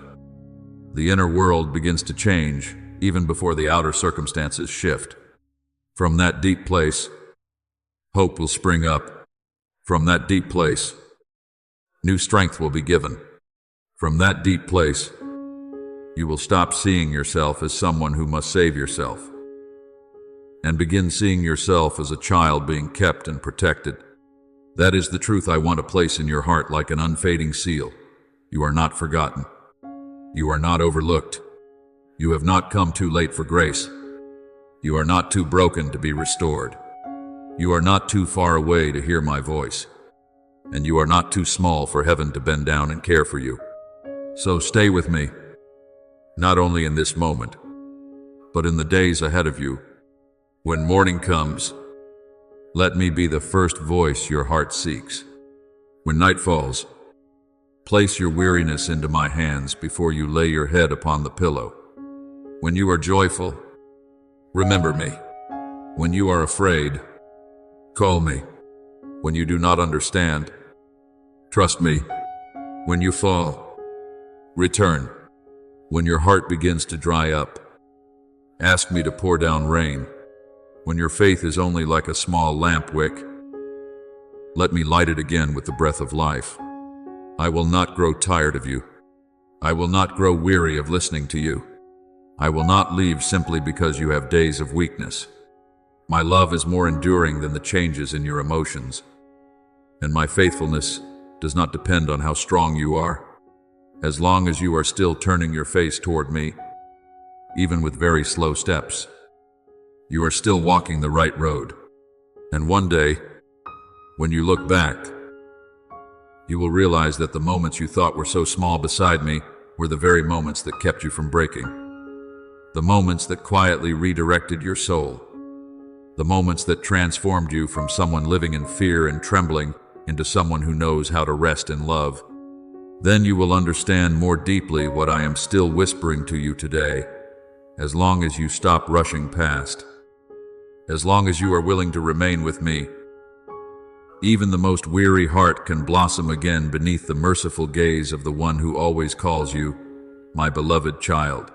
the inner world begins to change even before the outer circumstances shift. From that deep place, hope will spring up. From that deep place, new strength will be given. From that deep place, you will stop seeing yourself as someone who must save yourself, and begin seeing yourself as a child being kept and protected. That is the truth I want to place in your heart like an unfading seal. You are not forgotten. You are not overlooked. You have not come too late for grace. You are not too broken to be restored. You are not too far away to hear my voice. And you are not too small for heaven to bend down and care for you. So stay with me, not only in this moment, but in the days ahead of you. When morning comes, let me be the first voice your heart seeks. When night falls, place your weariness into my hands before you lay your head upon the pillow. When you are joyful, remember me. When you are afraid, call me. When you do not understand, trust me. When you fall, return. When your heart begins to dry up, ask me to pour down rain. When your faith is only like a small lamp wick, let me light it again with the breath of life. I will not grow tired of you. I will not grow weary of listening to you. I will not leave simply because you have days of weakness. My love is more enduring than the changes in your emotions, and my faithfulness does not depend on how strong you are. As long as you are still turning your face toward me, even with very slow steps, you are still walking the right road. And one day, when you look back, you will realize that the moments you thought were so small beside me were the very moments that kept you from breaking. The moments that quietly redirected your soul. The moments that transformed you from someone living in fear and trembling into someone who knows how to rest in love. Then you will understand more deeply what I am still whispering to you today, as long as you stop rushing past. As long as you are willing to remain with me, even the most weary heart can blossom again beneath the merciful gaze of the one who always calls you, my beloved child.